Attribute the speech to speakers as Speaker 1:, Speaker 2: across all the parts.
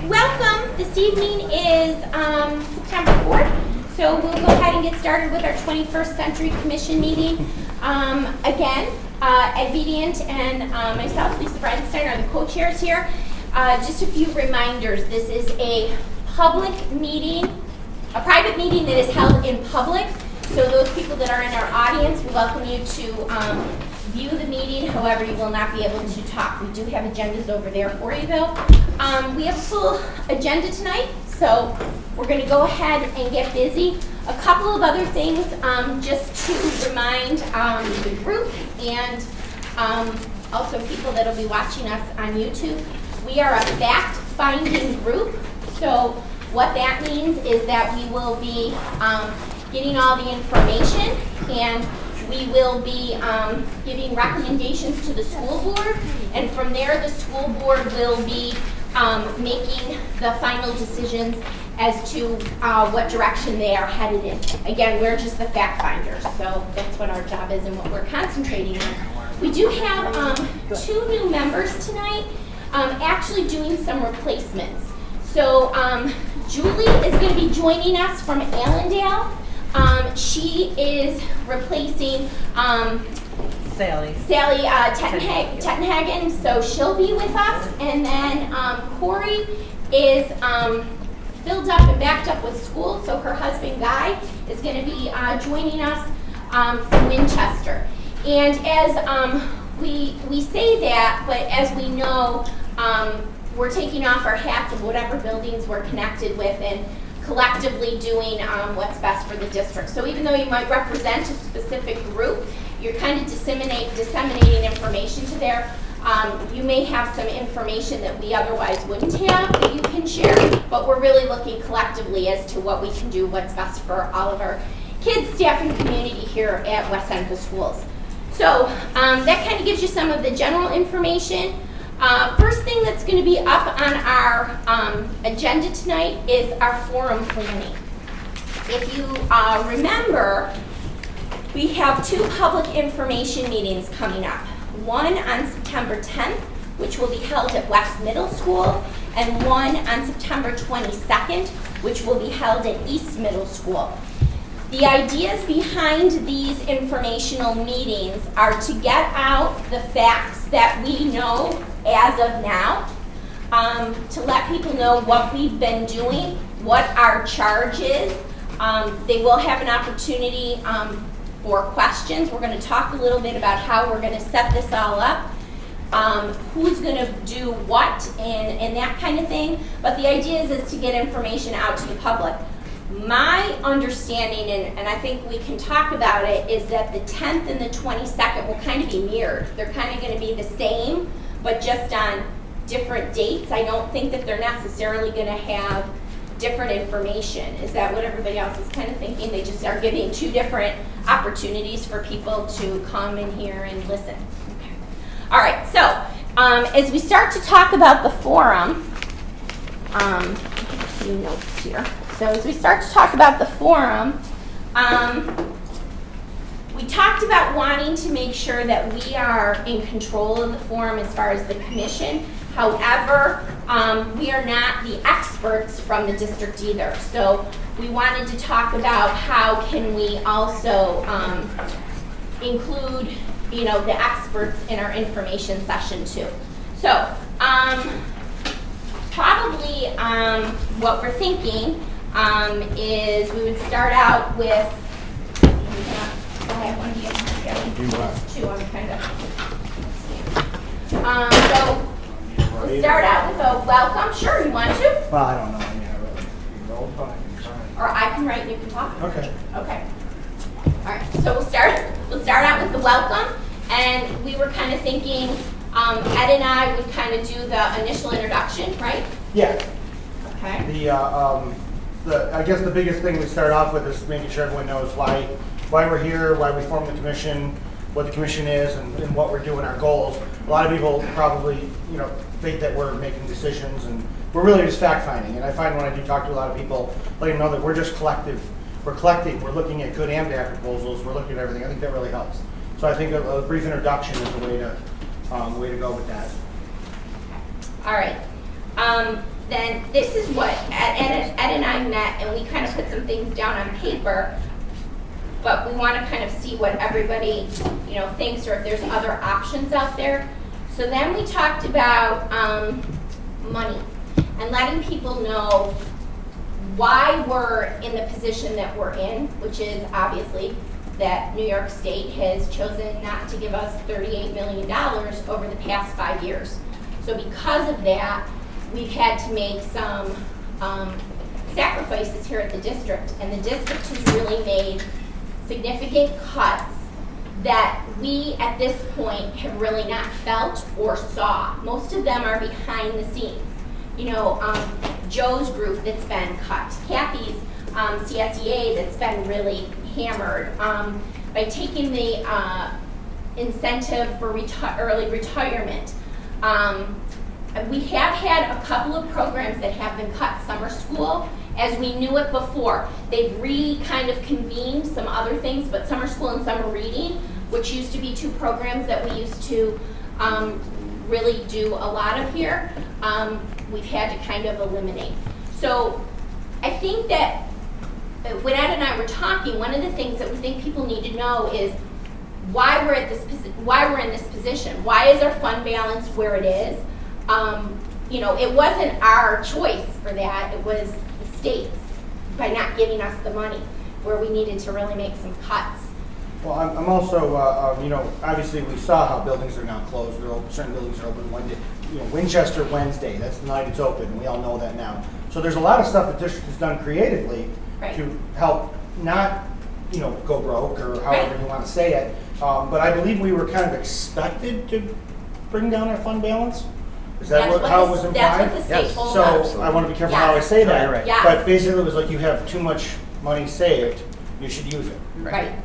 Speaker 1: welcome. This evening is September 4th, so we'll go ahead and get started with our 21st Century Commission meeting. Again, Ed Vedient and myself, Lisa Breitenstein, are the co-chairs here. Just a few reminders. This is a public meeting, a private meeting that is held in public. So those people that are in our audience, we welcome you to view the meeting. However, you will not be able to talk. We do have agendas over there for you, though. We have a full agenda tonight, so we're going to go ahead and get busy. A couple of other things just to remind the group and also people that will be watching us on YouTube. We are a fact-finding group, so what that means is that we will be getting all the information, and we will be giving recommendations to the school board, and from there the school board will be making the final decisions as to what direction they are headed in. Again, we're just the fact finders, so that's what our job is and what we're concentrating on. We do have 2 new members tonight, actually doing some replacements. So Julie is going to be joining us from Allendale. She is replacing
Speaker 2: Sally
Speaker 1: Tettenhagen, so she'll be with us. And then Corey is filled up and backed up with school, so her husband Guy is going to be joining us from Winchester. And as we say that, but as we know, we're taking off our hats of whatever buildings we're connected with and collectively doing what's best for the district. So even though you might represent a specific group, you're kind of disseminating information to there. You may have some information that we otherwise wouldn't have that you can share, but we're really looking collectively as to what we can do, what's best for all of our kids, staff, and community here at West Seneca Schools. So that kind of gives you some of the general information. First thing that's going to be up on our agenda tonight is our forum planning. If you remember, we have 2 public information meetings coming up. One on September 10th, which will be held at West Middle School, and one on September 22nd, which will be held at East Middle School. The ideas behind these informational meetings are to get out the facts that we know as of now, to let people know what we've been doing, what our charge is. They will have an opportunity for questions. We're going to talk a little bit about how we're going to set this all up, who's going to do what, and that kind of thing. But the idea is to get information out to the public. My understanding, and I think we can talk about it, is that the 10th and the 22nd will kind of be mirrored. They're kind of going to be the same, but just on different dates. I don't think that they're necessarily going to have different information. Is that what everybody else is kind of thinking? They just are giving 2 different opportunities for people to come in here and listen. Okay. All right, so as we start to talk about the forum, a few notes here. So as we start to talk about the forum, we talked about wanting to make sure that we are in control of the forum as far as the commission. However, we are not the experts from the district either. So we wanted to talk about how can we also include, the experts in our information session too. So probably what we're thinking is we would start out with, I have one here. There's 2, I'm kind of, so we'll start out with a welcome. Sure, you want to?
Speaker 3: Well, I don't know. I mean, I really roll, but I can try.
Speaker 1: Or I can write and you can talk.
Speaker 3: Okay.
Speaker 1: Okay. All right, so we'll start out with the welcome, and we were kind of thinking Ed and I would kind of do the initial introduction, right?
Speaker 3: Yeah.
Speaker 1: Okay.
Speaker 3: I guess the biggest thing we start off with is making sure everyone knows why we're here, why we formed the commission, what the commission is, and what we're doing, our goals. A lot of people probably, think that we're making decisions, and we're really just fact-finding. And I find when I do talk to a lot of people, let them know that we're just collective. We're collecting. We're looking at good and bad proposals. We're looking at everything. I think that really helps. So I think a brief introduction is the way to go with that.
Speaker 1: All right. then this is what Ed and I met, and we kind of put some things down on paper, but we want to kind of see what everybody, thinks, or if there's other options out there. So then we talked about money and letting people know why we're in the position that we're in, which is obviously that New York State has chosen not to give us $38 million over the past 5 years. So because of that, we've had to make some sacrifices here at the district, and the district has really made significant cuts that we at this point have really not felt or saw. Most of them are behind the scenes. Joe's group that's been cut, Kathy's CSEA that's been really hammered, by taking the incentive for early retirement. We have had a couple of programs that have been cut. Summer school, as we knew it before. They've kind of convened some other things, but summer school and summer reading, which used to be 2 programs that we used to really do a lot of here, we've had to kind of eliminate. So I think that when Ed and I were talking, one of the things that we think people need to know is why we're in this position. Why is our fund balance where it is? It wasn't our choice for that. It was the state's by not giving us the money where we needed to really make some cuts.
Speaker 3: Well, I'm also, obviously we saw how buildings are now closed. Certain buildings are open one day. Winchester Wednesday, that's the night it's open. We all know that now. So there's a lot of stuff the district has done creatively to help not, go broke or however you want to say it. But I believe we were kind of expected to bring down our fund balance. Is that how it was implied?
Speaker 1: That's what the state told us.
Speaker 3: So I want to be careful how I say that.
Speaker 2: Right.
Speaker 1: Yes.
Speaker 3: But basically it was like you have too much money saved, you should use it.
Speaker 1: Right.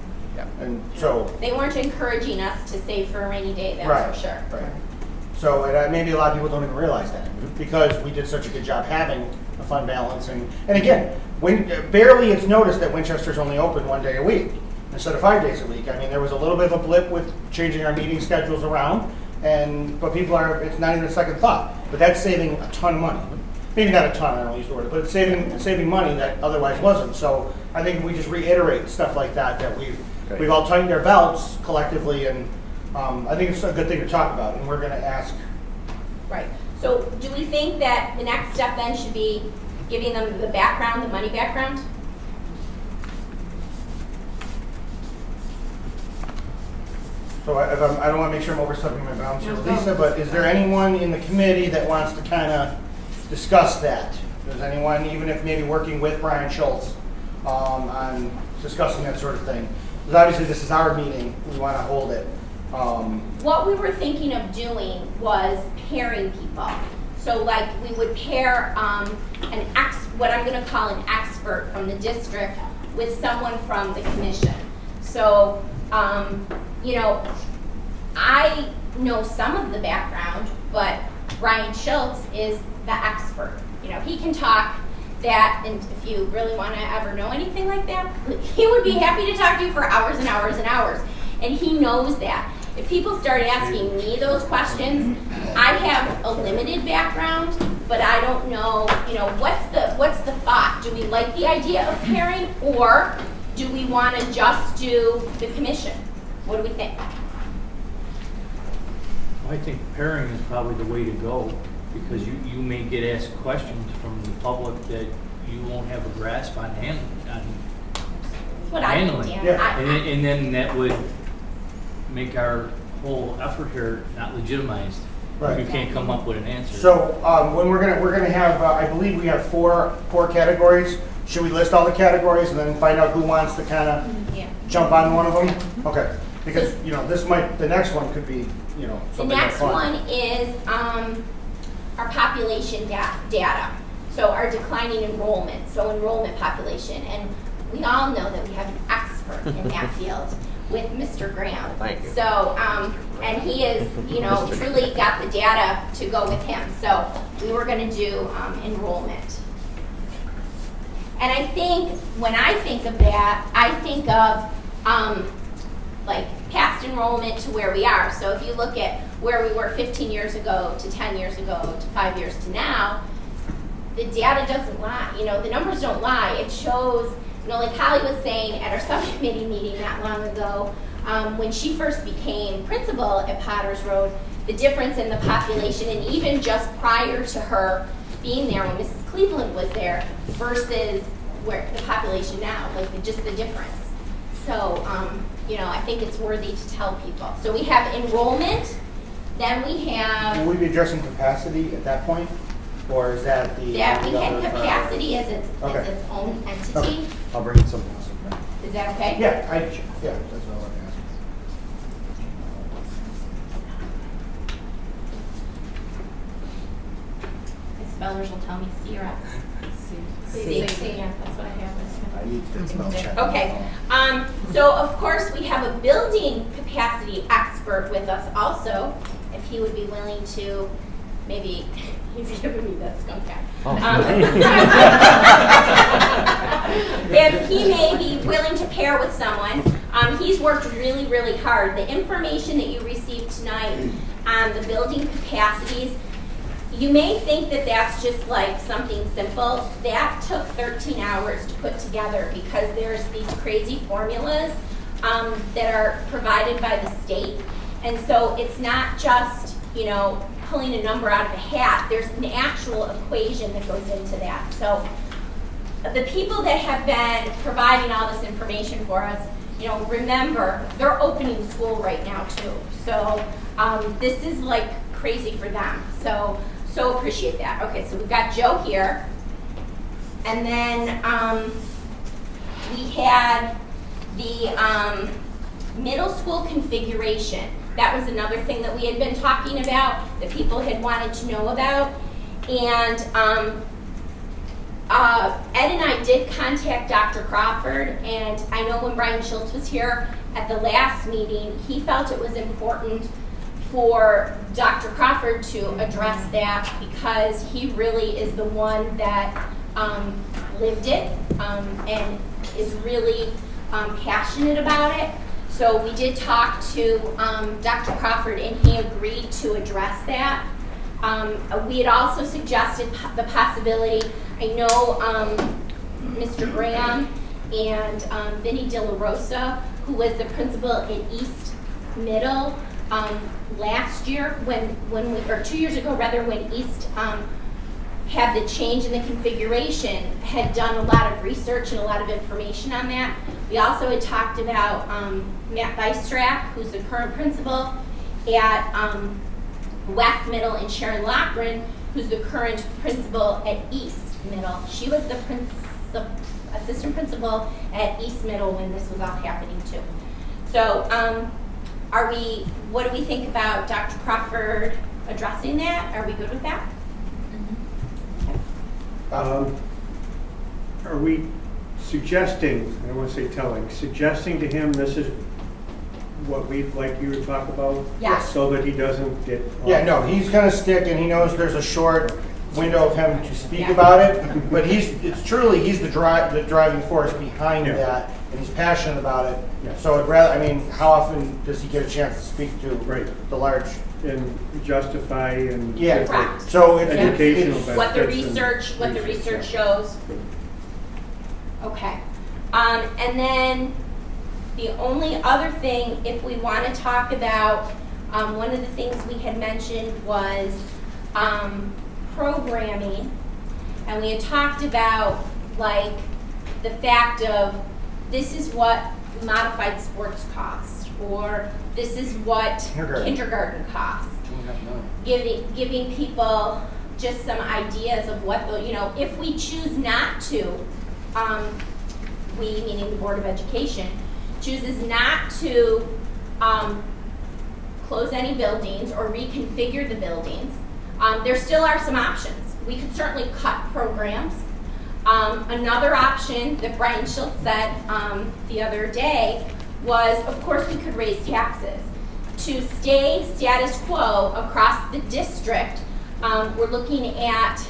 Speaker 3: And so
Speaker 1: They weren't encouraging us to save for a rainy day, that's for sure.
Speaker 3: Right. So maybe a lot of people don't even realize that because we did such a good job having a fund balance. And again, barely it's noticed that Winchester's only open 1 day a week instead of 5 days a week. I mean, there was a little bit of a blip with changing our meeting schedules around, but it's not even a second thought. But that's saving a ton of money. Maybe not a ton, I don't use the word, but it's saving money that otherwise wasn't. So I think we just reiterate stuff like that we've all tightened our belts collectively, and I think it's a good thing to talk about, and we're going to ask.
Speaker 1: Right. So do we think that the next step then should be giving them the background, the money background?
Speaker 3: So I don't want to make sure I'm overstepping my bounds here, Lisa, but is there anyone in the committee that wants to kind of discuss that? Does anyone, even if maybe working with Brian Schultz on discussing that sort of thing? Because obviously this is our meeting, we want to hold it.
Speaker 1: What we were thinking of doing was pairing people. So like we would pair what I'm going to call an expert from the district with someone from the commission. So, I know some of the background, but Brian Schultz is the expert. He can talk that, and if you really want to ever know anything like that, he would be happy to talk to you for hours and hours and hours. And he knows that. If people start asking me those questions, I have a limited background, but I don't know, what's the thought? Do we like the idea of pairing, or do we want to just do the commission? What do we think?
Speaker 4: I think pairing is probably the way to go, because you may get asked questions from the public that you won't have a grasp on handling.
Speaker 1: That's what I think, Dan.
Speaker 3: Yeah.
Speaker 4: And then that would make our whole effort here not legitimized.
Speaker 3: Right.
Speaker 4: If you can't come up with an answer.
Speaker 3: So when we're gonna have, I believe we have four categories. Should we list all the categories and then find out who wants to kind of jump on one of them? Okay, because the next one could be
Speaker 1: The
Speaker 3: something
Speaker 1: next
Speaker 3: more fun.
Speaker 1: one is our population data. So our declining enrollment, so enrollment population. And we all know that we have an expert in that field with Mr. Graham.
Speaker 2: Thank you.
Speaker 1: So, and he is, truly got the data to go with him. So we were going to do enrollment. And I think, when I think of that, I think of like past enrollment to where we are. So if you look at where we were 15 years ago to 10 years ago to 5 years to now, the data doesn't lie. The numbers don't lie. It shows, like Holly was saying at our subcommittee meeting not long ago, when she first became principal at Potters Road, the difference in the population, and even just prior to her being there when Mrs. Cleveland was there versus where the population now, just the difference. So, I think it's worthy to tell people. So we have enrollment, then we have...
Speaker 3: Will we be addressing capacity at that point? Or is that the...
Speaker 1: Yeah, we had capacity as its own entity.
Speaker 3: Okay. I'll bring something else up.
Speaker 1: Is that okay?
Speaker 3: Yeah, that's what I wanted to ask.
Speaker 1: The spellers will tell me CRS.
Speaker 2: C.
Speaker 1: Yeah, that's what I have.
Speaker 3: I need to spell check.
Speaker 1: Okay, so of course we have a building capacity expert with us also, if he would be willing to, maybe, he's giving me that skunk eye. If he may be willing to pair with someone, he's worked really, really hard. The information that you received tonight on the building capacities, you may think that that's just like something simple. That took 13 hours to put together because there's these crazy formulas that are provided by the state. And so it's not just, pulling a number out of a hat. There's an actual equation that goes into that. So the people that have been providing all this information for us, remember, they're opening school right now too. So this is like crazy for them. So appreciate that. Okay, so we've got Joe here. And then we had the middle school configuration. That was another thing that we had been talking about, that people had wanted to know about. And Ed and I did contact Dr. Crawford, and I know when Brian Schultz was here at the last meeting, he felt it was important for Dr. Crawford to address that because he really is the one that lived it and is really passionate about it. So we did talk to Dr. Crawford, and he agreed to address that. We had also suggested the possibility, I know Mr. Graham and Vinnie De La Rosa, who was the principal at East Middle, last year, or 2 years ago rather, when East had the change in the configuration, had done a lot of research and a lot of information on that. We also had talked about Matt Bystrack, who's the current principal at West Middle, and Sharon Lochran, who's the current principal at East Middle. She was the assistant principal at East Middle when this was all happening too. So what do we think about Dr. Crawford addressing that? Are we good with that?
Speaker 5: Are we suggesting, I don't want to say telling, suggesting to him this is what we'd like you to talk about?
Speaker 1: Yes.
Speaker 5: So that he doesn't get...
Speaker 3: Yeah, no, he's gonna stick, and he knows there's a short window of him to speak about it, but he's the driving force behind that, and he's passionate about it.
Speaker 5: Yeah.
Speaker 3: So I'd rather, how often does he get a chance to speak to the large...
Speaker 5: And justify and...
Speaker 3: Yeah,
Speaker 1: correct.
Speaker 3: So
Speaker 5: educational benefits.
Speaker 1: What the research shows. Okay. And then the only other thing, if we want to talk about, one of the things we had mentioned was programming, and we had talked about the fact of this is what modified sports cost, or this is what kindergarten costs. Giving people just some ideas of what if we choose not to, we, meaning the Board of Education, chooses not to close any buildings or reconfigure the buildings, there still are some options. We could certainly cut programs. Another option that Brian Schultz said the other day was, of course, we could raise taxes. To stay status quo across the district, we're looking at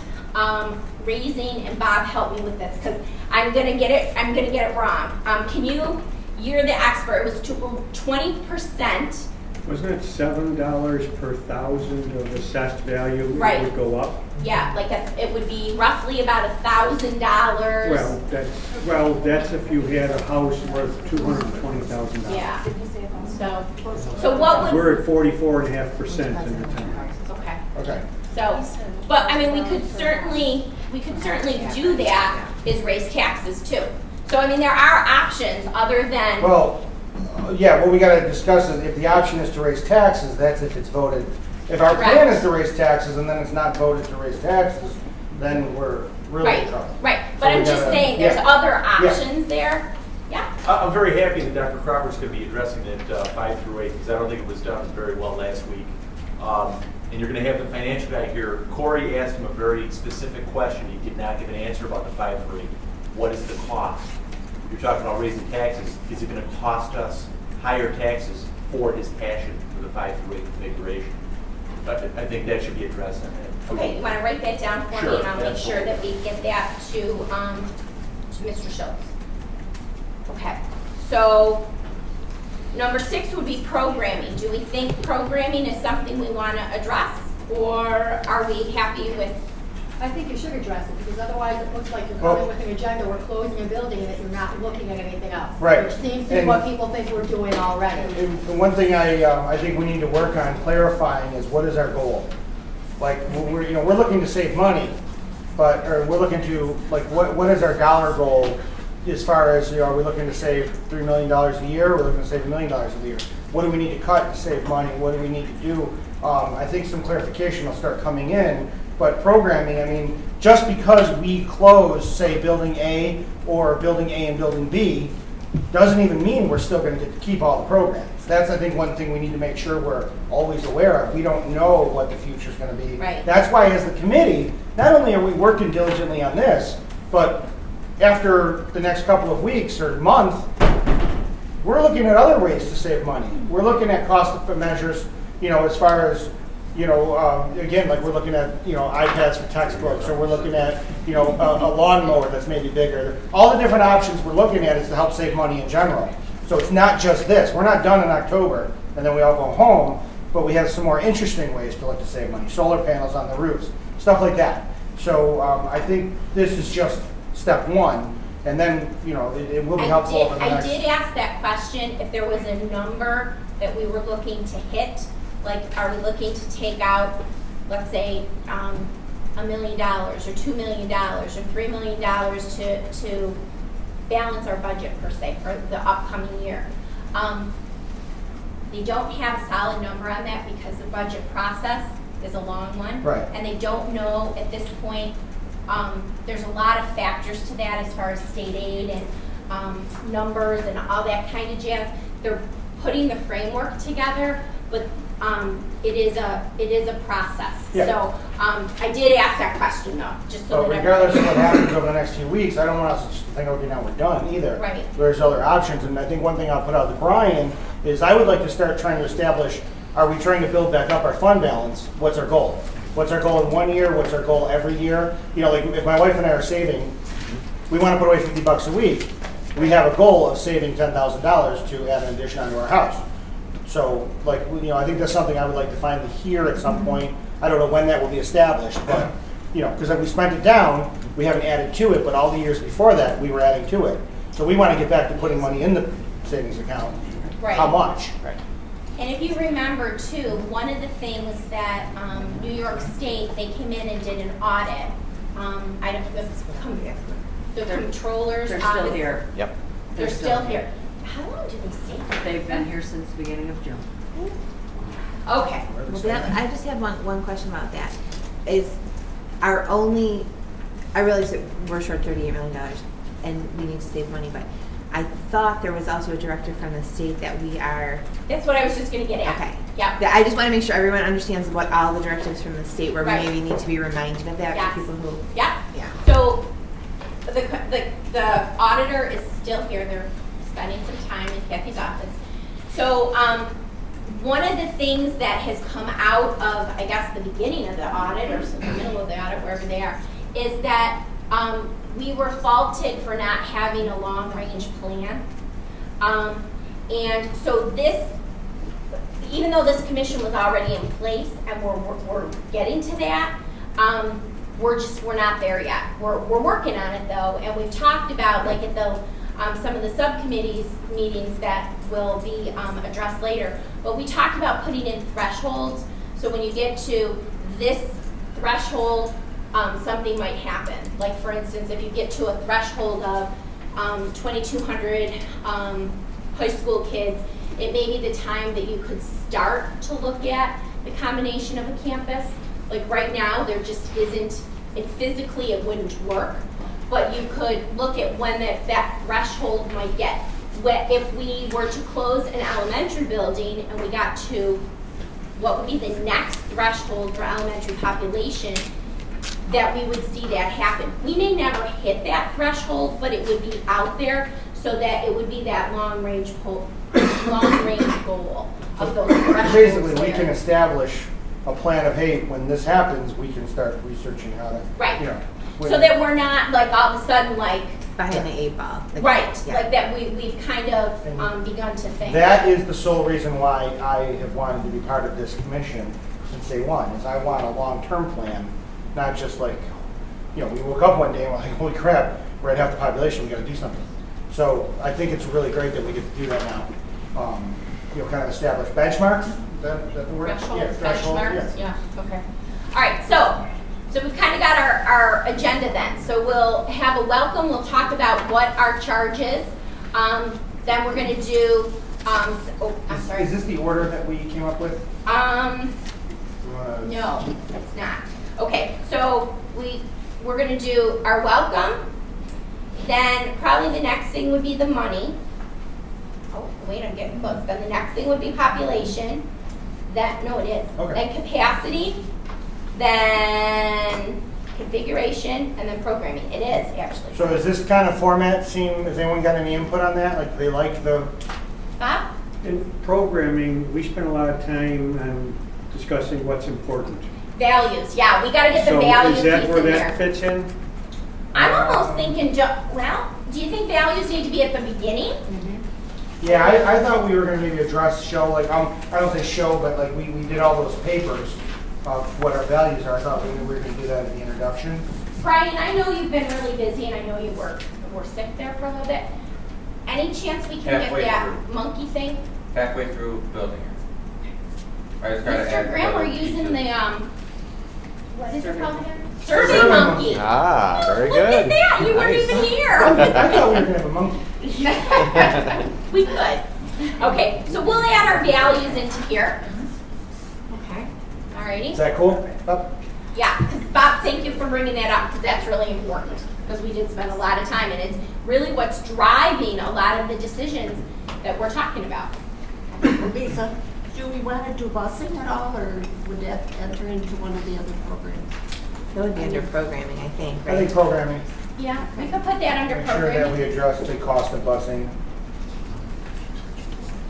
Speaker 1: raising, and Bob, help me with this, because I'm gonna get it wrong. You're the expert, it was 20%
Speaker 5: Wasn't it $7 per thousand of assessed value?
Speaker 1: Right.
Speaker 5: It would go up?
Speaker 1: Yeah, like it would be roughly about $1,000.
Speaker 5: Well, that's if you had a house worth $220,000.
Speaker 1: Yeah. So what would,
Speaker 5: We're at 44.5% in the town.
Speaker 1: okay.
Speaker 3: Okay.
Speaker 1: So, but I mean, we could certainly do that, is raise taxes too. So I mean, there are options other than,
Speaker 3: Well, yeah, what we gotta discuss is if the option is to raise taxes, that's if it's voted. If our plan
Speaker 1: Correct.
Speaker 3: is to raise taxes and then it's not voted to raise taxes, then we're really in
Speaker 1: right,
Speaker 3: trouble.
Speaker 1: right.
Speaker 3: So
Speaker 1: But
Speaker 3: we
Speaker 1: I'm just
Speaker 3: gotta-
Speaker 1: saying, there's
Speaker 3: yeah.
Speaker 1: other options there. Yeah,
Speaker 6: I'm very happy that Dr. Cropper's going to be addressing it 5 through 8, because I don't think it was done very well last week. And you're going to have the financial guy here. Corey asked him a very specific question. He did not give an answer about the 5 through 8. What is the cost? You're talking about raising taxes. Is it going to cost us higher taxes for his passion for the 5 through 8 configuration? But I think that should be addressed on that.
Speaker 1: okay, you wanna write that down for me,
Speaker 6: Sure,
Speaker 1: and I'll make sure
Speaker 6: absolutely.
Speaker 1: that we get that to Mr. Schultz. Okay, so number 6 would be programming. Do we think programming is something we wanna address, or are we happy with?
Speaker 7: I think you should address it, because otherwise it looks like you're
Speaker 3: Well-
Speaker 7: coming with an agenda, we're closing a building, and that you're not looking at anything else.
Speaker 3: Right.
Speaker 7: Which seems to be
Speaker 3: And-
Speaker 7: what people think we're doing already.
Speaker 3: And the one thing I think we need to work on clarifying is what is our goal? Like, we're looking to save money, but, or we're looking to, like, what is our dollar goal as far as, are we looking to save $3 million a year? We're looking to save $1 million a year. What do we need to cut to save money? What do we need to do? I think some clarification will start coming in, but programming, I mean, just because we close, say, building A or building A and building B, doesn't even mean we're still going to get to keep all the programs. That's, I think, one thing we need to make sure we're always aware of. We don't know what the future's going to be.
Speaker 1: Right.
Speaker 3: That's why, as the committee, not only are we working diligently on this, but after the next couple of weeks or month, we're looking at other ways to save money. We're looking at cost measures, as far as, again, like we're looking at, iPads for textbooks, or we're looking at, a lawnmower that's maybe bigger. All the different options we're looking at is to help save money in general. So it's not just this. We're not done in October and then we all go home, but we have some more interesting ways to look to save money. Solar panels on the roofs, stuff like that. So I think this is just step one, and then, it will be helpful over the
Speaker 1: I
Speaker 3: next.
Speaker 1: did ask that question, if there was a number that we were looking to hit, like, are we looking to take out, let's say, $1 million, or $2 million, or $3 million to balance our budget, per se, for the upcoming year. They don't have a solid number on that because the budget process is a long one.
Speaker 3: Right.
Speaker 1: And they don't know at this point. There's a lot of factors to that as far as state aid and numbers and all that kind of jazz. They're putting the framework together, but it is a process.
Speaker 3: Yeah.
Speaker 1: So I did ask that question though, just so
Speaker 3: But
Speaker 1: that
Speaker 3: regardless of
Speaker 1: everybody-
Speaker 3: what happens over the next few weeks, I don't want us to just think, okay, now we're done either.
Speaker 1: Right.
Speaker 3: There's other options, and I think one thing I'll put out to Brian is I would like to start trying to establish, are we trying to build back up our fund balance? What's our goal? What's our goal in 1 year? What's our goal every year? Like if my wife and I are saving, we want to put away $50 a week. We have a goal of saving $10,000 to add an addition onto our house. So, I think that's something I would like to finally hear at some point. I don't know when that will be established, but, because if we spent it down, we haven't added to it, but all the years before that, we were adding to it. So we want to get back to putting money in the savings account.
Speaker 1: Right.
Speaker 3: How much?
Speaker 1: And if you remember too, one of the things that New York State, they came in and did an audit. The controllers.
Speaker 2: They're still here.
Speaker 6: Yep.
Speaker 1: They're still here. How long do they stay?
Speaker 2: They've been here since the beginning of June.
Speaker 1: Okay.
Speaker 8: Well, I just have one question about that. Is our only, I realize that we're short $38 million and we need to save money, but I thought there was also a directive from the state that we are,
Speaker 1: That's what I was just gonna get at.
Speaker 8: okay.
Speaker 1: Yep.
Speaker 8: That I just want to make sure everyone understands what all the directives from the state, where we
Speaker 1: Right.
Speaker 8: maybe need to be reminded of that
Speaker 1: Yes.
Speaker 8: for people who,
Speaker 1: Yep.
Speaker 8: yeah.
Speaker 1: So the auditor is still here. They're spending some time in Kathy's office. So one of the things that has come out of, I guess, the beginning of the audit or the middle of the audit, wherever they are, is that we were faulted for not having a long-range plan. And so this, even though this commission was already in place and we're getting to that, we're not there yet. We're working on it though, and we've talked about, like at the some of the subcommittees meetings that will be addressed later, but we talked about putting in thresholds. So when you get to this threshold, something might happen. Like for instance, if you get to a threshold of 2,200 high school kids, it may be the time that you could start to look at the combination of a campus. Like right now, there just isn't, physically it wouldn't work, but you could look at when that threshold might get. If we were to close an elementary building and we got to what would be the next threshold for elementary population, that we would see that happen. We may never hit that threshold, but it would be out there so that it would be that long-range goal of those thresholds.
Speaker 3: Basically, we
Speaker 1: there.
Speaker 3: can establish a plan of, hey, when this happens, we can start researching how to,
Speaker 1: Right.
Speaker 3: you know.
Speaker 1: So that we're not like all of a sudden like,
Speaker 8: Behind the 8 ball.
Speaker 1: right,
Speaker 8: Yeah.
Speaker 1: like that we've kind of begun to think.
Speaker 3: That is the sole reason why I have wanted to be part of this commission since day one, is I want a long-term plan, not just like, you know, we woke up one day and we're like, holy crap, we're at half the population, we gotta do something. So I think it's really great that we get to do that now. You know, kind of establish benchmarks, is that the word?
Speaker 1: Thresholds,
Speaker 3: threshold,
Speaker 1: benchmarks, yeah, okay. All right, so we've kind of got our agenda then. So we'll have a welcome, we'll talk about what our charge is. Then we're gonna do, I'm sorry.
Speaker 3: Is this the order that we came up with?
Speaker 1: No, it's not. Okay, so we're gonna do our welcome. Then probably the next thing would be the money. Oh, wait, I'm getting close. Then the next thing would be population. No, it is.
Speaker 3: Okay.
Speaker 1: Then capacity, then configuration, and then programming. It is, actually.
Speaker 3: So is this kind of format has anyone got any input on that? Like, they like the,
Speaker 1: Bob?
Speaker 5: In programming, we spend a lot of time on discussing what's important.
Speaker 1: Values. Yeah, we got to get the value piece in
Speaker 5: So is that where
Speaker 1: there.
Speaker 5: that fits in?
Speaker 1: I'm almost thinking, well, do you think values need to be at the beginning?
Speaker 3: yeah, I thought we were gonna maybe address like, I don't say show, but like we did all those papers of what our values are. I thought maybe we were gonna do that in the introduction.
Speaker 1: Brian, I know you've been really busy and I know you were sick there for a little bit. Any chance we can
Speaker 9: Halfway
Speaker 1: get that
Speaker 9: through.
Speaker 1: monkey thing?
Speaker 9: Halfway through building it. I just gotta
Speaker 1: Mr.
Speaker 9: add
Speaker 1: Graham, we're
Speaker 9: another piece
Speaker 1: using
Speaker 9: of-
Speaker 1: the, what is it called again?
Speaker 3: Survey
Speaker 1: Survey
Speaker 3: monkey.
Speaker 1: monkey.
Speaker 10: Ah, very
Speaker 1: Look at
Speaker 10: good.
Speaker 1: that, you weren't
Speaker 10: Nice.
Speaker 1: even here.
Speaker 3: I thought we were gonna have a monkey.
Speaker 1: We could. Okay, so we'll add our values into here. Okay, alrighty.
Speaker 3: Is that cool?
Speaker 1: Yeah, because Bob, thank you for bringing that up, because that's really important, because we did spend a lot of time, and it's really what's driving a lot of the decisions that we're talking about.
Speaker 11: Lisa, do we want to do busing at all, or would that enter into one of the other programs?
Speaker 8: That would be under programming, I think,
Speaker 3: I think
Speaker 8: right?
Speaker 3: programming.
Speaker 1: Yeah, we could put that under
Speaker 3: Make sure that we
Speaker 1: programming.
Speaker 3: address the cost of busing.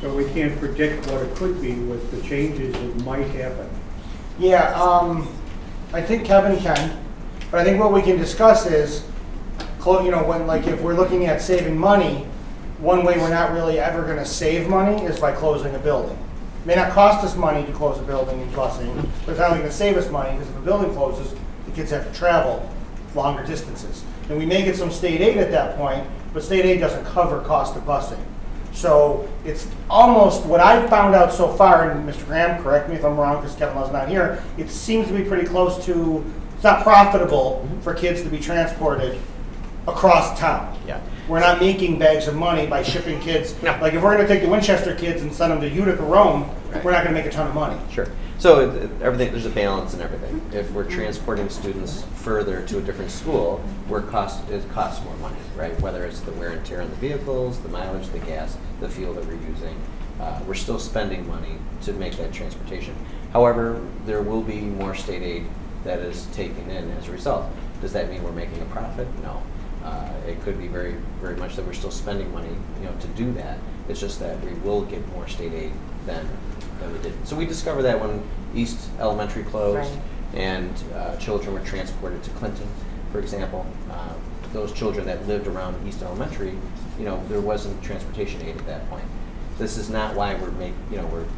Speaker 5: So we can't predict what it could be with the changes that might happen.
Speaker 3: Yeah, I think Kevin can, but I think what we can discuss is, you know, when, like, if we're looking at saving money, one way we're not really ever gonna save money is by closing a building. It may not cost us money to close a building and busing, but it's not only gonna save us money, because if a building closes, the kids have to travel longer distances. And we may get some state aid at that point, but state aid doesn't cover cost of busing. So it's almost, what I've found out so far, and Mr. Graham, correct me if I'm wrong, because Kevin Love's not here, it seems to be pretty close to, it's not profitable for kids to be transported across town.
Speaker 10: Yeah.
Speaker 3: We're not making bags of money by shipping kids.
Speaker 10: No.
Speaker 3: Like, if we're gonna take the Winchester kids and send them to Utica, Rome,
Speaker 10: Right.
Speaker 3: we're not gonna make a ton of money.
Speaker 10: Sure. So everything, there's a balance in everything. If we're transporting students further to a different school, it costs more money, right? Whether it's the wear and tear on the vehicles, the mileage, the gas, the fuel that we're using, we're still spending money to make that transportation. However, there will be more state aid that is taken in as a result. Does that mean we're making a profit? No. It could be very, very much that we're still spending money, you know, to do that. It's just that we will get more state aid than we did. So we discovered that when East Elementary closed,
Speaker 8: Right.
Speaker 10: and children were transported to Clinton, for example. Those children that lived around East Elementary, you know, there wasn't transportation aid at that point. This is not why we're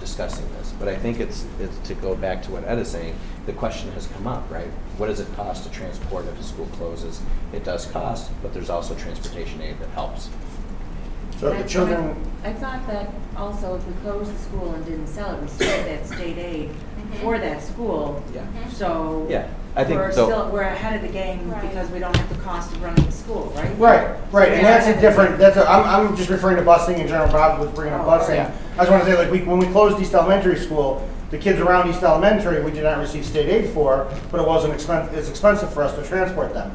Speaker 10: discussing this. But I think it's to go back to what Ed is saying, the question has come up, right? What does it cost to transport if a school closes? It does cost, but there's also transportation aid that helps.
Speaker 3: So the children,
Speaker 2: I thought that also if we closed the school and didn't sell it, we still had that state aid for that school.
Speaker 10: Yeah.
Speaker 2: So
Speaker 10: Yeah, I think
Speaker 2: we're ahead of the game because we don't have the cost of running the school, right?
Speaker 3: right, and that's a different, I'm just referring to busing in general. Bob was bringing up busing.
Speaker 10: yeah.
Speaker 3: I just want to say, like, when we closed East Elementary School, the kids around East Elementary, we did not receive state aid for, but it wasn't as expensive for us to transport them.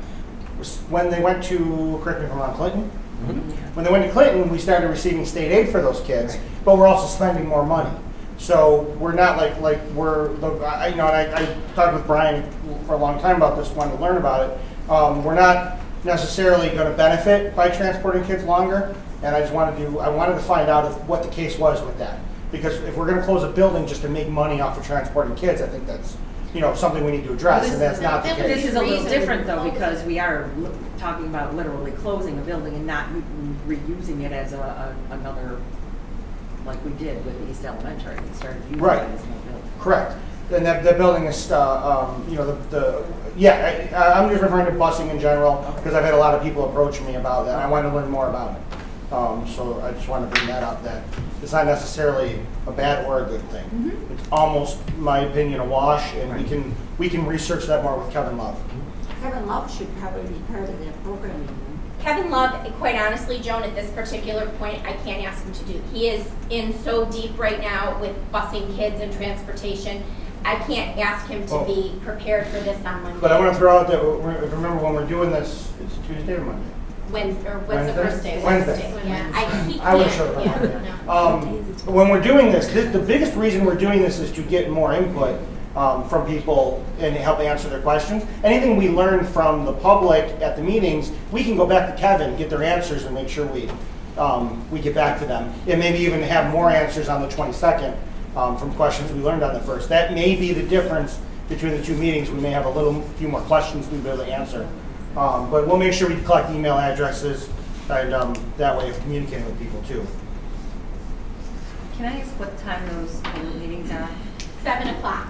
Speaker 3: When they went to, correct me if I'm wrong, Clinton? When they went to Clinton, we started receiving state aid for those kids, but we're also spending more money. So we're not I talked with Brian for a long time about this, wanted to learn about it. We're not necessarily going to benefit by transporting kids longer, and I wanted to find out what the case was with that. Because if we're going to close a building just to make money off of transporting kids, I think that's something we need to address, and that's not the case.
Speaker 2: This is a little different though, because we are talking about literally closing a building and not reusing it as another, like we did with East Elementary. We started using it as a building.
Speaker 3: Correct. And that building is, I'm just referring to busing in general, because I've had a lot of people approach me about that. I want to learn more about it. So I just want to bring that up, that it's not necessarily a bad or a good thing. It's almost, in my opinion, a wash, and we can research that more with Kevin Love.
Speaker 11: Kevin Love should probably be part of that program.
Speaker 1: Kevin Love, quite honestly, Joan, at this particular point, I can't ask him to do. He is in so deep right now with busing kids and transportation. I can't ask him to be prepared for this on Monday.
Speaker 3: But I want to throw out that, remember when we're doing this, it's Tuesday or Monday?
Speaker 1: What's the first day?
Speaker 3: Wednesday.
Speaker 1: Yeah,
Speaker 3: I would have showed up. When we're doing this, the biggest reason we're doing this is to get more input from people and help answer their questions. Anything we learn from the public at the meetings, we can go back to Kevin, get their answers, and make sure we get back to them. And maybe even have more answers on the 22nd from questions we learned on the first. That may be the difference between the two meetings. We may have a few more questions we'll be able to answer. But we'll make sure we collect email addresses, and that way of communicating with people too.
Speaker 2: Can I ask what time those meetings are?
Speaker 1: 7 o'clock.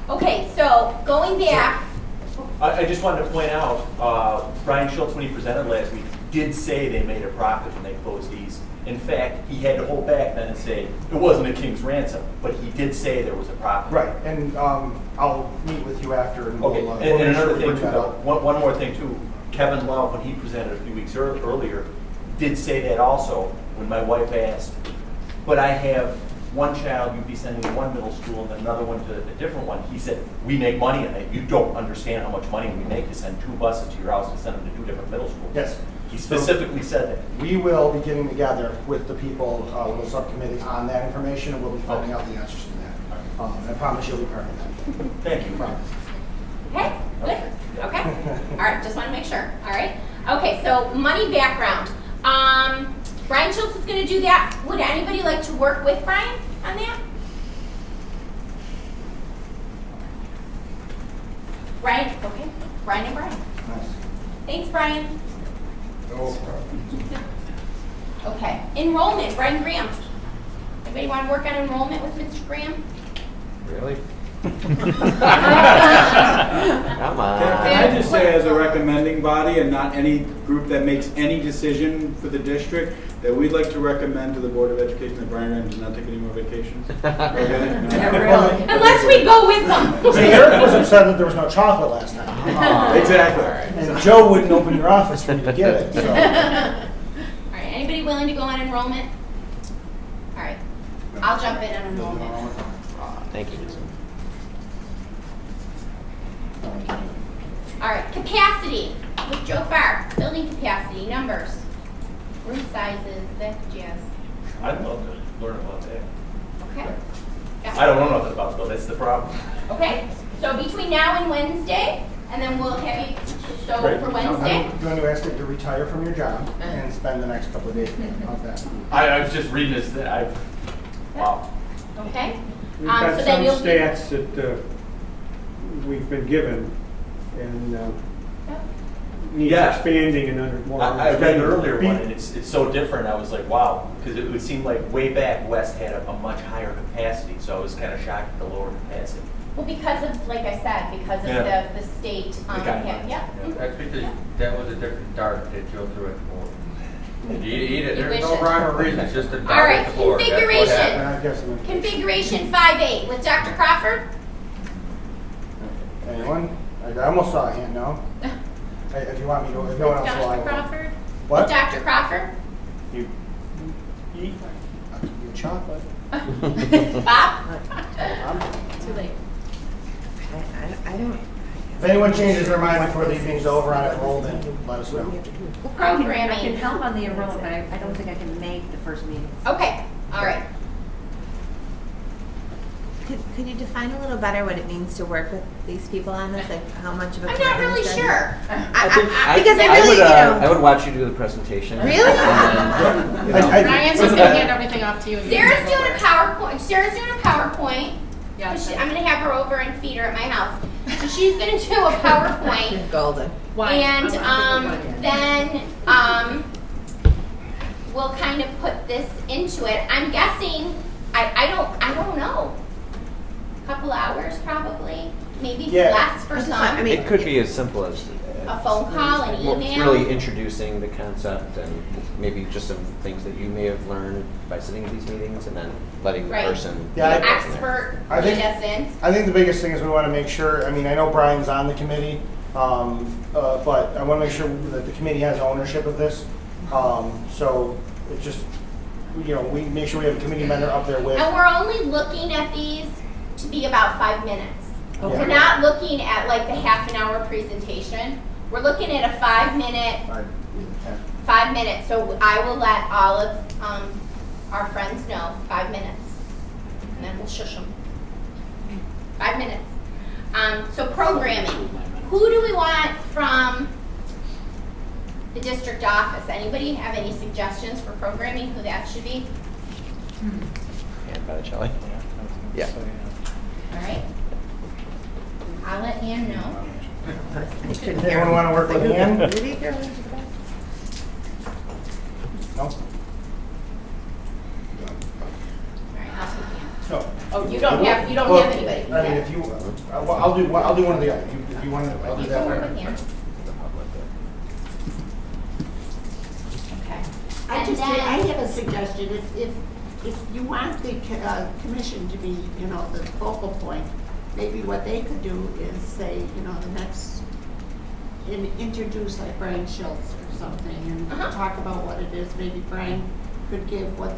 Speaker 1: Okay, so going back.
Speaker 6: I just wanted to point out, Brian Schultz, when he presented last week, did say they made a profit when they closed East. In fact, he had to hold back then and say it wasn't a king's ransom, but he did say there was a profit.
Speaker 3: Right, and I'll meet with you after. And
Speaker 6: Okay,
Speaker 3: we'll
Speaker 6: and
Speaker 3: make
Speaker 6: another
Speaker 3: sure we
Speaker 6: thing
Speaker 3: bring
Speaker 6: too,
Speaker 3: that
Speaker 6: though,
Speaker 3: up.
Speaker 6: one more thing too, Kevin Love, when he presented a few weeks earlier, did say that also, when my wife asked, but I have one child, you'd be sending to one middle school and then another one to a different one. He said, we make money on it. You don't understand how much money we make to send 2 buses to your house to send them to 2 different middle schools.
Speaker 3: Yes.
Speaker 6: He specifically said that.
Speaker 3: We will be getting together with the people, with the subcommittee on that information, and we'll be finding out the answers to that. And I promise you'll be part of that.
Speaker 6: Thank you.
Speaker 3: Promise.
Speaker 1: Okay, good. Okay. All right, just want to make sure. All right. Okay, so money background. Brian Schultz is going to do that. Would anybody like to work with Brian on that? Brian? Okay. Brian and Brian.
Speaker 3: Nice.
Speaker 1: Thanks, Brian.
Speaker 3: No problem.
Speaker 1: Okay. Enrollment, Brian Graham. Anybody want to work on enrollment with Mr. Graham?
Speaker 10: Really? Come on.
Speaker 12: Can I just say, as a recommending body and not any group that makes any decision for the district, that we'd like to recommend to the Board of Education that Brian Graham does not take any more vacations? Okay?
Speaker 1: Unless we go with them.
Speaker 3: See, Eric was upset that there was no chocolate last time.
Speaker 12: Exactly.
Speaker 3: And Joe wouldn't open your office for you to get it. So.
Speaker 1: All right. Anybody willing to go on enrollment? All right. I'll jump in on enrollment.
Speaker 10: Thank you.
Speaker 1: All right. Capacity with Joe Farr. Building capacity, numbers, room sizes, that jazz.
Speaker 6: I'd love to learn about that.
Speaker 1: Okay.
Speaker 6: I don't know nothing about it, though. That's the problem.
Speaker 1: Okay. So between now and Wednesday, and then we'll have you. So
Speaker 6: Great.
Speaker 1: for Wednesday.
Speaker 3: I'm going to ask you to retire from your job and spend the next couple of days on that.
Speaker 6: I was just reading this. Wow.
Speaker 1: Okay.
Speaker 5: We've got
Speaker 1: so then
Speaker 5: some
Speaker 1: you'll
Speaker 5: stats that we've been given, and needs
Speaker 6: Yeah.
Speaker 5: expanding and under more.
Speaker 6: I read the earlier
Speaker 5: Be-
Speaker 6: one, and it's so different. I was like, wow, because it would seem like way back West had a much higher capacity, so I was kind of shocked at the lower capacity.
Speaker 1: Well, because of, like I said, because of
Speaker 6: Yeah.
Speaker 1: the state,
Speaker 6: The guidelines.
Speaker 1: yeah.
Speaker 6: Yeah.
Speaker 9: That's because that was a different dart that you'll throw it for. There's no
Speaker 1: wish it.
Speaker 9: rhyme or reason, it's just a
Speaker 1: All
Speaker 9: dart
Speaker 1: right,
Speaker 9: at the board. That's what
Speaker 1: configuration.
Speaker 3: And
Speaker 9: happened.
Speaker 3: I guess,
Speaker 1: Configuration 5A with Dr. Crawford.
Speaker 3: anyone? I almost saw a hand, no? If you want me to, if no one else will, I
Speaker 1: Dr.
Speaker 3: will.
Speaker 1: Crawford?
Speaker 3: What?
Speaker 1: With Dr. Crawford?
Speaker 3: You eat chocolate.
Speaker 1: Bob?
Speaker 8: Too late. I don't.
Speaker 3: If anyone changes their mind before the evening's over on enrollment, let us know.
Speaker 2: I can
Speaker 1: Programming.
Speaker 2: help on the enrollment, but I don't think I can make the first meeting.
Speaker 1: Okay, all right.
Speaker 8: Could you define a little better what it means to work with these people on this? Like how much of a
Speaker 1: I'm not
Speaker 8: commitment
Speaker 1: really
Speaker 8: is that?
Speaker 1: sure.
Speaker 8: Because I really,
Speaker 10: would,
Speaker 8: you know.
Speaker 10: I would watch you do the presentation.
Speaker 8: Really?
Speaker 10: And then, you know.
Speaker 7: Ryan's just gonna hand everything off to you. and you
Speaker 1: Sarah's
Speaker 7: can go
Speaker 1: doing a
Speaker 7: first.
Speaker 1: PowerPoint. Sarah's doing a PowerPoint.
Speaker 7: Yeah,
Speaker 1: So
Speaker 7: so-
Speaker 1: I'm gonna have her over and feed her at my house. So she's gonna do a PowerPoint.
Speaker 8: Golden.
Speaker 7: Why?
Speaker 1: And
Speaker 7: I
Speaker 1: then we'll kind of put this into it. I'm guessing, I don't know. Couple hours probably, maybe
Speaker 3: Yeah.
Speaker 1: less for some.
Speaker 8: I mean,
Speaker 10: It could be as simple as.
Speaker 1: A phone call, an
Speaker 10: well,
Speaker 1: email.
Speaker 10: Really introducing the concept and maybe just some things that you may have learned by sitting at these meetings and then letting the
Speaker 1: Right.
Speaker 10: person.
Speaker 3: Yeah,
Speaker 1: The
Speaker 3: I-
Speaker 1: expert
Speaker 3: I think-
Speaker 1: lead us in.
Speaker 3: I think the biggest thing is we want to make sure, I mean, I know Brian's on the committee, but I want to make sure that the committee has ownership of this. So it just, you know, we make sure we have a committee member up there with.
Speaker 1: And we're only looking at these to be about 5 minutes.
Speaker 3: Okay.
Speaker 1: We're not looking at like the half an hour presentation. We're looking at a 5 minute, 5 minutes. So I will let all of our friends know, 5 minutes. And then we'll shush them. 5 minutes. So programming. Who do we want from the district office? Anybody have any suggestions for programming, who that should be?
Speaker 10: Ann Botticelli. Yeah.
Speaker 1: All right. I'll let Ann know.
Speaker 3: Anyone want to work with Ann?
Speaker 8: Really, girl?
Speaker 3: No?
Speaker 1: All right, I'll take Ann.
Speaker 3: No.
Speaker 1: Oh, you don't have
Speaker 3: Well,
Speaker 1: anybody.
Speaker 3: I mean, if you, I'll do one of the other. If you want to, I'll do
Speaker 1: You
Speaker 3: that.
Speaker 1: can work
Speaker 3: one.
Speaker 1: with Ann. Okay.
Speaker 11: I
Speaker 1: And
Speaker 11: just,
Speaker 1: then-
Speaker 11: I have a suggestion, if you want the commission to be, you know, the focal point, maybe what they could do is say, you know, the next, introduce like Brian Schultz or something, and
Speaker 1: Uh-huh.
Speaker 11: talk about what it is, maybe Brian could give what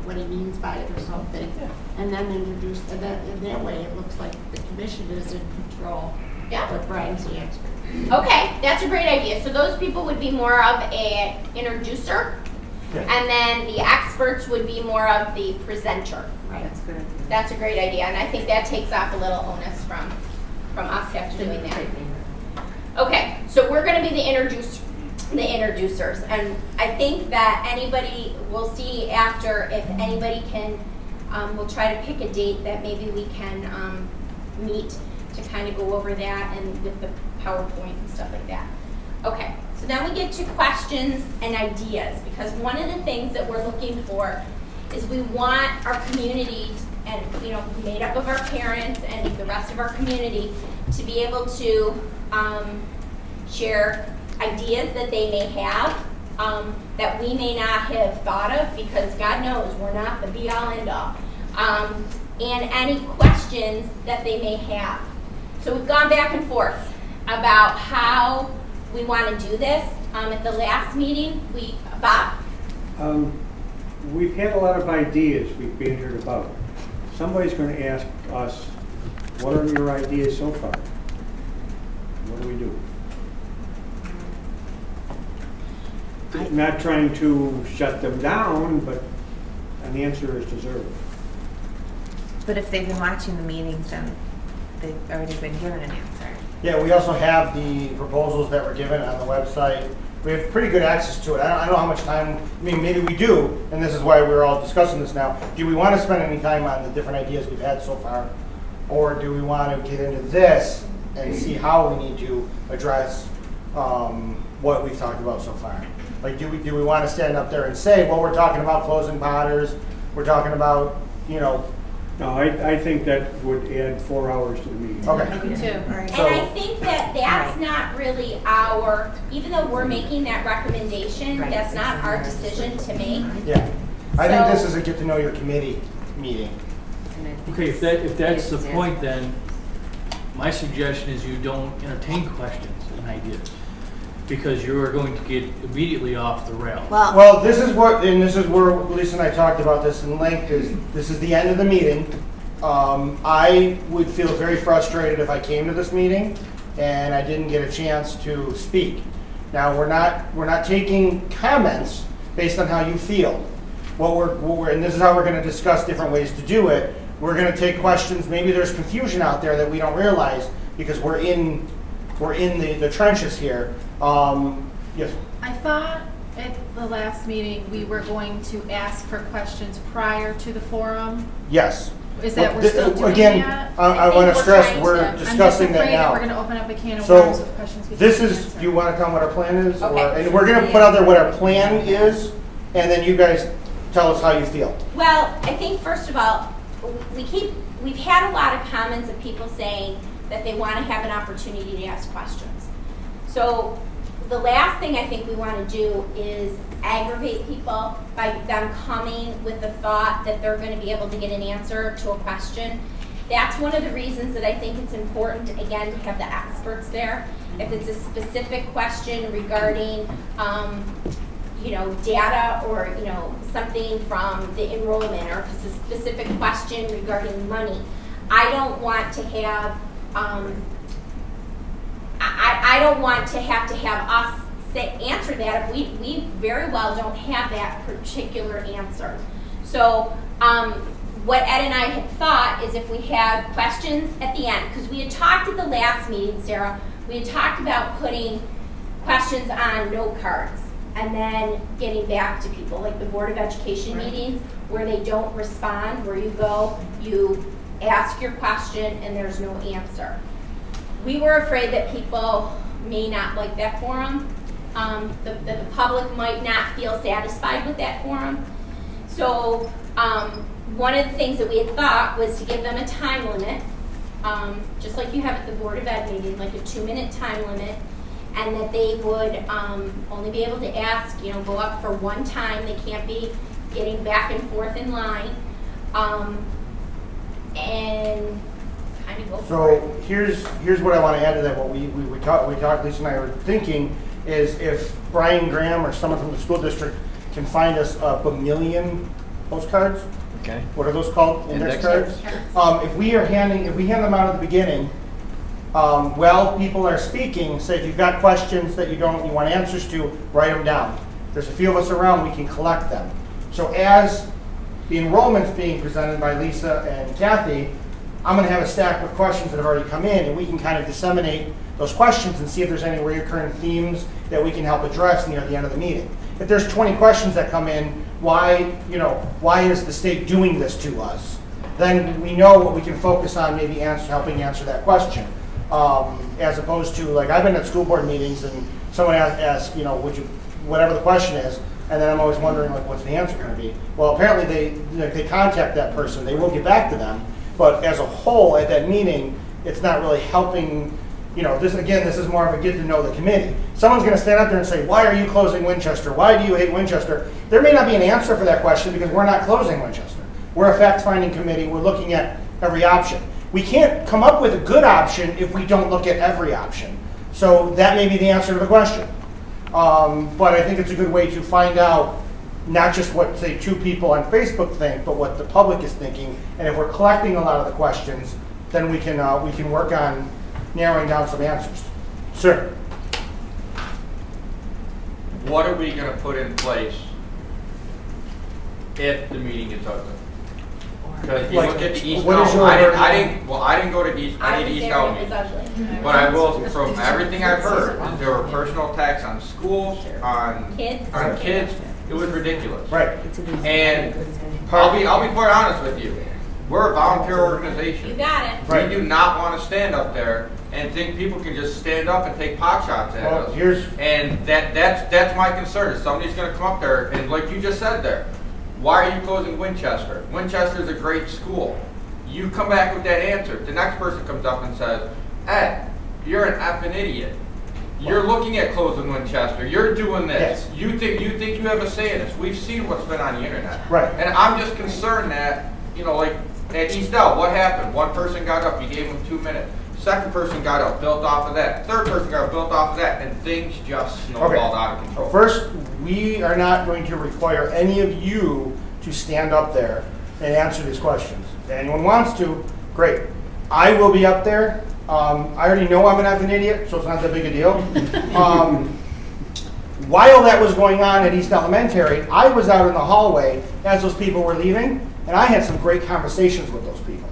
Speaker 11: what he means by it or something, and then introduce, and then, in that way, it looks like the commission is in control,
Speaker 1: Yeah.
Speaker 11: but Brian's the expert.
Speaker 1: Okay, that's a great idea. So those people would be more of a introducer, and then the experts would be more of the presenter.
Speaker 11: Right.
Speaker 2: That's good.
Speaker 1: That's a great idea, and I think that takes off a little onus from us after doing that. Okay, so we're gonna be the introducers, and I think that anybody, we'll see after if anybody can, we'll try to pick a date that maybe we can, meet to kind of go over that and with the PowerPoint and stuff like that. Okay, so then we get to questions and ideas, because one of the things that we're looking for is we want our community, and you know, made up of our parents and the rest of our community, to be able to share ideas that they may have that we may not have thought of, because God knows we're not the be-all end-all, and any questions that they may have. So we've gone back and forth about how we want to do this. At the last meeting, Bob?
Speaker 5: We've had a lot of ideas we've bantered about. Somebody's going to ask us, what are your ideas so far? What do we do? Not trying to shut them down, but an answer is deserved.
Speaker 8: But if they've been watching the meetings, then they've already been given an answer.
Speaker 3: Yeah, we also have the proposals that were given on the website. We have pretty good access to it. I don't know how much time, I mean, maybe we do, and this is why we're all discussing this now. Do we want to spend any time on the different ideas we've had so far? Or do we want to get into this and see how we need to address what we've talked about so far? Like, do we want to stand up there and say, well, we're talking about closing Potters, we're talking about, you know,
Speaker 5: No, I think that would add 4 hours to the meeting.
Speaker 3: okay.
Speaker 1: And
Speaker 3: So-
Speaker 1: I think that that's not really our, even though we're making that recommendation,
Speaker 8: Right.
Speaker 1: that's not our decision to make.
Speaker 3: Yeah, I think this
Speaker 1: So-
Speaker 3: is a get to know your committee meeting.
Speaker 4: Okay, if that's the point, then my suggestion is you don't entertain questions and ideas, because you are going to get immediately off the rail.
Speaker 3: Well, this is what, and this is where Lisa and I talked about this in length, is this is the end of the meeting. I would feel very frustrated if I came to this meeting and I didn't get a chance to speak. Now, we're not taking comments based on how you feel. And this is how we're gonna discuss different ways to do it. We're gonna take questions, maybe there's confusion out there that we don't realize because we're in the trenches here. Yes,
Speaker 13: I thought at the last meeting, we were going to ask for questions prior to the forum.
Speaker 3: yes.
Speaker 13: Is that
Speaker 3: Well,
Speaker 13: we're still doing
Speaker 3: again,
Speaker 13: that?
Speaker 3: I
Speaker 1: think
Speaker 3: want to
Speaker 1: we're
Speaker 3: stress,
Speaker 1: trying
Speaker 3: we're
Speaker 1: to- I'm just
Speaker 3: discussing that
Speaker 13: I'm just afraid that we're
Speaker 3: now.
Speaker 13: gonna open up a can of
Speaker 3: So,
Speaker 13: worms with questions we
Speaker 3: This
Speaker 13: can't
Speaker 3: is,
Speaker 13: answer.
Speaker 3: do you want to tell them what our plan is? Or-
Speaker 1: Okay.
Speaker 3: And we're gonna put out there what our plan is, and then you guys tell us how you feel.
Speaker 1: Well, I think first of all, we've had a lot of comments of people saying that they want to have an opportunity to ask questions. So the last thing I think we want to do is aggravate people by them coming with the thought that they're going to be able to get an answer to a question. That's one of the reasons that I think it's important, again, to have the experts there. If it's a specific question regarding, data or, something from the enrollment, or if it's a specific question regarding money, I don't want to have, I don't want to have us answer that if we very well don't have that particular answer. So what Ed and I had thought is if we had questions at the end, because we had talked at the last meeting, Sarah, we had talked about putting questions on note cards and then getting back to people, like the Board of Education meetings where they don't respond, where you go, you ask your question and there's no answer. We were afraid that people may not like that forum, that the public might not feel satisfied with that forum. So one of the things that we had thought was to give them a time limit, just like you have at the Board of Ed meeting, like a 2-minute time limit, and that they would only be able to ask, go up for one time. They can't be getting back and forth in line, and kind of go for it.
Speaker 3: So here's what I want to add to that. What we talked, Lisa and I were thinking is if Brian Graham or someone from the school district can find us a million postcards.
Speaker 10: Okay.
Speaker 3: What are those called? Index cards. If we hand them out at the beginning, while people are speaking, say if you've got questions that you want answers to, write them down. There's a few of us around, we can collect them. So as the enrollment's being presented by Lisa and Kathy, I'm going to have a stack of questions that have already come in, and we can kind of disseminate those questions and see if there's any recurring themes that we can help address near the end of the meeting. If there's 20 questions that come in, why is the state doing this to us? Then we know what we can focus on, maybe helping answer that question. As opposed to, like, I've been at school board meetings and someone asks, would you, whatever the question is, and then I'm always wondering, like, what's the answer going to be? Well, apparently they contact that person, they will get back to them, but as a whole at that meeting, it's not really helping. This is more of a get to know the committee. Someone's going to stand up there and say, why are you closing Winchester? Why do you hate Winchester? There may not be an answer for that question because we're not closing Winchester. We're a fact-finding committee. We're looking at every option. We can't come up with a good option if we don't look at every option. So that may be the answer to the question. But I think it's a good way to find out not just what, say, 2 people on Facebook think, but what the public is thinking. And if we're collecting a lot of the questions, then we can work on narrowing down some answers. Sir?
Speaker 9: What are we going to put in place if the meeting is ugly? Because you look at the East
Speaker 3: What is
Speaker 9: Coast,
Speaker 3: your
Speaker 9: I didn't go to East, I did East Coast
Speaker 1: It was
Speaker 9: meetings.
Speaker 1: ugly.
Speaker 9: But I will, from everything I've heard, there were personal attacks on schools, on
Speaker 1: Kids.
Speaker 9: It was ridiculous.
Speaker 3: Right.
Speaker 9: And I'll be quite honest with you. We're a volunteer
Speaker 1: You
Speaker 9: organization.
Speaker 1: got it.
Speaker 3: Right.
Speaker 9: We do not want to stand up there and think people can just stand up and take pot shots at
Speaker 3: Well,
Speaker 9: us. And that's my concern. Is somebody's going to come up there and, like you just said there, why are you closing Winchester? Winchester's a great school. You come back with that answer. The next person comes up and says, Ed, you're an effing idiot. You're looking at closing Winchester. You're doing this.
Speaker 3: Yes.
Speaker 9: You think you have a say in this. We've seen what's been on the internet.
Speaker 3: Right.
Speaker 9: And I'm just concerned that, like at East L, what happened? One person got up, you gave them 2 minutes. Second person got up, built off of that. Third person got up, built off of that, and things just snowballed out of control.
Speaker 3: First, we are not going to require any of you to stand up there and answer these questions. If anyone wants to, great. I will be up there. I already know I'm an effing idiot, so it's not that big a deal. While that was going on at East Elementary, I was out in the hallway as those people were leaving, and I had some great conversations with those people.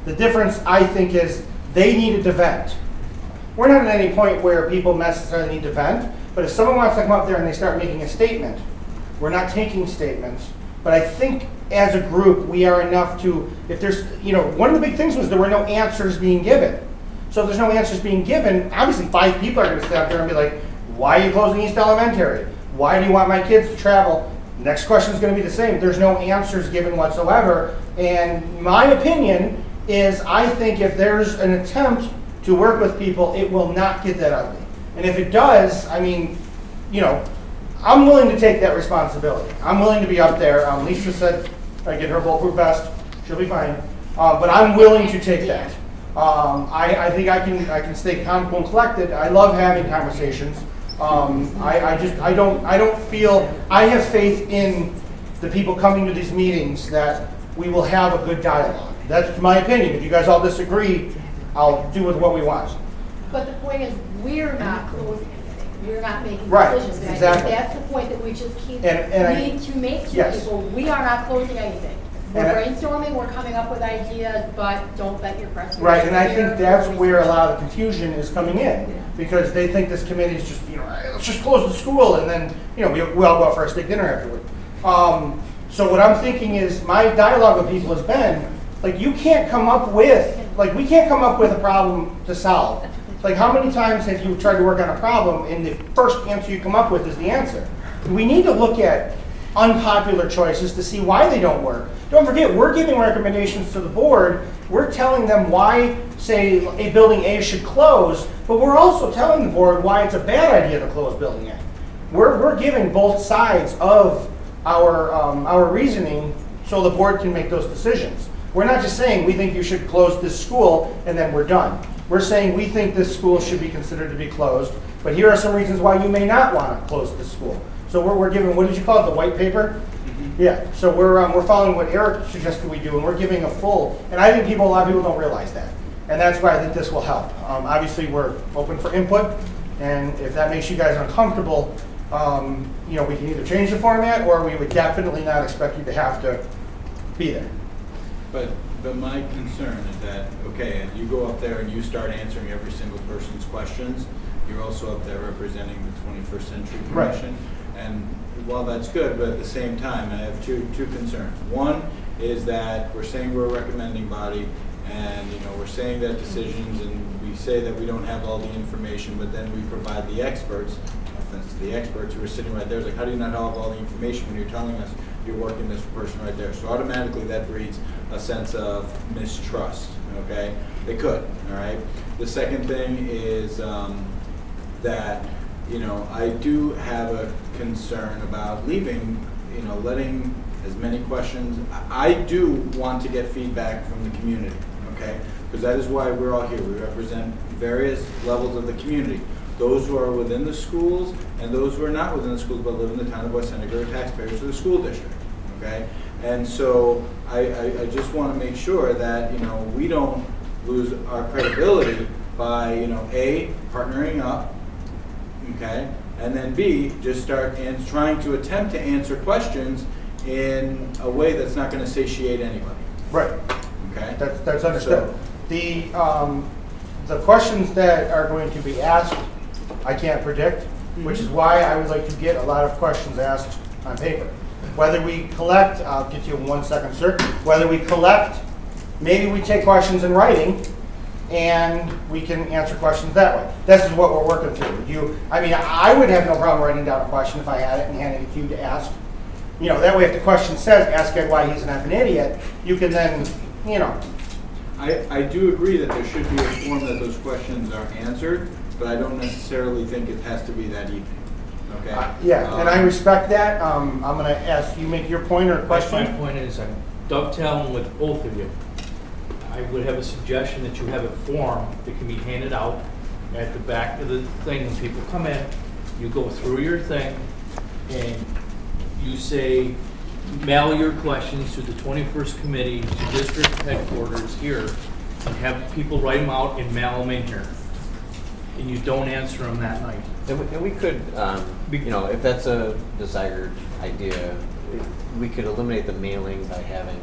Speaker 3: The difference, I think, is they needed to vent. We're not at any point where people necessarily need to vent, but if someone wants to come up there and they start making a statement, we're not taking statements. But I think as a group, we are enough to, if there's, one of the big things was there were no answers being given. So if there's no answers being given, obviously 5 people are going to sit up there and be like, why are you closing East Elementary? Why do you want my kids to travel? Next question is going to be the same. There's no answers given whatsoever. And my opinion is I think if there's an attempt to work with people, it will not get that ugly. And if it does, I mean, I'm willing to take that responsibility. I'm willing to be up there. Lisa said I get her bulletproof vest, she'll be fine. But I'm willing to take that. I think I can stay calm and collected. I love having conversations. I don't feel, I have faith in the people coming to these meetings that we will have a good dialogue. That's my opinion. If you guys all disagree, I'll do with what we want.
Speaker 7: But the point is, we're not closing anything. We're not making
Speaker 3: Right,
Speaker 7: decisions. And
Speaker 3: exactly.
Speaker 7: I think that's the point that we just keep
Speaker 3: And
Speaker 7: needing to make to
Speaker 3: Yes.
Speaker 7: people. We are not closing anything. We're
Speaker 3: And
Speaker 7: brainstorming, we're coming up with ideas, but don't bet your frustration.
Speaker 3: Right, and I
Speaker 7: here.
Speaker 3: think that's where a lot of confusion is coming in, because they think this committee is just, "Hey, let's just close the school, and then, we all go out for a steak dinner afterward. So what I'm thinking is, my dialogue with people has been, we can't come up with a problem to solve. How many times have you tried to work on a problem, and the first answer you come up with is the answer? We need to look at unpopular choices to see why they don't work. Don't forget, we're giving recommendations to the board. We're telling them why, say, a building A should close, but we're also telling the board why it's a bad idea to close building A. We're giving both sides of our reasoning so the board can make those decisions. We're not just saying we think you should close this school and then we're done. We're saying we think this school should be considered to be closed, but here are some reasons why you may not want to close this school. So we're giving, what did you call it, the white paper? Yeah, so we're following what Eric suggested we do, and we're giving a full, and I think a lot of people don't realize that. And that's why I think this will help. Obviously, we're open for input, and if that makes you guys uncomfortable, we can either change the format, or we would definitely not expect you to have to be there.
Speaker 12: But my concern is that, okay, and you go up there and you start answering every single person's questions, you're also up there representing the 21st Century Commission. Right. And while that's good, but at the same time, I have two concerns. One is that we're saying we're a recommending body, and we're saying that decisions, and we say that we don't have all the information, but then we provide the experts. No offense to the experts who are sitting right there. It's like, how do you not have all the information when you're telling us you're working this person right there? So automatically that breeds a sense of mistrust. Okay, they could. All right. The second thing is that. I do have a concern about leaving, letting as many questions. I do want to get feedback from the community, okay? Because that is why we're all here. We represent various levels of the community. Those who are within the schools and those who are not within the schools but live in the town of West Seneca, taxpayers of the school district, okay? And so I just want to make sure that, we don't lose our credibility by, A, partnering up, okay, and then B, just start trying to attempt to answer questions in a way that's not going to satiate anybody.
Speaker 3: Right.
Speaker 12: Okay.
Speaker 3: That's understood. So, the questions that are going to be asked, I can't predict, which is why I would like to get a lot of questions asked on paper. Whether we collect, I'll get you in 1 second, sir. Whether we collect maybe we take questions in writing and we can answer questions that way. This is what we're working through. I would have no problem writing down a question if I had it and handing it to you to ask. That way if the question says, ask Ed why he's not an idiot, you can then,
Speaker 12: I do agree that there should be a form that those questions are answered, but I don't necessarily think it has to be that evening, okay?
Speaker 3: And I respect that. I'm going to ask you make your point or question.
Speaker 4: My point is, I'm dovetailing with both of you. I would have a suggestion that you have a form that can be handed out at the back of the thing when people come in. You go through your thing and you say, mail your questions to the 21st Committee, to district headquarters here, and have people write them out and mail them in here. And you don't answer them that night.
Speaker 10: And we could, if that's a desired idea, we could eliminate the mailing by having,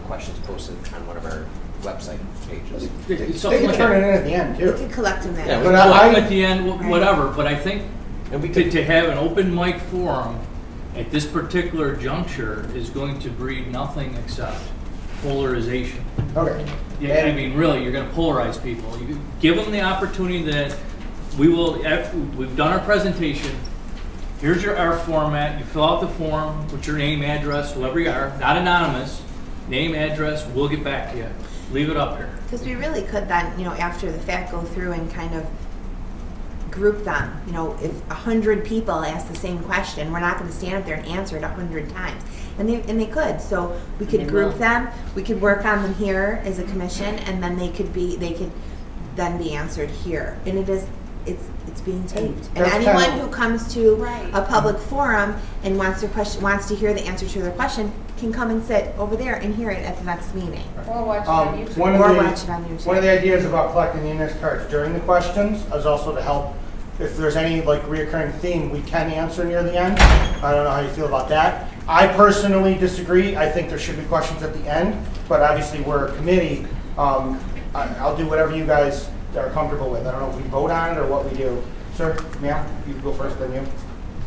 Speaker 10: questions posted on one of our website pages.
Speaker 3: They can turn it in at the end,
Speaker 8: You
Speaker 3: too.
Speaker 8: can collect them there.
Speaker 10: Yeah,
Speaker 4: But at the end, whatever, but I think
Speaker 10: And we could,
Speaker 4: to have an open mic forum at this particular juncture is going to breed nothing except polarization.
Speaker 3: Okay.
Speaker 4: Yeah, I mean, really, you're gonna polarize people. You give them the opportunity that we've done our presentation. Here's our format. You fill out the form, put your name, address, whoever you are, not anonymous, name, address, we'll get back to you. Leave it up here.
Speaker 8: Because we really could then, after the fact, go through and kind of group them. If 100 people ask the same question, we're not going to stand up there and answer it 100 times. And they could. So we could group them. We could work on them here as a commission, and then they could then be answered here. And it's being taped. And anyone who comes to a public forum and wants to hear the answer to their question can come and sit over there and hear it at the next meeting.
Speaker 7: Or watch it on YouTube.
Speaker 3: One
Speaker 8: YouTube.
Speaker 3: of the ideas about collecting the index cards during the questions is also to help, if there's any reoccurring theme, we can answer near the end. I don't know how you feel about that. I personally disagree. I think there should be questions at the end, but obviously we're a committee. I'll do whatever you guys are comfortable with. I don't know if we vote on it or what we do. Sir, yeah, you go first, then you.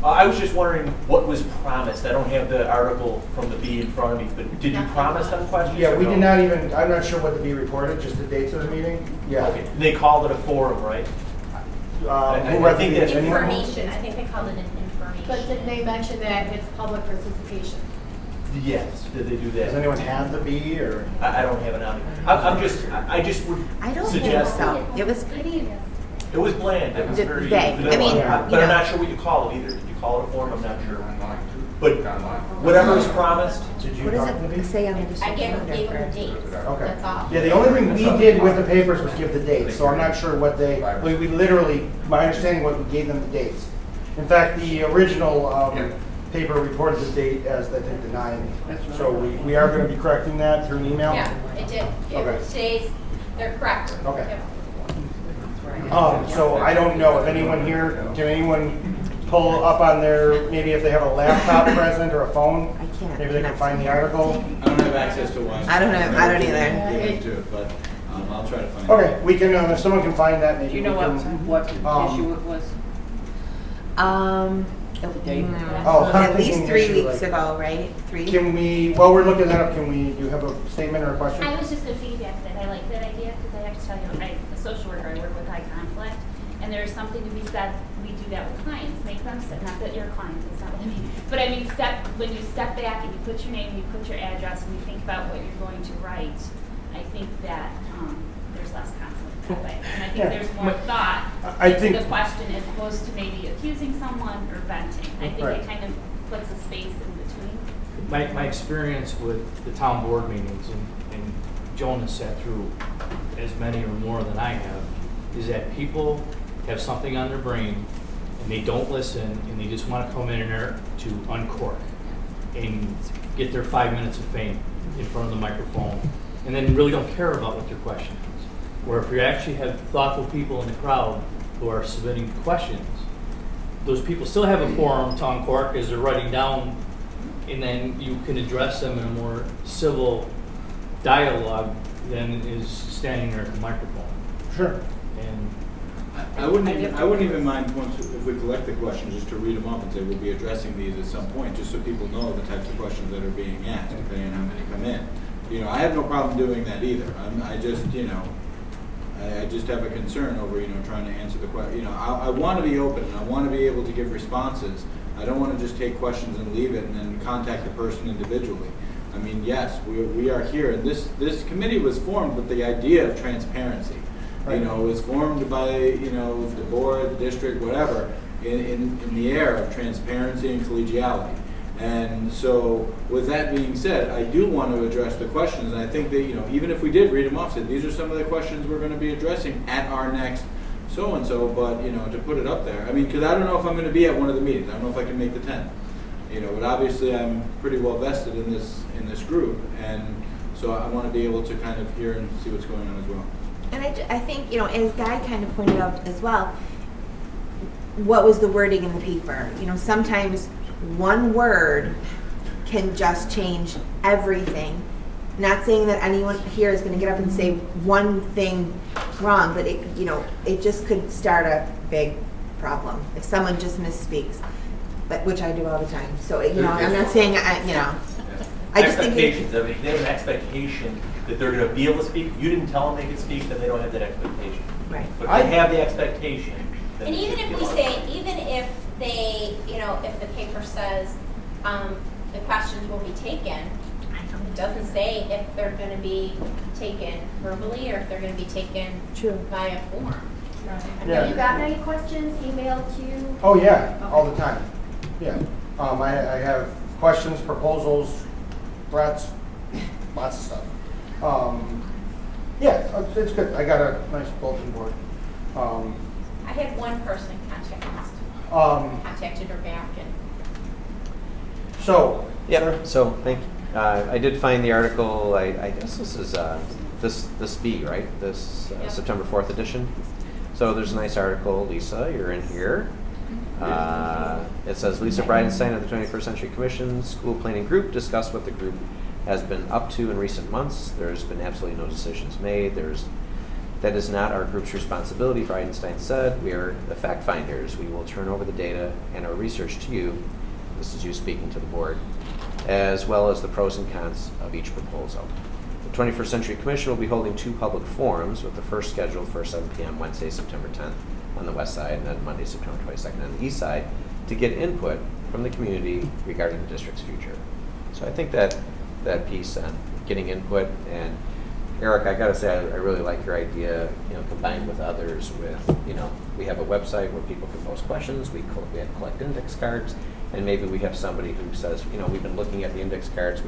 Speaker 6: I was just wondering what was promised. I don't have the article from the B in front of me, but did you promise them questions?
Speaker 3: Yeah, we
Speaker 6: or no?
Speaker 3: did not even, I'm not sure what the B reported, just the dates of the meeting. Yeah.
Speaker 6: Okay, they called it a forum, right?
Speaker 3: I think that's
Speaker 1: Information, I think they called it an information.
Speaker 7: But did they mention that it's public participation?
Speaker 6: Yes, did they do
Speaker 3: Does
Speaker 6: that?
Speaker 3: anyone have the B or?
Speaker 6: I don't have it on me. I just would
Speaker 8: I don't
Speaker 6: suggest.
Speaker 8: think so. It was pretty.
Speaker 6: It was bland. It was very
Speaker 8: vague.
Speaker 6: vanilla.
Speaker 8: I mean,
Speaker 6: But I'm not sure what you call it either. Did you call it a form? I'm not sure. But whatever is promised.
Speaker 3: Did you
Speaker 8: What does
Speaker 3: talk to the
Speaker 8: it
Speaker 3: B?
Speaker 8: say on the
Speaker 1: I
Speaker 8: district
Speaker 1: gave
Speaker 8: calendar?
Speaker 1: them dates,
Speaker 3: Okay.
Speaker 1: that's all.
Speaker 3: Yeah, the only thing we did with the papers was give the dates, so I'm not sure what we literally, my understanding was we gave them the dates. In fact, the original paper reported the date as, I think, the 9th. So we are going to be correcting that through an email?
Speaker 1: Yeah, it did.
Speaker 3: Okay.
Speaker 1: They're correct.
Speaker 3: Okay.
Speaker 1: Yep.
Speaker 3: So I don't know if anyone here, can anyone pull up on their, maybe if they have a laptop present or a phone?
Speaker 8: I can't.
Speaker 3: Maybe they can find the article?
Speaker 12: I don't have access to one.
Speaker 8: I don't either.
Speaker 12: Get into it, but I'll try to find it.
Speaker 3: Okay, we can, if someone can find that, maybe
Speaker 2: Do you
Speaker 3: we
Speaker 2: know
Speaker 3: can.
Speaker 2: what issue it was?
Speaker 3: I'm
Speaker 8: At least
Speaker 3: thinking
Speaker 8: 3
Speaker 3: issue,
Speaker 8: weeks
Speaker 3: like-
Speaker 8: ago, right? 3?
Speaker 3: Can we, while we're looking that up, do you have a statement or a question?
Speaker 14: I was just going to feedback that I like that idea because I have to tell you, I'm a social worker, I work with high conflict, and there's something to be said, we do that with clients, make them sit, not that you're clients, that's not what I mean, but I mean, when you step back and you put your name, you put your address, and you think about what you're going to write, I think that there's less conflict that way. And I think there's more thought into the question as opposed to maybe accusing someone or venting. I think it kind of puts a space in between.
Speaker 4: My experience with the town board meetings, and Joan has sat through as many or more than I have, is that people have something on their brain and they don't listen and they just want to come in there to uncork and get their 5 minutes of fame in front of the microphone and then really don't care about what their question is. Or if you actually have thoughtful people in the crowd who are submitting questions, those people still have a forum to uncork as they're writing down, and then you can address them in a more civil dialogue than is standing there at the microphone.
Speaker 3: Sure.
Speaker 4: And
Speaker 12: I wouldn't even mind once if we collect the questions, just to read them up and say we'll be addressing these at some point, just so people know the types of questions that are being asked, depending on how many come in. You know, I have no problem doing that either. I just, you know, I just have a concern over, you know, trying to answer the question. You know, I want to be open and I want to be able to give responses. I don't want to just take questions and leave it and then contact the person individually. I mean, yes, we are here, and this committee was formed with the idea of transparency.
Speaker 3: Right.
Speaker 12: You know, it was formed by, you know, the board, the district, whatever, in the air of transparency and collegiality. And so, with that being said, I do want to address the questions, and I think that, you know, even if we did read them off, said these are some of the questions we're going to be addressing at our next so-and-so, but, you know, to put it up there. I mean, because I don't know if I'm going to be at one of the meetings. I don't know if I can make the 10th. You know, but obviously I'm pretty well vested in this group, and so I want to be able to kind of hear and see what's going on as well.
Speaker 8: And I think, you know, as Guy kind of pointed out as well, what was the wording in the paper? You know, sometimes one word can just change everything. Not saying that anyone here is going to get up and say one thing wrong, but it, you know, it just could start a big problem if someone just misspeaks, but which I do all the time. So, you know, I'm not saying, you know, I just think
Speaker 6: expectations. I mean, if they have an expectation that they're going to be able to speak. You didn't tell them they could speak, then they don't have that expectation.
Speaker 8: right.
Speaker 6: But if they have the expectation. then
Speaker 1: And
Speaker 6: they
Speaker 1: even
Speaker 6: should
Speaker 1: if
Speaker 6: be
Speaker 1: we
Speaker 6: allowed.
Speaker 1: say, even if they, you know, if the paper says, the questions will be taken, it doesn't say if they're gonna be taken verbally or if they're gonna be taken
Speaker 8: True.
Speaker 1: via form.
Speaker 3: Yeah.
Speaker 7: Have you gotten any questions emailed to you?
Speaker 3: Oh, yeah, all the time. Yeah. I have questions, proposals, threats, lots of stuff. Yeah, it's good. I got a nice bulletin board.
Speaker 1: I had one person contacted her back and.
Speaker 3: So.
Speaker 10: Yeah, so thank you. I did find the article, I guess this is this B, right? This
Speaker 1: Yep.
Speaker 10: September 4th edition. So there's a nice article, Lisa, you're in here. It says, Lisa Bridenstine of the 21st Century Commission School Planning Group discussed what the group has been up to in recent months. There's been absolutely no decisions made. That is not our group's responsibility, Bridenstine said. We are the fact finders. We will turn over the data and our research to you. This is you speaking to the board, as well as the pros and cons of each proposal. The 21st Century Commission will be holding 2 public forums, with the first scheduled for 7 p.m. Wednesday, September 10th on the west side, and then Monday, September 22nd on the east side, to get input from the community regarding the district's future. So I think that piece on getting input, and Eric, I gotta say, I really like your idea, you know, combined with others with, you know, we have a website where people can post questions, we have collect index cards, and maybe we have somebody who says, you know, we've been looking at the index cards,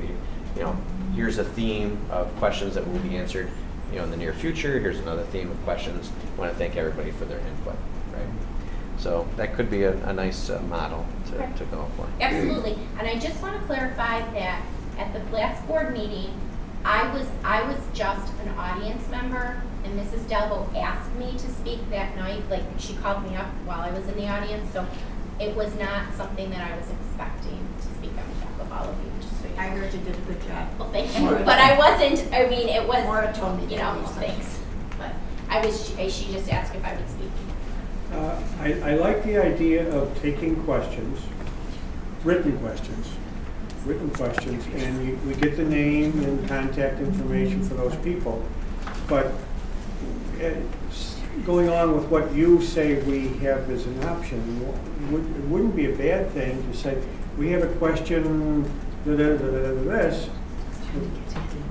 Speaker 10: you know, here's a theme of questions that will be answered, you know, in the near future, here's another theme of questions. I want to thank everybody for their input, right? So that could be a nice model to go for.
Speaker 1: Absolutely, and I just want to clarify that at the last board meeting, I was just an audience member, and Mrs. Delvo asked me to speak that night, like she called me up while I was in the audience, so it was not something that I was expecting to speak on behalf of all of you, just so you know.
Speaker 11: I heard you did a good job.
Speaker 1: Well, thank you, but I wasn't, I mean, it was,
Speaker 11: Maura told me
Speaker 1: you
Speaker 11: that
Speaker 1: know,
Speaker 11: recently.
Speaker 1: thanks, but she just asked if I would speak.
Speaker 5: I like the idea of taking questions, written questions, and we get the name and contact information for those people. But going on with what you say we have as an option, it wouldn't be a bad thing to say, we have a question, this,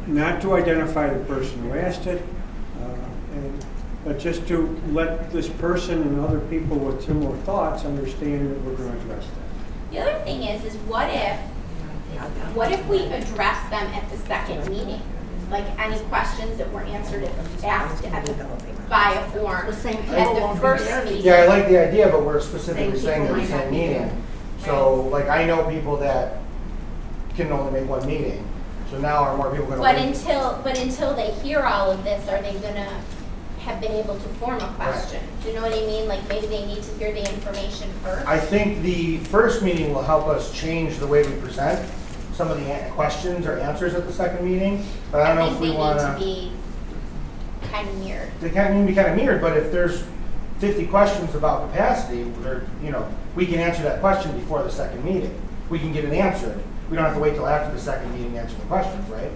Speaker 5: not to identify the person who asked it, but just to let this person and other people with similar thoughts understand that we're going to address that.
Speaker 1: The other thing is what if we address them at the second meeting? Like any questions that were asked by a form
Speaker 11: The same people
Speaker 1: at the
Speaker 11: won't be
Speaker 1: first
Speaker 11: there.
Speaker 1: meeting?
Speaker 3: Yeah, I like the idea, but we're specifically
Speaker 11: Same
Speaker 3: saying
Speaker 11: people
Speaker 3: that the
Speaker 11: might not
Speaker 3: same
Speaker 11: be
Speaker 3: meeting.
Speaker 11: there.
Speaker 3: So, like, I know people that can only make one meeting. So now are more people gonna
Speaker 1: But
Speaker 3: wait?
Speaker 1: until they hear all of this, are they gonna have been able to form a question? Do you know what I mean? Like maybe they need to hear the information first.
Speaker 3: I think the first meeting will help us change the way we present some of the questions or answers at the second meeting. But I don't know if we wanna.
Speaker 1: They need to be kind of mirrored.
Speaker 3: They can't even be kind of mirrored, but if there's 50 questions about capacity, we can answer that question before the second meeting. We can get it answered. We don't have to wait till after the second meeting to answer the questions, right?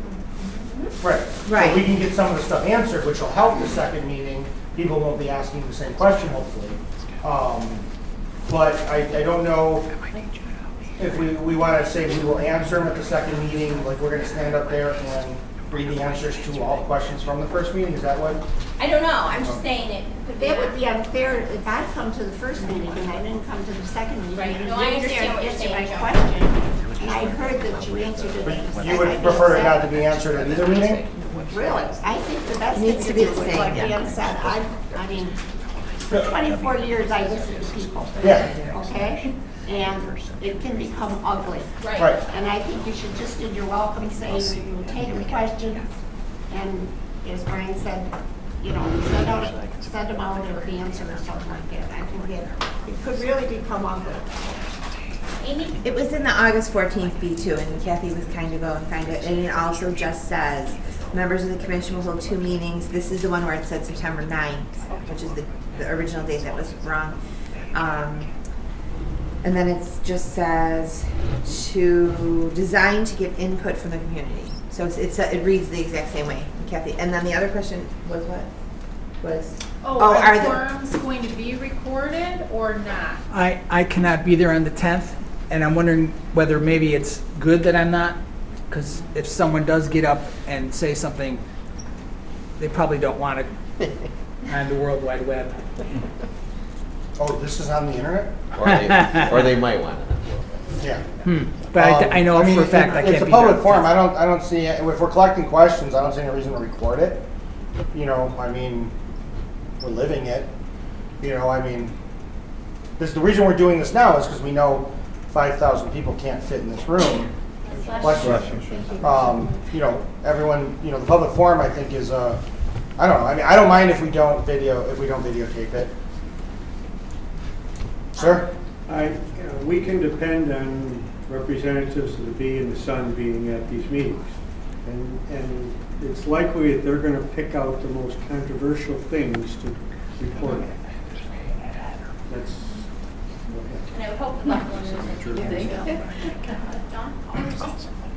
Speaker 3: Right.
Speaker 8: Right.
Speaker 3: So we can get some of the stuff answered, which will help the second meeting. People won't be asking the same question, hopefully. But I don't know if we want to say we will answer them at the second meeting, like we're going to stand up there and read the answers to all the questions from the first meeting. Is that what?
Speaker 1: I don't know, I'm just saying it could be.
Speaker 11: That would be unfair if I come to the first meeting and I didn't come to the second meeting.
Speaker 1: Right.
Speaker 11: and
Speaker 1: No, I
Speaker 11: you
Speaker 1: understand what you're
Speaker 11: answered
Speaker 1: saying,
Speaker 11: my
Speaker 1: Joe.
Speaker 11: question, and I heard that you answered it.
Speaker 3: But you would prefer it not to be answered at either meeting?
Speaker 11: Really? I think the best
Speaker 8: It
Speaker 11: thing
Speaker 8: needs
Speaker 11: to
Speaker 8: to be
Speaker 11: do
Speaker 8: the
Speaker 11: is
Speaker 8: same,
Speaker 11: what
Speaker 8: yeah.
Speaker 11: Dan said. I mean, for 24 years I listened to people.
Speaker 3: Yeah.
Speaker 11: Okay? And it can become ugly.
Speaker 1: Right.
Speaker 3: Right.
Speaker 11: And I think you should just in your welcome say you take the questions and, as Brian said, you know, send them out or answer or something like that. I think it could really become ugly.
Speaker 1: Amy?
Speaker 8: It was in the August 14th B2, and Kathy was kind of going find it, and it also just says, members of the commission will hold 2 meetings. This is the one where it said September 9th, which is the original date that was wrong. And then it just says to design to get input from the community. So it reads the exact same way, Kathy. And then the other question was what?
Speaker 13: Are
Speaker 8: are
Speaker 13: the
Speaker 8: there-
Speaker 13: forums going to be recorded or not?
Speaker 15: I cannot be there on the 10th, and I'm wondering whether maybe it's good that I'm not, because if someone does get up and say something, they probably don't want it on the World Wide Web.
Speaker 3: Oh, this is on the internet?
Speaker 10: Or they might want it.
Speaker 3: Yeah.
Speaker 15: But I know
Speaker 3: mean,
Speaker 15: for a fact I can't be there.
Speaker 3: It's a public forum. I don't see, if we're collecting questions, I don't see any reason to record it. You know, I mean, we're living it. You know, I mean, the reason we're doing this now is because we know 5,000 people can't fit in this room. Bless you. You know, everyone, you know, the public forum I think is, I don't know. I mean, I don't mind if we don't videotape it. Sir?
Speaker 5: We can depend on representatives of the Bee and the Sun being at these meetings. And it's likely that they're going to pick out the most controversial things to report on. That's,
Speaker 14: And I would hope the Buffalo News John?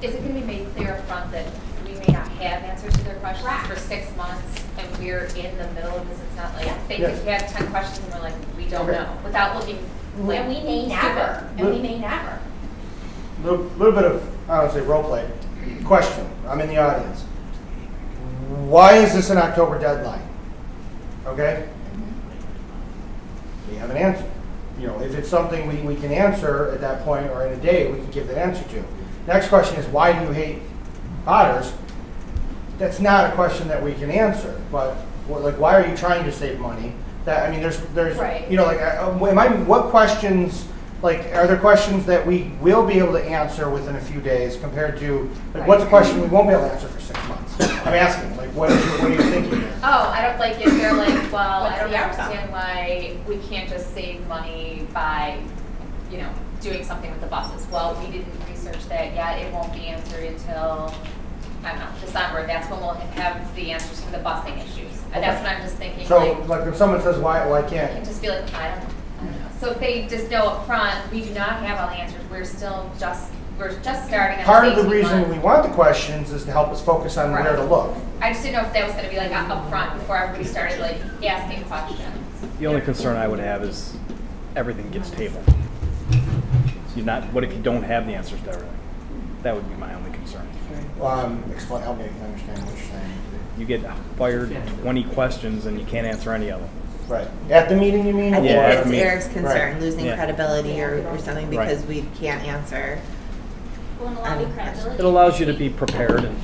Speaker 16: Is it going to be made clear up front that we may not have answers to their questions for 6 months and we're in the middle of this? It's not like they could have 10 questions and we're like, we don't know, without looking.
Speaker 1: And we may never. And we may never.
Speaker 3: Little bit of, I don't say role play. Question. I'm in the audience. Why is this an October deadline? Okay? We have an answer. You know, if it's something we can answer at that point or in a day, we can give that answer to. Next question is, why do you hate Otters? That's not a question that we can answer. But like, why are you trying to save money? That, I mean, there's
Speaker 16: Right.
Speaker 3: you know, like, what questions, like, are there questions that we will be able to answer within a few days compared to, like, what's a question we won't be able to answer for 6 months? I'm asking, like, what are you thinking?
Speaker 16: Oh, I don't like if they're like, well,
Speaker 1: What's
Speaker 16: I don't
Speaker 1: the outcome?
Speaker 16: understand why we can't just save money by, you know, doing something with the buses. Well, we didn't research that yet. It won't be answered until, I don't know, December. That's when we'll have the answers to the busing issues. And that's what I'm just thinking.
Speaker 3: So, like, if someone says, why
Speaker 16: I
Speaker 3: can't?
Speaker 16: can just be like, I don't know. So if they just know up front, we do not have all the answers. We're just starting.
Speaker 3: Part of the reason we want the questions is to help us focus on where to look.
Speaker 16: I just didn't know if that was going to be like up front before everybody started like asking questions.
Speaker 17: The only concern I would have is everything gets tabled. So what if you don't have the answers to everything? That would be my only concern.
Speaker 3: Explain, help me understand what you're saying.
Speaker 17: You get fired 20 questions and you can't answer any of them.
Speaker 3: Right. At the meeting, you mean?
Speaker 8: I think
Speaker 17: Yeah,
Speaker 8: that's
Speaker 17: I mean-
Speaker 8: Eric's concern,
Speaker 3: Right.
Speaker 8: losing
Speaker 17: Yeah.
Speaker 8: credibility or something
Speaker 17: Right.
Speaker 8: because we can't answer.
Speaker 14: Well, and a lot of credibility.
Speaker 17: It allows you to be prepared and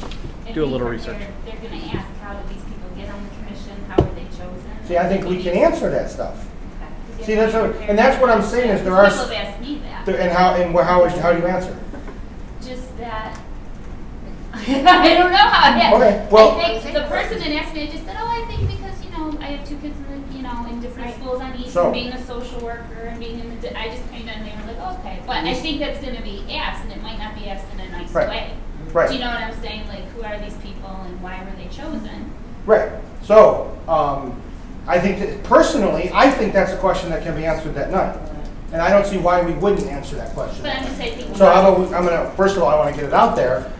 Speaker 14: If
Speaker 17: do a
Speaker 14: we
Speaker 17: little
Speaker 14: prepare,
Speaker 17: research.
Speaker 14: They're going to ask, how did these people get on the commission? How were they chosen?
Speaker 3: See, I think we can answer that stuff.
Speaker 14: Okay.
Speaker 3: See, and that's what I'm saying is there are,
Speaker 14: People have asked me that.
Speaker 3: and how do you answer?
Speaker 14: Just that. I don't know how. Yeah.
Speaker 3: Okay, well-
Speaker 14: I think the person that asked me, I just said, oh, I think because I have 2 kids in different schools on each,
Speaker 3: So-
Speaker 14: and being a social worker and being in the, I just kind of, and they were like, okay, but I think that's going to be asked, and it might not be asked in a nice
Speaker 3: Right.
Speaker 14: way.
Speaker 3: Right.
Speaker 14: Do you know what I'm saying? Like, who are these people and why were they chosen?
Speaker 3: Right. So, I think that personally, I think that's a question that can be answered that night. And I don't see why we wouldn't answer that question.
Speaker 14: But I'm just saying.
Speaker 3: So how about, first of all, I want to get it out there.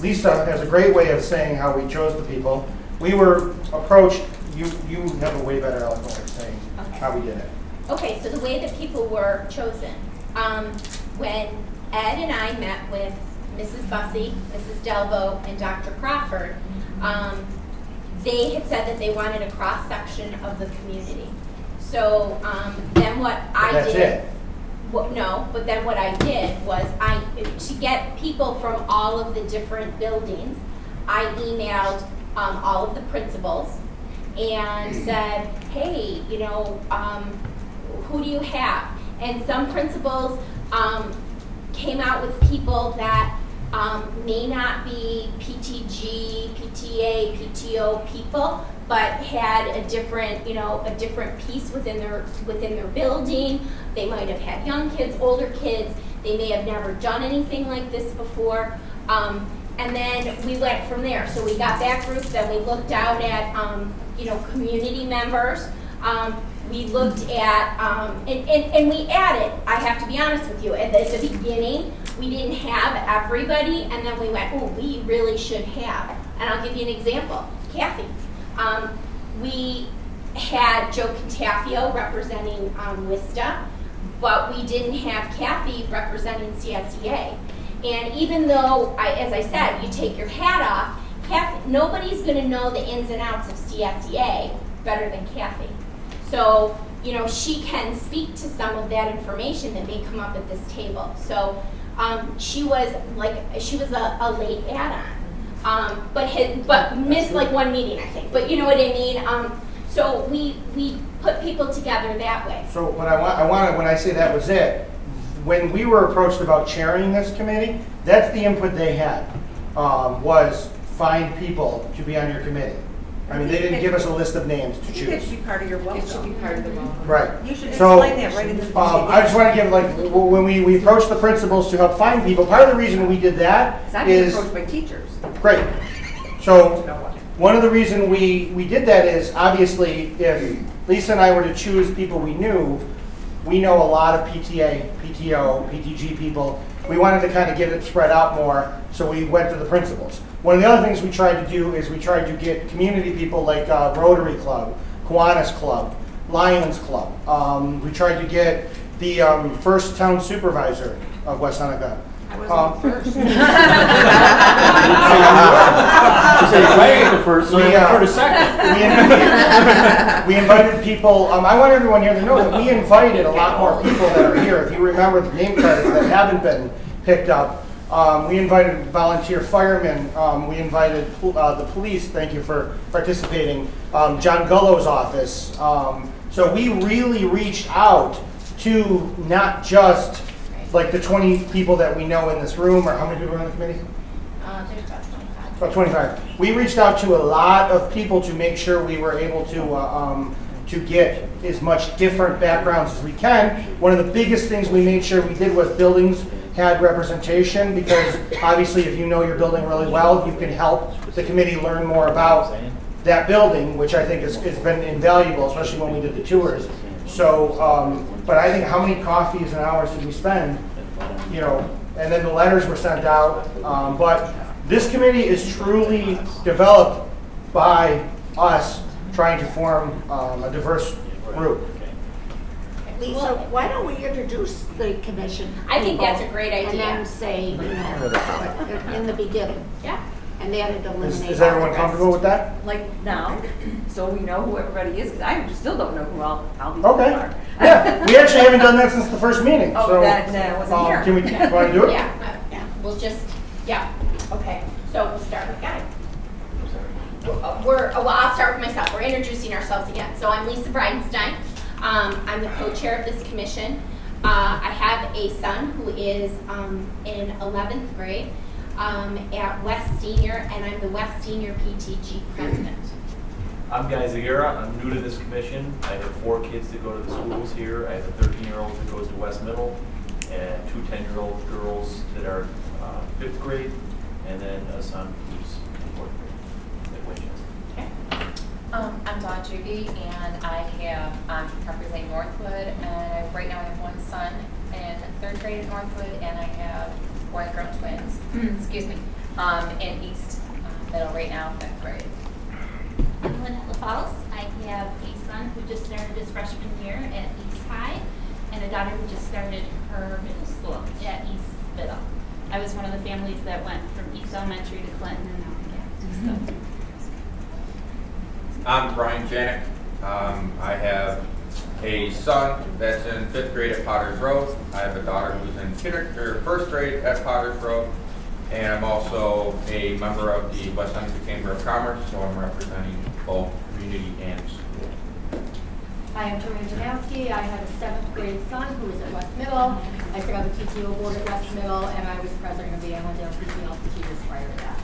Speaker 3: Lisa has a great way of saying how we chose the people. We were approached, you have a way better eloquent way of saying how we did it.
Speaker 1: Okay, so the way that people were chosen, when Ed and I met with Mrs. Bussey, Mrs. Delvo, and Dr. Crawford, they had said that they wanted a cross-section of the community. So then what I
Speaker 3: That's
Speaker 1: did...
Speaker 3: it.
Speaker 1: No, but then what I did was to get people from all of the different buildings, I emailed all of the principals and said, hey, you know, who do you have? And some principals came out with people that may not be PTG, PTA, PTO people, but had a different, a different piece within their building. They might have had young kids, older kids. They may have never done anything like this before. And then we went from there. So we got that group, then we looked out at, community members. We looked at, and we added, I have to be honest with you, at the beginning, we didn't have everybody, and then we went, oh, we really should have. And I'll give you an example. Kathy. We had Joe Catafio representing WISTA, but we didn't have Kathy representing CSEA. And even though, as I said, you take your hat off, Kathy, nobody's going to know the ins and outs of CSEA better than Kathy. So, she can speak to some of that information that may come up at this table. So, she was a late add-on, but missed like one meeting, I think. But you know what I mean. So we put people together that way.
Speaker 3: So, but I want when I say that was it, when we were approached about chairing this committee, that's the input they had, was find people to be on your committee. I mean, they didn't give us a list of names to choose.
Speaker 2: It should be part of your welcome. It should be part of the welcome.
Speaker 3: Right.
Speaker 2: You should
Speaker 3: So,
Speaker 2: explain that right in the beginning.
Speaker 3: I just want to give, when we approached the principals to help find people, part of the reason we did that
Speaker 2: I'm being
Speaker 3: is...
Speaker 2: approached by teachers.
Speaker 3: Great. So, one of the reasons we did that is, obviously, if Lisa and I were to choose people we know a lot of PTA, PTO, PTG people. We wanted to kind of get it spread out more, so we went to the principals. One of the other things we tried to do is we tried to get community people like Rotary Club, Kiwanis Club, Lions Club. We tried to get the first town supervisor of West Seneca.
Speaker 2: I wasn't first.
Speaker 3: We invited people. I want everyone here to know that we invited a lot more people that are here. If you remember the name cards that haven't been picked up, we invited volunteer firemen. We invited the police. Thank you for participating. John Gullo's office. So we really reached out to not just like the 20 people that we know in this room, or how many people are on the committee?
Speaker 1: There's about 25.
Speaker 3: About 25. We reached out to a lot of people to make sure we were able to get as much different backgrounds as we can. One of the biggest things we made sure we did was buildings had representation, because obviously if you know your building really well, you can help the committee learn more about that building, which I think has been invaluable, especially when we did the tours. So, but I think how many coffees and hours did we spend, and then the letters were sent out. But this committee is truly developed by us trying to form a diverse group.
Speaker 11: Lisa, why don't we introduce the commission?
Speaker 1: I think that's a great idea.
Speaker 11: And then say, in the beginning.
Speaker 1: Yeah.
Speaker 11: And then it eliminates.
Speaker 3: Is everyone comfortable with that?
Speaker 2: Like now, so we know who everybody is, because I still don't know who all these people
Speaker 3: Okay.
Speaker 2: are.
Speaker 3: Yeah, we actually haven't done that since the first meeting.
Speaker 2: Oh,
Speaker 3: so,
Speaker 2: that wasn't here.
Speaker 3: Can we want to do it?
Speaker 1: Yeah. We'll just, okay. So we'll start with Guy. I'll start with myself. We're introducing ourselves again. So I'm Lisa Bridenstine. I'm the co-chair of this commission. I have a son who is in 11th grade at West Senior, and I'm the West Senior PTG president.
Speaker 6: I'm Guy Zagira. I'm new to this commission. I have 4 kids that go to the schools here. I have a 13-year-old that goes to West Middle, and 2 10-year-old girls that are 5th grade, and then a son who's in 4th grade at Winchester.
Speaker 16: I'm Dawn Judy, and I'm representing Northwood, and right now I have 1 son in 3rd grade at Northwood, and I have 1 grown twins. Excuse me. in East Middle right now, 5th grade.
Speaker 14: I'm Lynette LaFalls. I have a son who just started his freshman year at East High and a daughter who just started her middle school at East Middle. I was one of the families that went from East Elementary to Clinton and now back.
Speaker 9: I'm Brian Janik. I have a son that's in 5th grade at Potter's Road. I have a daughter who's in 1st grade at Potter's Road. And I'm also a member of the West Seneca Chamber of Commerce, so I'm representing both community and school.
Speaker 7: Hi, I'm Joanne Janowski. I have a 7th grade son who is at West Middle. I serve on the PTO board at West Middle, and I was president of the Allendale PTO for 2 years prior to that.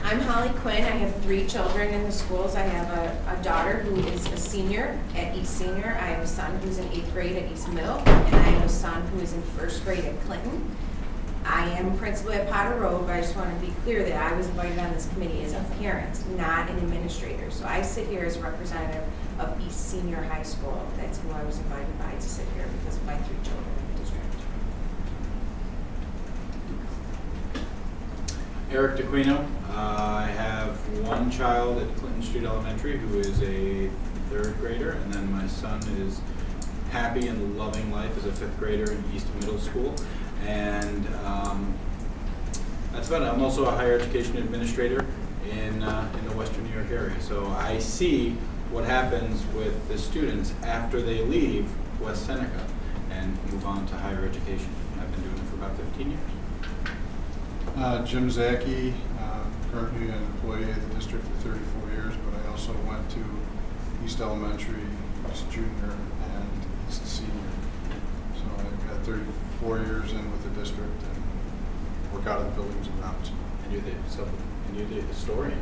Speaker 8: I'm Holly Quinn. I have 3 children in the schools. I have a daughter who is a senior at East Senior. I have a son who's in 8th grade at East Middle, and I have a son who is in 1st grade at Clinton. I am principal at Potter Road, but I just want to be clear that I was invited on this committee as a parent, not an administrator. So I sit here as a representative of East Senior High School. That's who I was invited by to sit here because of my 3 children in the district.
Speaker 12: Eric DeQuino. I have one child at Clinton Street Elementary who is a 3rd grader, and then my son is happy and loving life as a 5th grader in East Middle School. And that's about it. I'm also a higher education administrator in the Western New York area. So I see what happens with the students after they leave West Seneca and move on to higher education. I've been doing it for about 15 years.
Speaker 18: Jim Zaki, currently an employee at the district for 34 years, but I also went to East Elementary, East Junior, and East Senior. So I've got 34 years in with the district and work out of the buildings around.
Speaker 12: And you're the historian.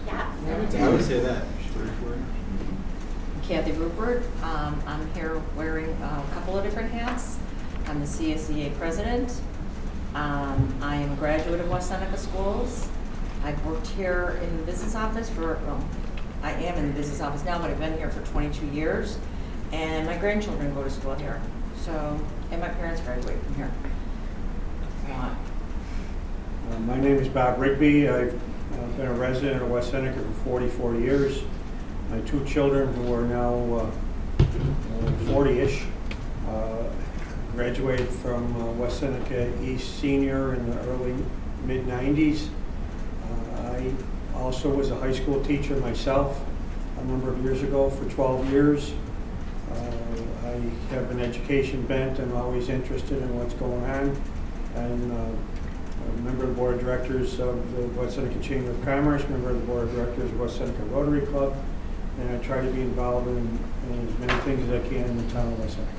Speaker 16: Yeah.
Speaker 12: I would say that. 34 years.
Speaker 2: Kathy Rupert. I'm here wearing a couple of different hats. I'm the CSEA president. I am a graduate of West Seneca Schools. I've worked here in the business office I am in the business office now, but I've been here for 22 years. And my grandchildren go to school here. So, and my parents graduated from here.
Speaker 5: My name is Bob Rigby. I've been a resident of West Seneca for 44 years. My 2 children, who are now 40-ish, graduated from West Seneca East Senior in the early mid-90s. I also was a high school teacher myself a number of years ago for 12 years. I have an education bent. I'm always interested in what's going on. And a member of the board of directors of the West Seneca Chamber of Commerce, member of the board of directors of West Seneca Rotary Club, and I try to be involved in as many things as I can in the town of West Seneca.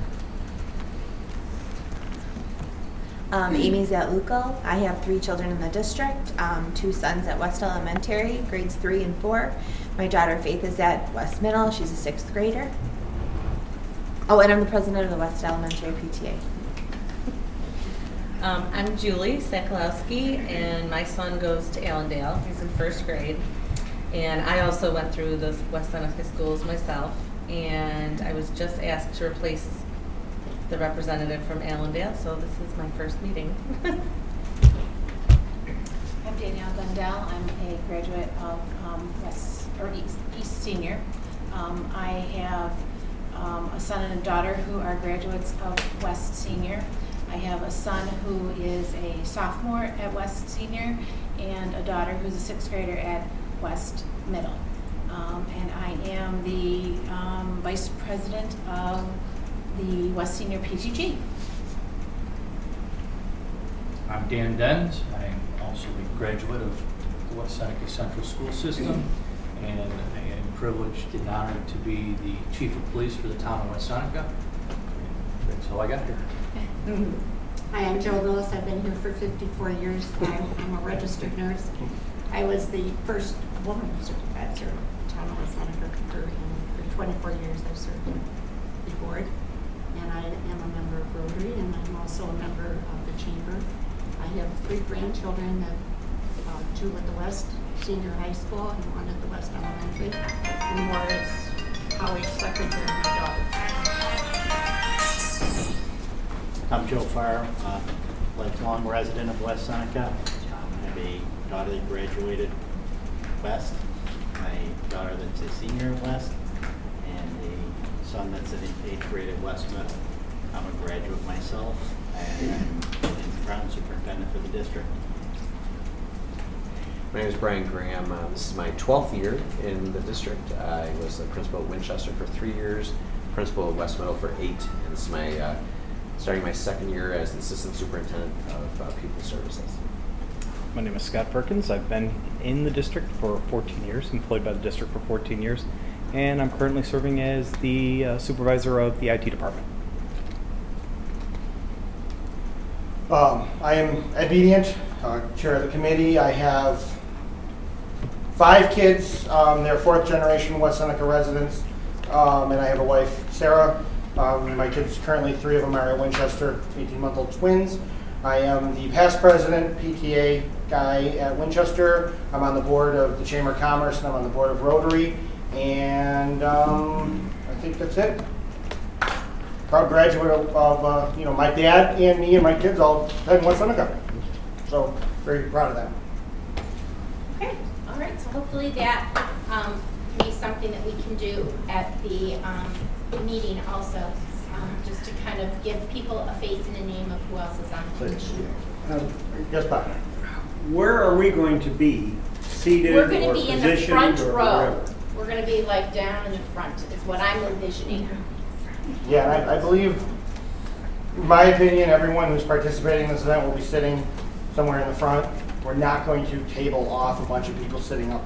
Speaker 8: Amy Zatluko. I have 3 children in the district, 2 sons at West Elementary, grades 3 and 4. My daughter Faith is at West Middle. She's a 6th grader. Oh, and I'm the president of the West Elementary PTA.
Speaker 19: I'm Julie Sakalowski, and my son goes to Allendale. He's in 1st grade. And I also went through the West Seneca schools myself, and I was just asked to replace the representative from Allendale, so this is my first meeting.
Speaker 20: I'm Danielle Gundell. I'm a graduate of East Senior. I have a son and a daughter who are graduates of West Senior. I have a son who is a sophomore at West Senior and a daughter who's a 6th grader at West Middle. And I am the vice president of the West Senior PTG.
Speaker 4: I'm Dan Dens. I'm also a graduate of the West Seneca Central School System, and I am privileged and honored to be the chief of police for the town of West Seneca. That's all I got here.
Speaker 11: Hi, I'm Joe Lewis. I've been here for 54 years. I'm a registered nurse. I was the first woman certified to town of West Seneca for 24 years. I've served on the board, and I am a member of Rotary, and I'm also a member of the Chamber. I have 3 grandchildren, that 2 at the West Senior High School and 1 at the West Elementary, and more is college secretary, my daughter.
Speaker 21: I'm Joe Farr, lifelong resident of West Seneca. I have a daughter that graduated West, my daughter that's a senior at West, and a son that's in 8th grade at West Middle. I'm a graduate myself, and I'm the ground superintendent for the district.
Speaker 10: My name is Brian Graham. This is my 12th year in the district. I was the principal at Winchester for 3 years, principal at West Middle for 8, and this is my starting my 2nd year as the assistant superintendent of pupil services.
Speaker 17: My name is Scott Perkins. I've been in the district for 14 years, employed by the district for 14 years, and I'm currently serving as the supervisor of the IT department.
Speaker 3: I am Ed Bedient, chair of the committee. I have 5 kids. They're 4th generation West Seneca residents, and I have a wife, Sarah. My kids, currently 3 of them are at Winchester, 18-month-old twins. I am the past president, PTA guy at Winchester. I'm on the board of the Chamber of Commerce, and I'm on the board of Rotary. And I think that's it. Proud graduate of my dad and me and my kids all had in West Seneca. So very proud of that.
Speaker 1: Okay, all right, so hopefully that can be something that we can do at the meeting also, just to kind of give people a face and a name of who else is on the commission.
Speaker 3: Yes, Bob.
Speaker 5: Where are we going to be? Seated
Speaker 1: We're going
Speaker 5: or
Speaker 1: to be in the
Speaker 5: positioned
Speaker 1: front
Speaker 5: or
Speaker 1: row.
Speaker 5: wherever?
Speaker 1: We're going to be like down in the front is what I'm envisioning.
Speaker 3: Yeah, and I believe, in my opinion, everyone who's participating in this event will be sitting somewhere in the front. We're not going to table off a bunch of people sitting up.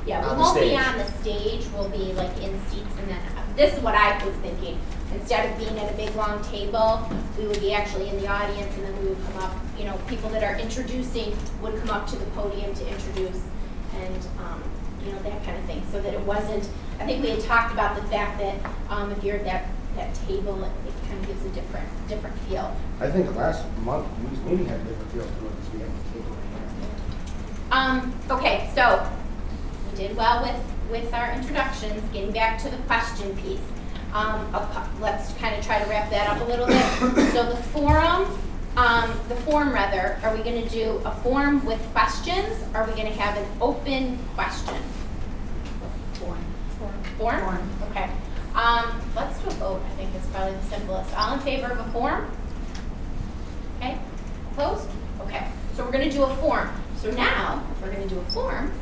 Speaker 1: Yeah,
Speaker 3: on
Speaker 1: we
Speaker 3: the
Speaker 1: won't be
Speaker 3: stage.
Speaker 1: on the stage. We'll be like in seats, and then this is what I was thinking. Instead of being at a big long table, we would be actually in the audience, and then we would come up. You know, people that are introducing would come up to the podium to introduce, and that kind of thing, so that it wasn't. I think we had talked about the fact that if you're at that table, it kind of gives a different feel.
Speaker 3: I think last month, this meeting had a different feel to it because we had the table right here.
Speaker 1: Okay, so we did well with our introductions. Getting back to the question piece, let's kind of try to wrap that up a little bit. So the form rather, are we going to do a form with questions? Or are we going to have an open question? Form? Okay. Let's do a vote. I think it's probably the simplest. All in favor of a form? Okay. Opposed? Okay. So we're going to do a form. So now, if we're going to do a form,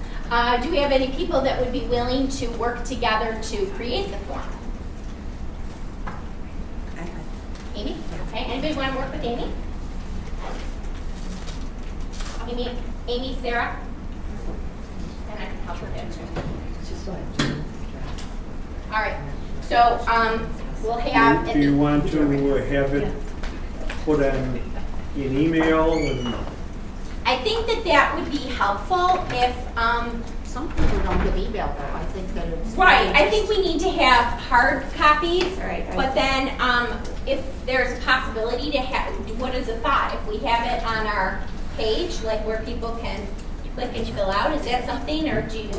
Speaker 1: do we have any people that would be willing to work together to create the form? Amy? Okay. Anybody want to work with Amy? Amy, Sarah? And I can help with that too. All right. So we'll have.
Speaker 5: Do you want to have it put on an email? And
Speaker 1: I think that would be helpful if.
Speaker 11: Some people don't get email though. I think that it's.
Speaker 1: Right. I think we need to have hard copies.
Speaker 11: Right.
Speaker 1: But then if there's a possibility to have, what is a thought? If we have it on our page, like where people can click and fill out, is that something, or do you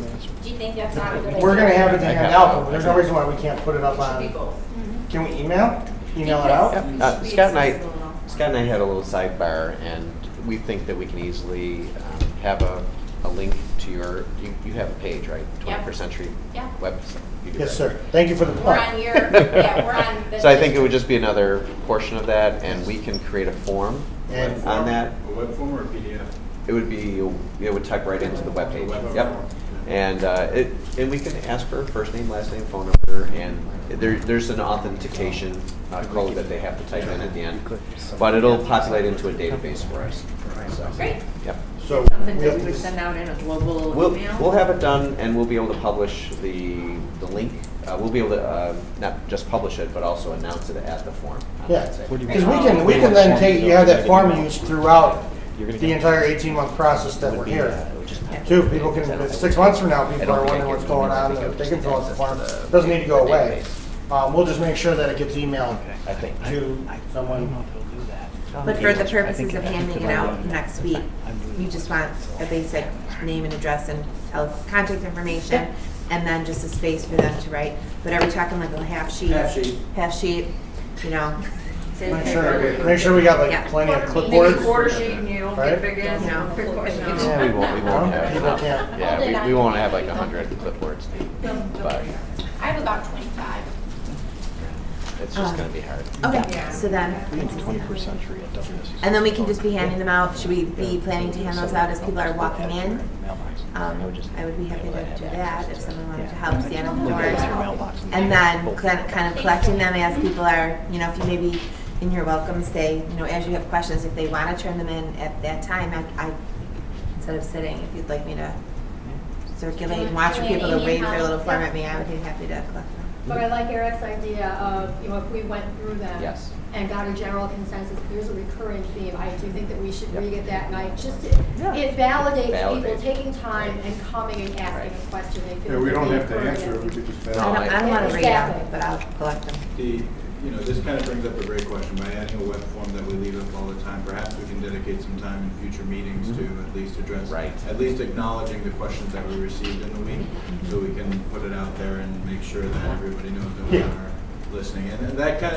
Speaker 1: think that's not a good idea?
Speaker 3: We're going to have it to hand out, but there's no reason why we can't put it up on. Can we email it out?
Speaker 10: Scott and I had a little sidebar, and we think that we can easily have a link to your. You have a page, right? 21st Century website. You do,
Speaker 3: Yes,
Speaker 10: right?
Speaker 3: sir. Thank you for the plug.
Speaker 1: We're on your. Yeah, we're on. The
Speaker 10: So I think it would just be another portion of that, and we can create a form
Speaker 3: And
Speaker 10: on that.
Speaker 12: A web form or a PDF?
Speaker 10: It would be, it would type right into the webpage. Yep. And and we can ask for first name, last name, phone number, and there's an authentication code that they have to type in at the end. But it'll populate into a database for us. So,
Speaker 1: Great.
Speaker 10: Yep.
Speaker 2: So something that we would send out in a global email?
Speaker 10: We'll have it done, and we'll be able to publish the link. We'll be able to not just publish it, but also announce it at the forum.
Speaker 3: Yeah, because we can then take, you have that form used throughout the entire 18-month process that we're here. Too, people can, if 6 months from now, people are wondering what's going on, they can fill out the form. It doesn't need to go away. We'll just make sure that it gets emailed to someone.
Speaker 8: But for the purposes of handing it out next week, you just want a basic name and address and contact information, and then just a space for them to write. But are we talking like a half sheet?
Speaker 3: Half sheet.
Speaker 8: Half sheet, you know?
Speaker 3: Make sure we got like
Speaker 8: Yeah.
Speaker 3: plenty of
Speaker 2: Maybe
Speaker 3: clipboards.
Speaker 2: quarter sheet and you don't
Speaker 3: Right?
Speaker 2: get big ass.
Speaker 8: No.
Speaker 10: Yeah, we won't have
Speaker 3: People
Speaker 10: enough.
Speaker 3: can't.
Speaker 10: Yeah, we won't have like 100 clipboards, but
Speaker 1: I have about 25.
Speaker 10: it's just gonna be hard.
Speaker 8: Okay, so then,
Speaker 17: 21st century at WSU.
Speaker 8: and then we can just be handing them out. Should we be planning to hand those out as people are walking in? I would be happy to do that if someone wanted to help stand on the doors. And then kind of collecting them as people are, you know, if you maybe in your welcome say, you know, as you have questions, if they want to turn them in at that time, I instead of sitting, if you'd like me to circulate and watch for people to wave their little form at me, I would be happy to collect them.
Speaker 7: But I like Eric's idea of, you know, if we went through them
Speaker 10: Yes.
Speaker 7: and got a general consensus, here's a recurring theme, I do think that we should read it that night. Just,
Speaker 10: Yeah.
Speaker 7: it validates
Speaker 10: Validate.
Speaker 7: people taking time and coming and asking a question. They feel
Speaker 18: Yeah, we
Speaker 7: that
Speaker 18: don't
Speaker 7: they
Speaker 18: have to
Speaker 7: heard
Speaker 18: answer it, we
Speaker 7: it.
Speaker 18: could just
Speaker 8: I
Speaker 18: validate.
Speaker 8: don't want to read them,
Speaker 7: Exactly.
Speaker 8: but I'll collect them.
Speaker 12: This kind of brings up a great question. By adding a web form that we leave up all the time, perhaps we can dedicate some time in future meetings to at least address, at least acknowledging the questions that we received in the week, so we can put it out there and make sure that everybody knows that we are listening. And that kind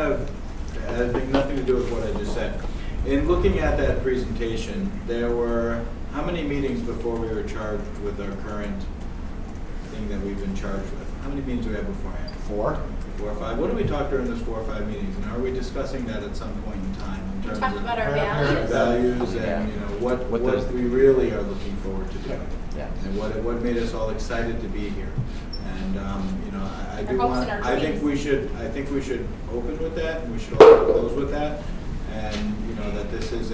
Speaker 12: of has nothing to do with what I just said. In looking at that presentation, there were how many meetings before we were charged with our current thing that we've been charged with? How many meetings do we have beforehand?
Speaker 3: 4.
Speaker 12: 4 or 5. What do we talk during those 4 or 5 meetings? And are we discussing that at some point in time in
Speaker 1: We
Speaker 12: terms
Speaker 1: talked
Speaker 12: of
Speaker 1: about our values.
Speaker 12: values
Speaker 10: Yeah.
Speaker 12: and, you know, what
Speaker 10: does-
Speaker 12: we really are looking forward to doing?
Speaker 10: Yeah.
Speaker 12: And what made us all excited to be here? And, you know, I do
Speaker 1: Our hopes
Speaker 12: want,
Speaker 1: and our
Speaker 12: I think
Speaker 1: dreams.
Speaker 12: I think we should open with that, and we should also close with that. And, you know, that this is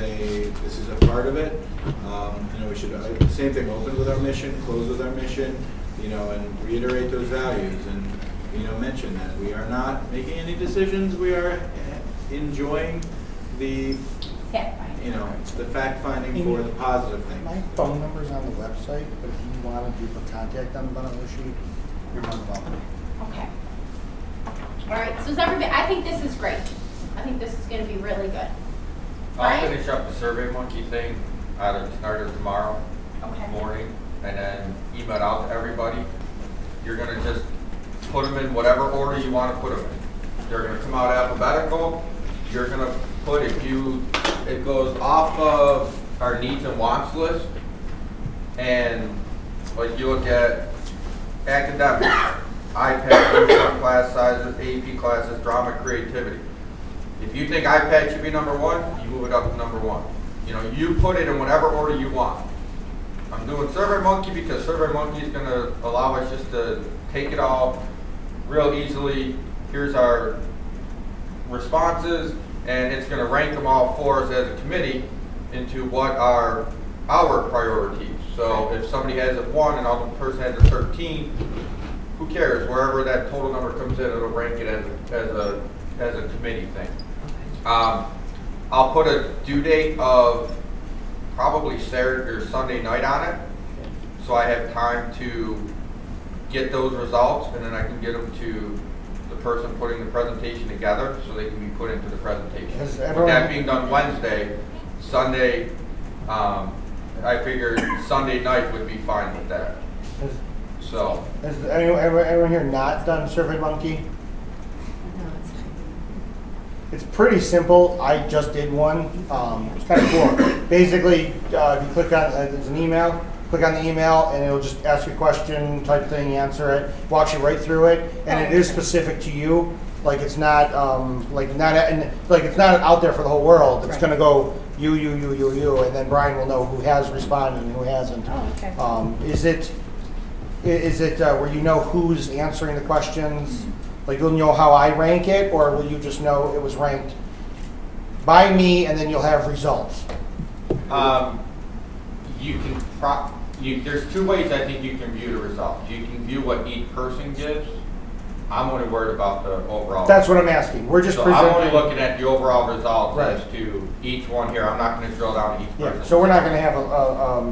Speaker 12: a part of it. You know, we should, same thing, open with our mission, close with our mission, you know, and reiterate those values and, you know, mention that we are not making any decisions, we are enjoying the, you know, the fact finding for the positive things.
Speaker 3: My phone number's on the website, but if you wanted to contact them on the sheet, you're more than welcome.
Speaker 1: Okay. All right, so is everybody, I think this is great. I think this is going to be really good.
Speaker 9: I'll
Speaker 1: Right?
Speaker 9: finish up the Survey Monkey thing either tonight or tomorrow
Speaker 1: Okay.
Speaker 9: morning, and then email it out to everybody. You're gonna just put them in whatever order you wanna put them in. They're gonna come out alphabetical. You're gonna put, it goes off of our needs and wants list. And like you look at academics, iPad, class sizes, AP classes, drama, creativity. If you think iPad should be number 1, you move it up to number 1. You know, you put it in whatever order you want. I'm doing Survey Monkey because Survey Monkey is going to allow us just to take it all real easily. Here's our responses, and it's going to rank them all for us as a committee into what are our priorities. So if somebody has a 1 and another person has a 13, who cares? Wherever that total number comes in, it'll rank it as a committee thing. I'll put a due date of probably Saturday or Sunday night on it, so I have time to get those results, and then I can get them to the person putting the presentation together, so they can be put into the presentation. With that being done Wednesday, Sunday, I figured Sunday night would be fine with that. So.
Speaker 3: Has everyone here not done Survey Monkey? It's pretty simple. I just did one. It's kind of cool. Basically, if you click on, there's an email, click on the email, and it'll just ask you a question, type thing, answer it, walks you right through it, and it is specific to you. Like it's not, it's not out there for the whole world. It's going to go you, and then Brian will know who has responded and who hasn't.
Speaker 8: Oh, okay.
Speaker 3: Is it where you know who's answering the questions? Like you'll know how I rank it, or will you just know it was ranked by me, and then you'll have results?
Speaker 9: You can there's 2 ways I think you can view the results. You can view what each person gives. I'm only worried about the overall.
Speaker 3: That's what I'm asking. We're just presenting.
Speaker 9: I'm only looking at the overall results
Speaker 3: Right.
Speaker 9: as to each one here. I'm not going to drill down to each person.
Speaker 3: So we're not going to have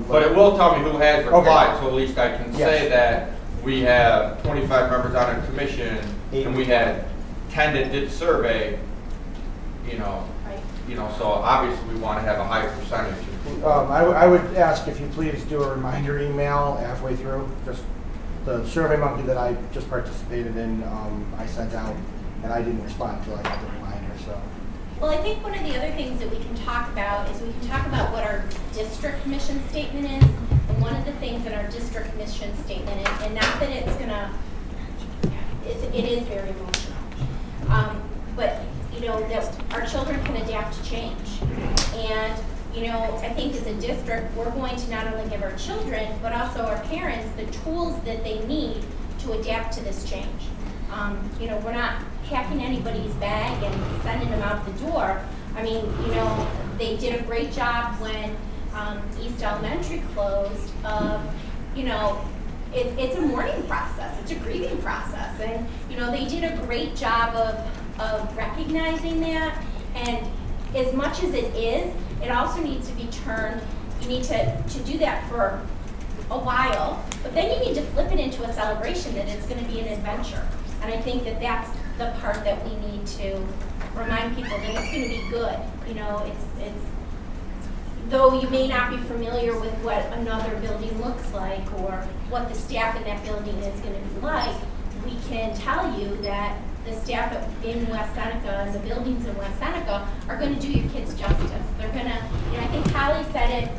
Speaker 9: But it will tell me who has replied,
Speaker 3: Okay.
Speaker 9: so at least I can
Speaker 3: Yes.
Speaker 9: say that we have 25 members on a commission, and we had 10 that did the survey. So obviously we want to have a high percentage.
Speaker 3: I would ask if you please do a reminder email halfway through. Just the Survey Monkey that I just participated in, I sent out, and I didn't respond until I got the reminder. So
Speaker 1: Well, I think one of the other things that we can talk about is we can talk about what our district mission statement is. And one of the things in our district mission statement is, and not that it's gonna, it is very emotional. But, you know, that our children can adapt to change. And, you know, I think as a district, we're going to not only give our children, but also our parents the tools that they need to adapt to this change. You know, we're not packing anybody's bag and sending them out the door. I mean, you know, they did a great job when East Elementary closed. You know, it's a mourning process. It's a grieving process. And, you know, they did a great job of recognizing that. And as much as it is, it also needs to be turned, you need to do that for a while, but then you need to flip it into a celebration that it's going to be an adventure. And I think that that's the part that we need to remind people that it's going to be good. You know, it's though you may not be familiar with what another building looks like or what the staff in that building is going to be like, we can tell you that the staff in West Seneca and the buildings in West Seneca are going to do your kids justice. They're going to, you know, I think Holly said it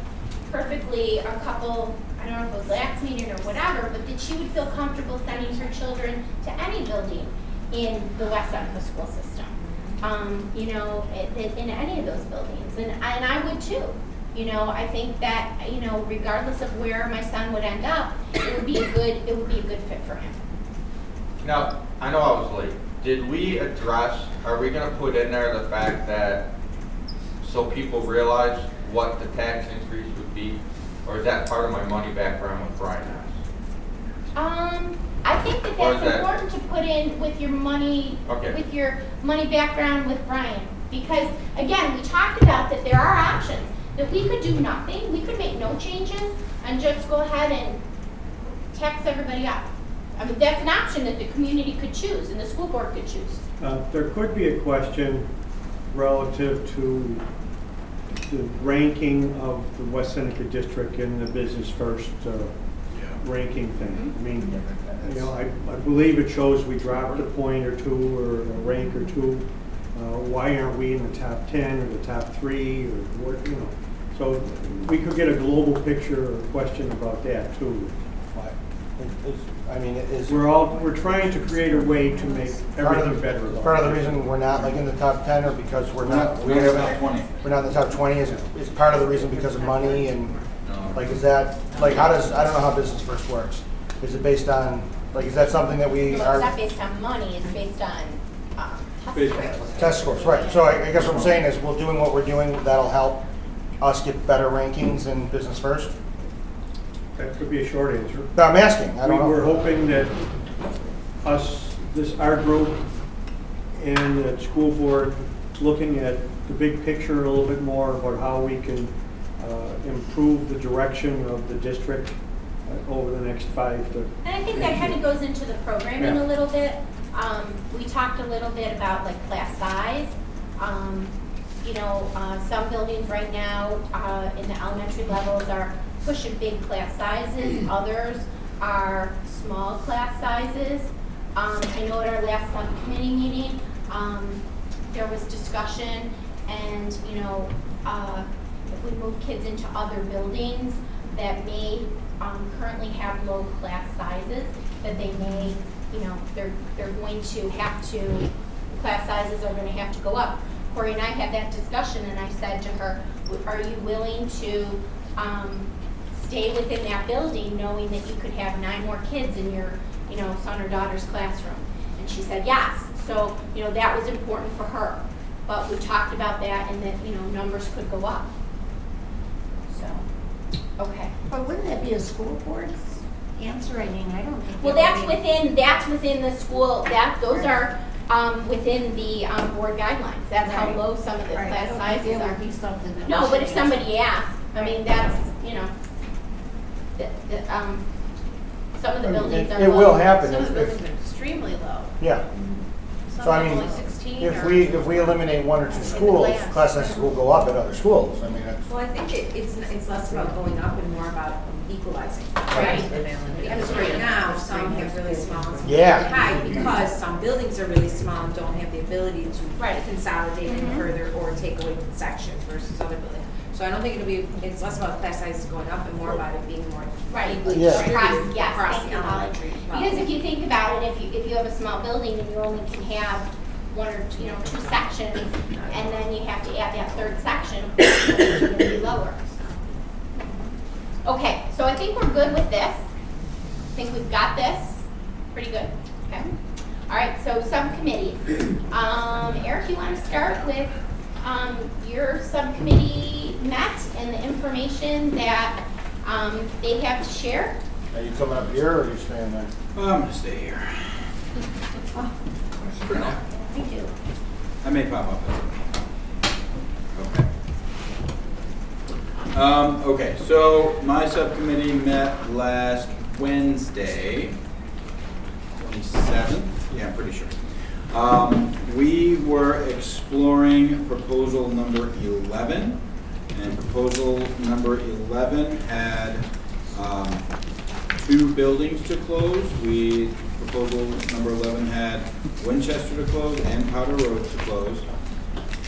Speaker 1: perfectly a couple, I don't know if it was last meeting or whatever, but that she would feel comfortable sending her children to any building in the West Seneca school system. You know, in any of those buildings, and I would too. You know, I think that, you know, regardless of where my son would end up, it would be a good fit for him.
Speaker 9: Now, I know I was late. Did we address, are we gonna put in there the fact that, so people realize what the tax increase would be? Or is that part of my money background with Brian asked?
Speaker 1: I think that
Speaker 9: Or is
Speaker 1: that's
Speaker 9: that-
Speaker 1: important to put in with your money,
Speaker 9: Okay.
Speaker 1: with your money background with Brian. Because, again, we talked about that there are options. That we could do nothing, we could make no changes, and just go ahead and tax everybody up. I mean, that's an option that the community could choose, and the school board could choose.
Speaker 5: There could be a question relative to the ranking of the West Seneca district in the Business First ranking thing. I mean, you know, I believe it shows we dropped a point or two or a rank or two. Why aren't we in the top 10 or the top 3 or what, you know? So we could get a global picture or question about that too.
Speaker 3: I mean,
Speaker 5: We're trying to create a way to make everything better.
Speaker 3: Part of the reason we're not like in the top 10 or because we're not
Speaker 12: We're in the top 20.
Speaker 3: We're not in the top 20 is part of the reason because of money and like is that like how does I don't know how Business First works. Is it based on like is that something that we
Speaker 1: No,
Speaker 3: are
Speaker 1: it's not based on money, it's based on test scores.
Speaker 3: test scores, right? So I guess what I'm saying is we're doing what we're doing that'll help us get better rankings in Business First.
Speaker 5: That could be a short answer.
Speaker 3: No, I'm asking. I don't know.
Speaker 5: We're hoping that our group and the school board, looking at the big picture a little bit more about how we can improve the direction of the district over the next 5 to.
Speaker 1: And I think that kind of goes into the programming
Speaker 5: Yeah.
Speaker 1: a little bit. We talked a little bit about like class size. You know, some buildings right now in the elementary levels are pushing big class sizes. Others are small class sizes. I know at our last subcommittee meeting, there was discussion and, you know, if we move kids into other buildings that may currently have low class sizes, that they may, you know, they're going to have to, class sizes are going to have to go up. Corey and I had that discussion and I said to her, are you willing to stay within that building knowing that you could have 9 more kids in your, you know, son or daughter's classroom? And she said yes. So, you know, that was important for her. But we talked about that and that, you know, numbers could go up. So, okay.
Speaker 11: But wouldn't that be a school board's answer? I mean, I don't think.
Speaker 1: Well, that's within the school, those are within the board guidelines. That's how low some of the class sizes are.
Speaker 11: Be something that
Speaker 1: No,
Speaker 11: we
Speaker 1: but
Speaker 11: should
Speaker 1: if somebody asks, I mean, that's, you know, some of the buildings are
Speaker 3: It
Speaker 1: low.
Speaker 3: will happen
Speaker 20: Some of the
Speaker 3: if
Speaker 20: buildings are extremely low.
Speaker 3: yeah.
Speaker 20: Some
Speaker 3: So I
Speaker 20: have
Speaker 3: mean,
Speaker 20: only 16
Speaker 3: if
Speaker 20: or-
Speaker 3: we eliminate 1 or 2 schools, class sizes will go up at other schools. I mean, that's,
Speaker 8: Well, I think it's less about going up and more about equalizing.
Speaker 1: Right.
Speaker 8: Because right now, some have really small and
Speaker 3: Yeah.
Speaker 13: high because some buildings are really small and don't have the ability to consolidate any further or take away sections versus other buildings. So I don't think it's less about class sizes going up and more about it being more equally
Speaker 3: Yeah.
Speaker 13: distributed
Speaker 1: Yes,
Speaker 13: across
Speaker 1: thank
Speaker 13: the
Speaker 1: you, Molly.
Speaker 13: elementary.
Speaker 1: Because if you think about it, if you have a small building and you only can have one or two sections, and then you have to add that third section, of course, it's going to be lower. Okay, so I think we're good with this. I think we've got this pretty good. Okay. All right, so subcommittees. Eric, you want to start with your subcommittee met and the information that they have to share?
Speaker 3: Are you coming up here or are you staying there?
Speaker 12: I'm gonna stay here. For now.
Speaker 1: Thank you.
Speaker 12: I may pop up. Okay. Okay, so my subcommittee met last Wednesday, 27th. Yeah, I'm pretty sure. We were exploring proposal number 11, and proposal number 11 had 2 buildings to close. Proposal number 11 had Winchester to close and Powder Road to close.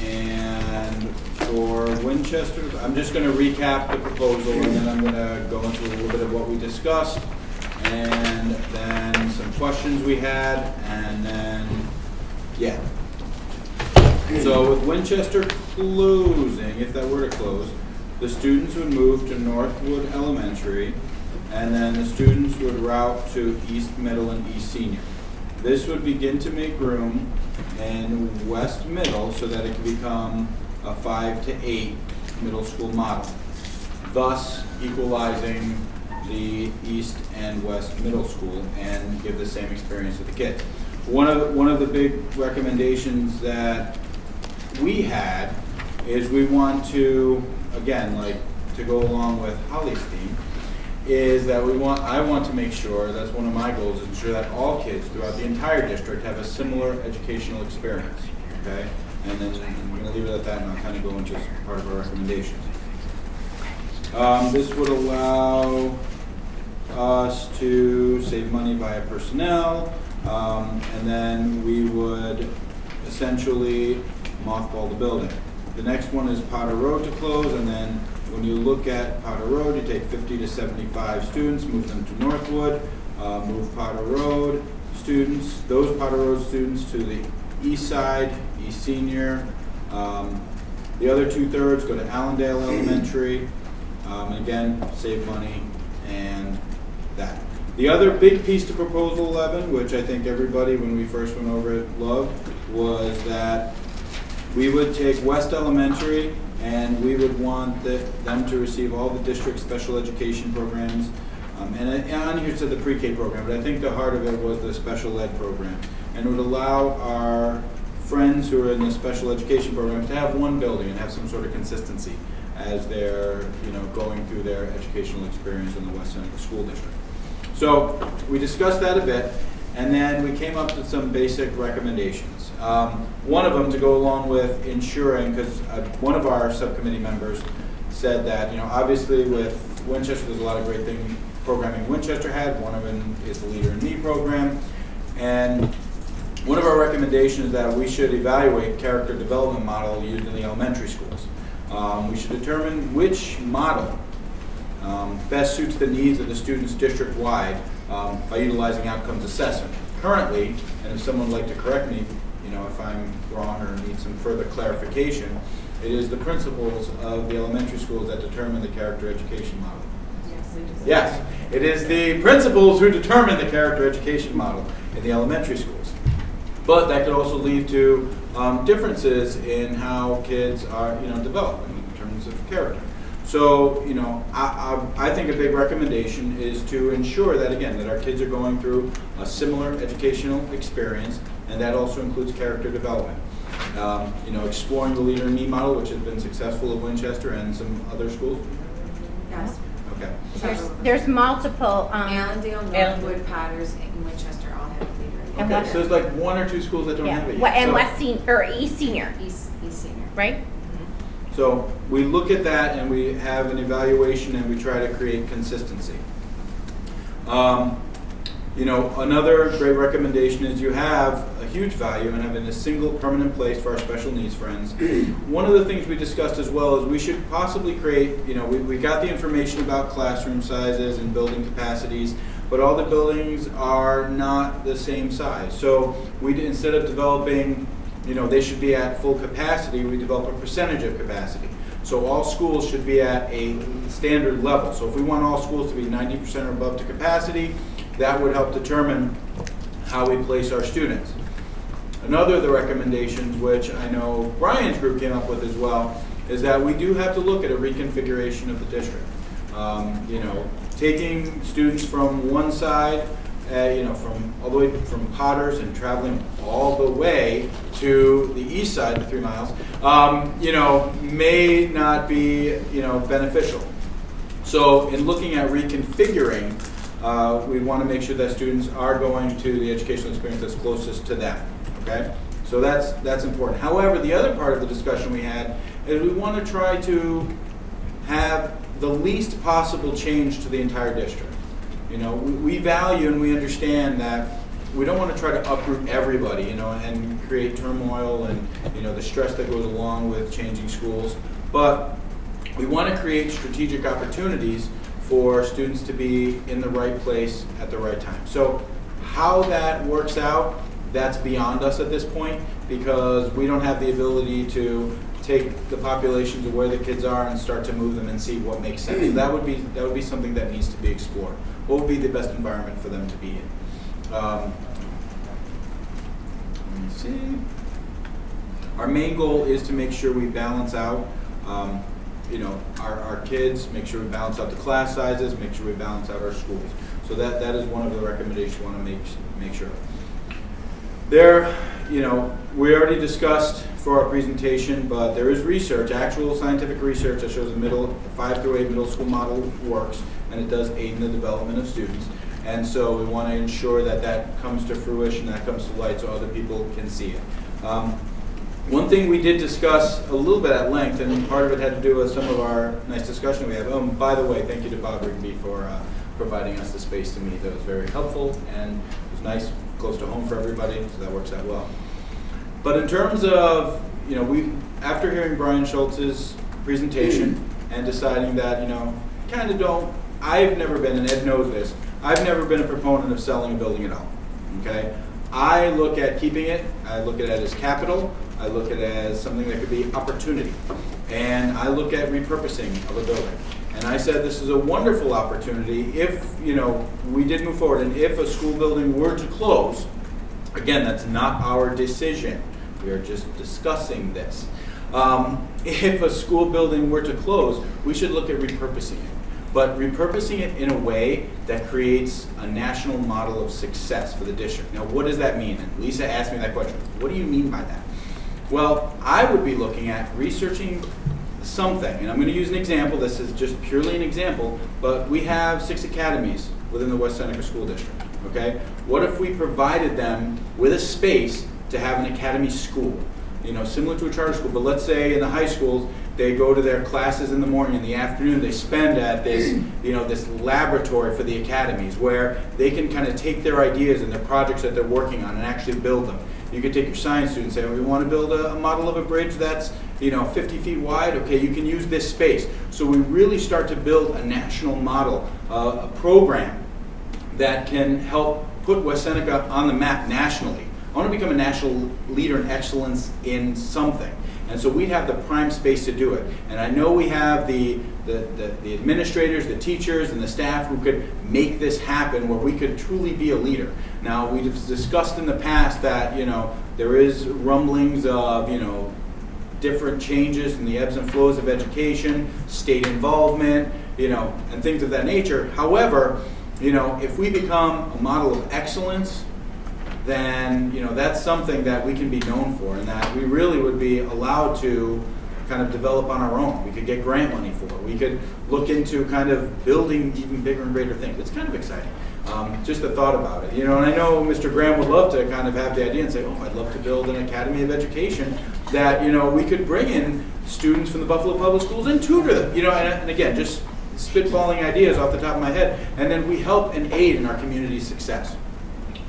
Speaker 12: And for Winchester, I'm just going to recap the proposal and then I'm going to go into a little bit of what we discussed and then some questions we had and then, yeah. So with Winchester closing, if that were to close, the students would move to Northwood Elementary and then the students would route to East Middle and East Senior. This would begin to make room in West Middle so that it could become a 5 to 8 middle school model, thus equalizing the East and West Middle School and give the same experience to the kids. One of the big recommendations that we had is we want to, again, like to go along with Holly's theme, is that I want to make sure, that's one of my goals, is ensure that all kids throughout the entire district have a similar educational experience, okay? And then I'm going to leave it at that and I'll kind of go into part of our recommendations. This would allow us to save money via personnel, and then we would essentially mothball the building. The next one is Powder Road to close, and then when you look at Powder Road, you take 50 to 75 students, move them to Northwood, move Powder Road students, those Powder Road students to the east side, East Senior. The other 2/3 go to Allendale Elementary, and again, save money and that. The other big piece to Proposal 11, which I think everybody, when we first went over it, loved, was that we would take West Elementary and we would want them to receive all the district special education programs. And on here it said the pre-K program, but I think the heart of it was the special ed program. And it would allow our friends who are in the special education program to have one building and have some sort of consistency as they're going through their educational experience in the West Seneca School District. So we discussed that a bit, and then we came up with some basic recommendations. One of them to go along with ensuring, because one of our subcommittee members said that, obviously with Winchester, there's a lot of great programming Winchester had. One of them is the Leader in Me program. And one of our recommendations is that we should evaluate character development model used in the elementary schools. We should determine which model best suits the needs of the students district-wide by utilizing outcomes assessment. Currently, and if someone would like to correct me, if I'm wrong or need some further clarification, it is the principals of the elementary schools that determine the character education model. Yes, it is the principals who determine the character education model in the elementary schools. But that could also lead to differences in how kids are, developed in terms of character. So, I think a big recommendation is to ensure that, again, that our kids are going through a similar educational experience, and that also includes character development. Exploring the Leader in Me model, which has been successful at Winchester and some other schools.
Speaker 13: Yes.
Speaker 12: Okay.
Speaker 1: There's multiple.
Speaker 13: Allendale, Northwood, Potters, and Winchester all have Leader in Me.
Speaker 12: Okay, so there's like 1 or 2 schools that don't have it yet.
Speaker 1: And
Speaker 12: So-
Speaker 1: West Senior or East Senior.
Speaker 13: East Senior.
Speaker 1: Right?
Speaker 12: So we look at that and we have an evaluation and we try to create consistency. You know, another great recommendation is you have a huge value in having a single permanent place for our special needs friends. One of the things we discussed as well is we should possibly create, you know, we got the information about classroom sizes and building capacities, but all the buildings are not the same size. So we, instead of developing, you know, they should be at full capacity, we develop a percentage of capacity. So all schools should be at a standard level. So if we want all schools to be 90% or above to capacity, that would help determine how we place our students. Another of the recommendations, which I know Brian's group came up with as well, is that we do have to look at a reconfiguration of the district. You know, taking students from one side, you know, from all the way from Potters and traveling all the way to the east side, the 3 miles, you know, may not be, you know, beneficial. So in looking at reconfiguring, we want to make sure that students are going to the educational experience that's closest to them, okay? So that's important. However, the other part of the discussion we had is we want to try to have the least possible change to the entire district. You know, we value and we understand that we don't want to try to uproot everybody, you know, and create turmoil and, you know, the stress that goes along with changing schools, but we want to create strategic opportunities for students to be in the right place at the right time. So how that works out, that's beyond us at this point, because we don't have the ability to take the populations of where the kids are and start to move them and see what makes sense. So that would be something that needs to be explored. What would be the best environment for them to be in? Let me see. Our main goal is to make sure we balance out you know, our kids, make sure we balance out the class sizes, make sure we balance out our schools. So that is one of the recommendations we want to make sure of. There, you know, we already discussed for our presentation, but there is research, actual scientific research that shows the 5 through 8 middle school model works, and it does aid in the development of students. And so we want to ensure that that comes to fruition, that comes to light so other people can see it. One thing we did discuss a little bit at length, and part of it had to do with some of our nice discussion we have. By the way, thank you to Bob Rigby for providing us the space to meet. That was very helpful, and it was nice, close to home for everybody, so that works out well. But in terms of, you know, after hearing Brian Schultz's presentation and deciding that, you know, kind of don't, I've never been, and Ed knows this, I've never been a proponent of selling a building at all, okay? I look at keeping it, I look at it as capital, I look at it as something that could be opportunity, and I look at repurposing of a building. And I said this is a wonderful opportunity if, you know, we did move forward, and if a school building were to close, again, that's not our decision. We are just discussing this. If a school building were to close, we should look at repurposing it. But repurposing it in a way that creates a national model of success for the district. Now, what does that mean? And Lisa asked me that question. What do you mean by that? Well, I would be looking at researching something, and I'm going to use an example. This is just purely an example, but we have 6 academies within the West Seneca School District, okay? What if we provided them with a space to have an academy school, you know, similar to a charter school, but let's say in the high schools, they go to their classes in the morning, in the afternoon, they spend at this, you know, this laboratory for the academies where they can kind of take their ideas and their projects that they're working on and actually build them. You could take your science students and say, oh, we want to build a model of a bridge that's, you know, 50 feet wide. Okay, you can use this space. So we really start to build a national model, a program that can help put West Seneca on the map nationally. I want to become a national leader in excellence in something. And so we'd have the prime space to do it. And I know we have the administrators, the teachers, and the staff who could make this happen where we could truly be a leader. Now, we've discussed in the past that, you know, there is rumblings of, you know, different changes in the ebbs and flows of education, state involvement, you know, and things of that nature. However, you know, if we become a model of excellence, then, you know, that's something that we can be known for and that we really would be allowed to kind of develop on our own. We could get grant money for it. We could look into kind of building even bigger and greater things. It's kind of exciting. Just the thought about it, you know, and I know Mr. Graham would love to kind of have the idea and say, oh, I'd love to build an academy of education that, you know, we could bring in students from the Buffalo Public Schools and tutor them, you know, and again, just spitballing ideas off the top of my head, and then we help and aid in our community's success.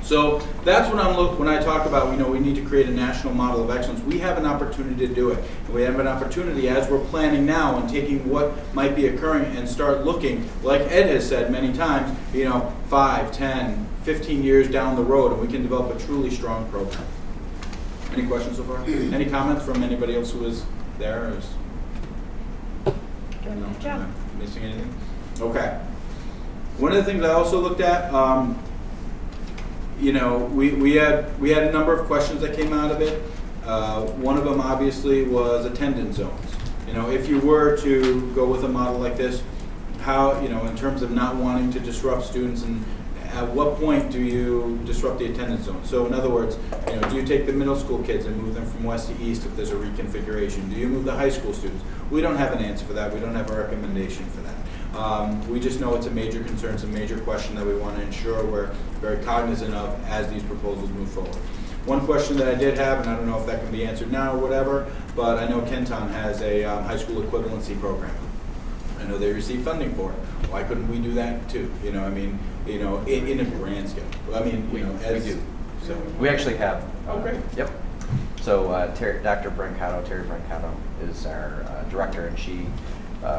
Speaker 12: So that's when I talk about, we need to create a national model of excellence. We have an opportunity to do it. And we have an opportunity as we're planning now and taking what might be occurring and start looking, like Ed has said many times, 5, 10, 15 years down the road, and we can develop a truly strong program. Any questions so far? Any comments from anybody else who was there?
Speaker 1: Doing a good job.
Speaker 12: Am I missing anything? Okay. One of the things I also looked at, we had a number of questions that came out of it. One of them obviously was attendance zones. If you were to go with a model like this, how, in terms of not wanting to disrupt students, and at what point do you disrupt the attendance zone? So in other words, do you take the middle school kids and move them from west to east if there's a reconfiguration? Do you move the high school students? We don't have an answer for that. We don't have a recommendation for that. We just know it's a major concern, it's a major question that we want to ensure we're very cognizant of as these proposals move forward. One question that I did have, and I don't know if that can be answered now or whatever, but I know Kenton has a high school equivalency program. I know they receive funding for it. Why couldn't we do that too? In a grand scale.
Speaker 10: We do.
Speaker 12: So
Speaker 10: We actually have.
Speaker 12: Oh, great.
Speaker 10: Yep. So Dr. Terry Brancato is our director, and she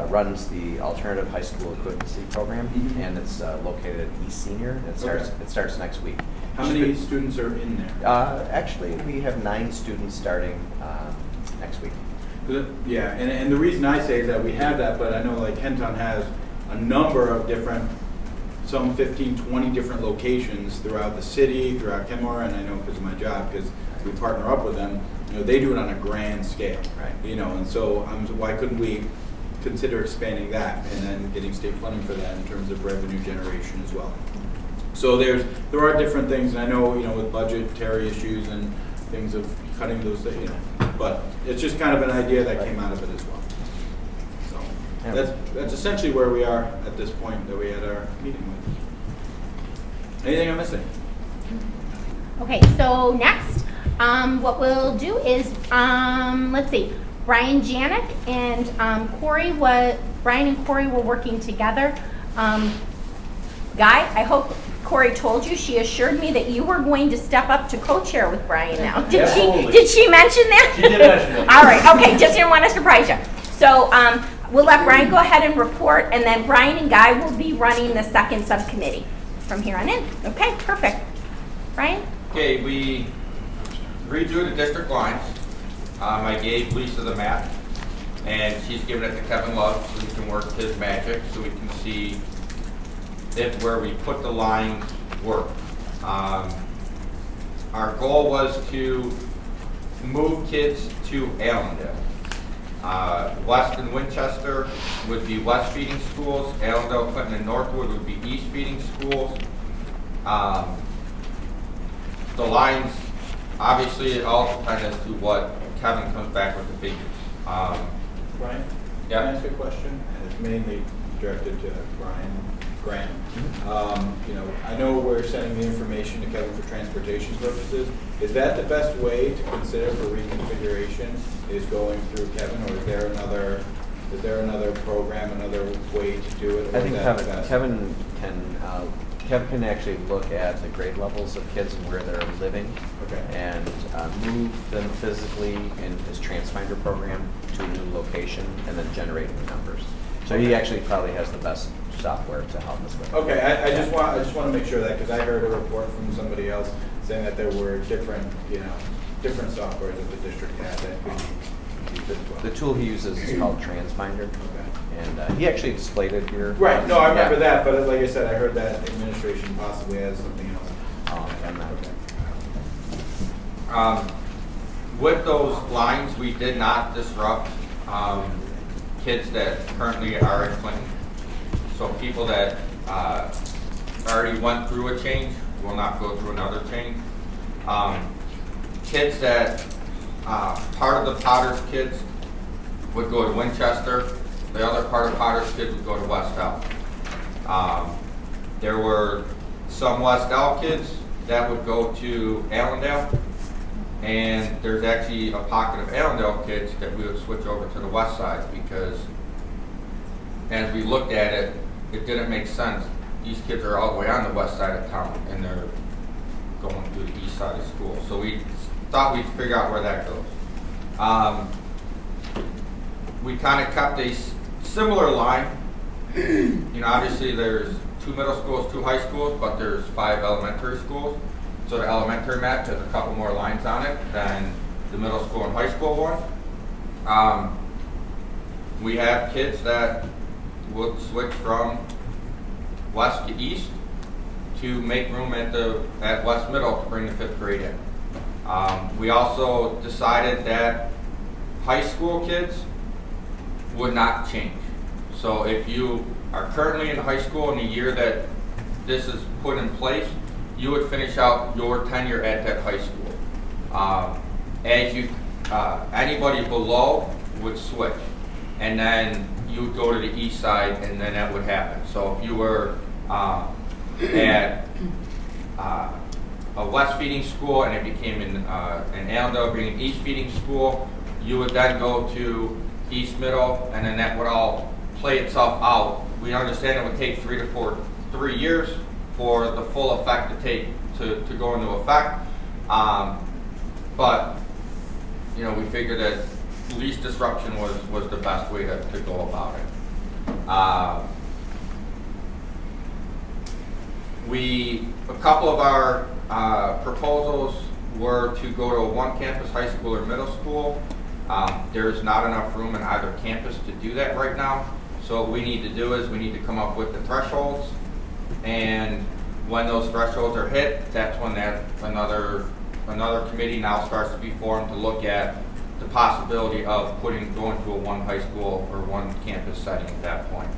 Speaker 10: runs the Alternative High School Equivalency Program, and it's located at East Senior. It starts next week.
Speaker 12: How many students are in there?
Speaker 10: Actually, we have 9 students starting next week.
Speaker 12: Yeah, and the reason I say is that we have that, but I know like Kenton has a number of different, some 15, 20 different locations throughout the city, throughout Kenmore, and I know because of my job, because we partner up with them, they do it on a grand scale.
Speaker 10: Right.
Speaker 12: And so why couldn't we consider expanding that and then getting state funding for that in terms of revenue generation as well? So there are different things, and I know with budgetary issues and things of cutting those, but it's just kind of an idea that came out of it as well. So that's essentially where we are at this point that we had our meeting with. Anything I'm missing?
Speaker 1: Okay, so next, what we'll do is, let's see, Brian Janik and Brian and Corey were working together. Guy, I hope Corey told you, she assured me that you were going to step up to co-chair with Brian now. Did she mention that?
Speaker 6: She did mention it.
Speaker 1: All right, okay, just didn't want to surprise you. So we'll let Brian go ahead and report, and then Brian and Guy will be running the second subcommittee from here on in. Okay, perfect. Brian?
Speaker 9: Okay, we redrew the district lines. I gave Lisa the map, and she's given it to Kevin Love so he can work his magic so we can see if where we put the lines work. Our goal was to move kids to Allendale. West and Winchester would be west feeding schools. Allendale, Clinton, and Northwood would be east feeding schools. The lines, obviously, it all depends as to what Kevin comes back with the figures.
Speaker 12: Brian?
Speaker 9: Yeah.
Speaker 12: Can I ask a question? And it's mainly directed to Brian Graham. I know we're sending the information to Kevin for transportation purposes. Is that the best way to consider for reconfiguration, is going through Kevin, or is there another program, another way to do it?
Speaker 10: I think Kevin can actually look at the grade levels of kids and where they're living, and move them physically in his TransFinder program to a new location, and then generate the numbers. So he actually probably has the best software to help us with.
Speaker 12: Okay, I just want to make sure that, because I heard a report from somebody else saying that there were different softwares that the district had that could be used as well.
Speaker 10: The tool he uses is called TransFinder, and he actually displayed it here.
Speaker 12: Right. No, I remember that, but like I said, I heard that administration possibly has something else.
Speaker 9: With those lines, we did not disrupt kids that currently are in Clinton. So people that already went through a change will not go through another change. Kids that, part of the Potter's kids would go to Winchester. The other part of Potter's kids would go to West Elk. There were some West Elk kids that would go to Allendale. And there's actually a pocket of Allendale kids that we would switch over to the west side because as we looked at it, it didn't make sense. These kids are all the way on the west side of town, and they're going through the east side of school. So we thought we'd figure out where that goes. We kind of kept a similar line. You know, obviously there's 2 middle schools, 2 high schools, but there's 5 elementary schools. So the elementary map has a couple more lines on it than the middle school and high school one. We have kids that will switch from west to east to make room at West Middle to bring the 5th grade in. We also decided that high school kids would not change. So if you are currently in high school in the year that this is put in place, you would finish out your tenure at that high school. Anybody below would switch, and then you would go to the east side, and then that would happen. So if you were at a west feeding school and it became in Allendale being an east feeding school, you would then go to East Middle, and then that would all play itself out. We understand it would take 3 years for the full effect to go into effect. But you know, we figured that least disruption was the best way to go about it. A couple of our proposals were to go to a 1 campus high school or middle school. There's not enough room in either campus to do that right now. So what we need to do is we need to come up with the thresholds, and when those thresholds are hit, that's when another committee now starts to be formed to look at the possibility of going to a 1 high school or 1 campus setting at that point.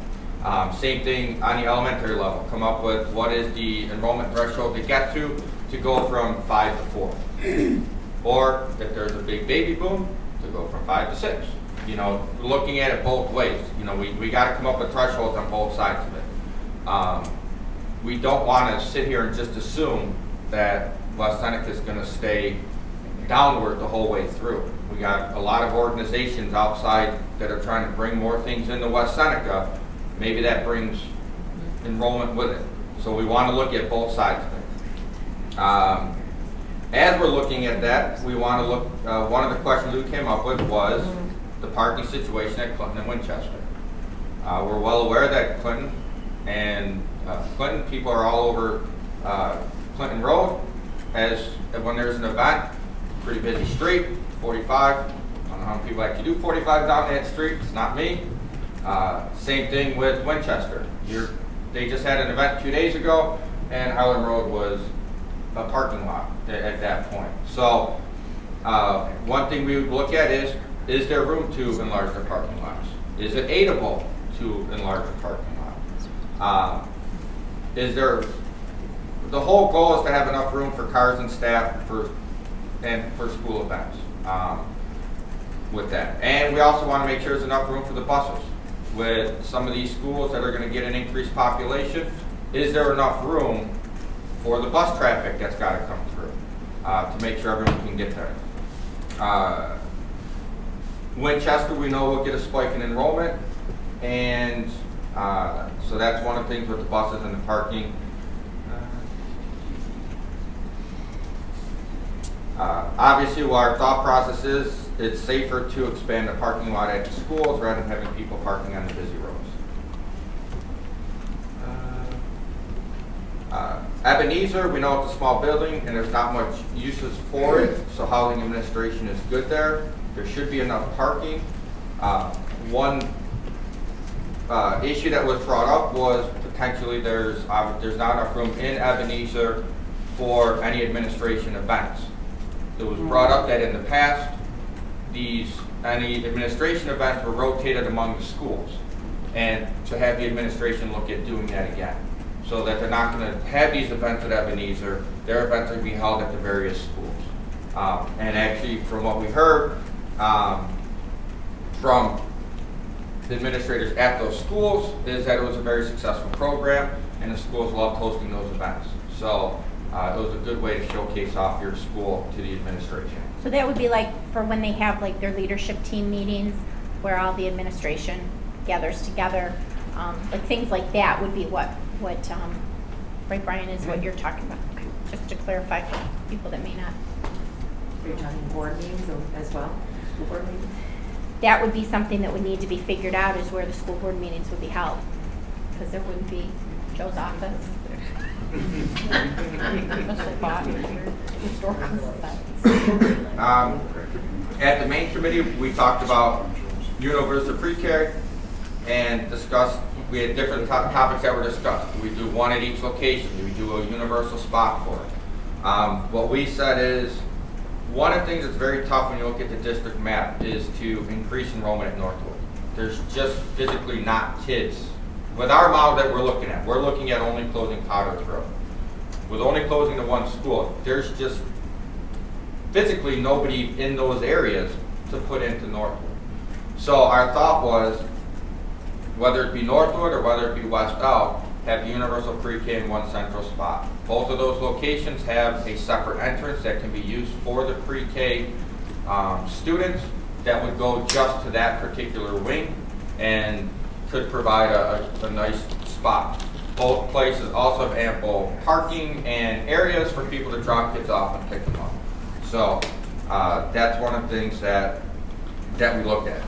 Speaker 9: Same thing on the elementary level. Come up with what is the enrollment threshold to get to go from 5 to 4. Or if there's a big baby boom, to go from 5 to 6. You know, looking at it both ways. You know, we got to come up with thresholds on both sides of it. We don't want to sit here and just assume that West Seneca is going to stay downward the whole way through. We got a lot of organizations outside that are trying to bring more things into West Seneca. Maybe that brings enrollment with it. So we want to look at both sides of it. As we're looking at that, we want to look, one of the questions we came up with was the parking situation at Clinton and Winchester. We're well aware that Clinton people are all over Clinton Road. When there's an event, pretty busy street, 45. I don't know how many people actually do 45 down that street. It's not me. Same thing with Winchester. They just had an event 2 days ago, and Highland Road was a parking lot at that point. So one thing we would look at is there room to enlarge the parking lots? Is it aidable to enlarge the parking lot? The whole goal is to have enough room for cars and staff for school events with that. And we also want to make sure there's enough room for the buses. With some of these schools that are going to get an increased population, is there enough room for the bus traffic that's got to come through to make sure everyone can get there? Winchester, we know we'll get a spike in enrollment, and so that's one of the things with the buses and the parking. Obviously, what our thought process is, it's safer to expand the parking lot at the schools rather than having people parking on the busy roads. Ebenezer, we know it's a small building and there's not much uses for it, so housing administration is good there. There should be enough parking. One issue that was brought up was potentially there's not enough room in Ebenezer for any administration events. It was brought up that in the past, any administration events were rotated among the schools, and to have the administration look at doing that again, so that they're not going to have these events at Ebenezer. Their events are going to be held at the various schools. And actually, from what we heard from the administrators at those schools, is that it was a very successful program, and the schools loved hosting those events. So it was a good way to showcase off your school to the administration.
Speaker 1: So that would be like for when they have like their leadership team meetings where all the administration gathers together. like things like that would be what, right, Brian, is what you're talking about, just to clarify for people that may not.
Speaker 2: Are you talking board meetings as well? School board meetings?
Speaker 1: That would be something that would need to be figured out, is where the school board meetings would be held, because there wouldn't be Joe's office.
Speaker 9: At the main committee, we talked about universal pre-K and discussed, we had different topics that were discussed. Do we do one at each location? Do we do a universal spot for it? What we said is, one of the things that's very tough when you look at the district map is to increase enrollment at Northwood. There's just physically not kids. With our model that we're looking at only closing Potter's Road. With only closing the one school, there's just physically nobody in those areas to put into Northwood. So our thought was, whether it be Northwood or whether it be West Out, have universal pre-K in one central spot. Both of those locations have a separate entrance that can be used for the pre-K students that would go just to that particular wing and could provide a nice spot. Both places also have ample parking and areas for people to drop kids off and pick them up. So that's one of the things that we looked at.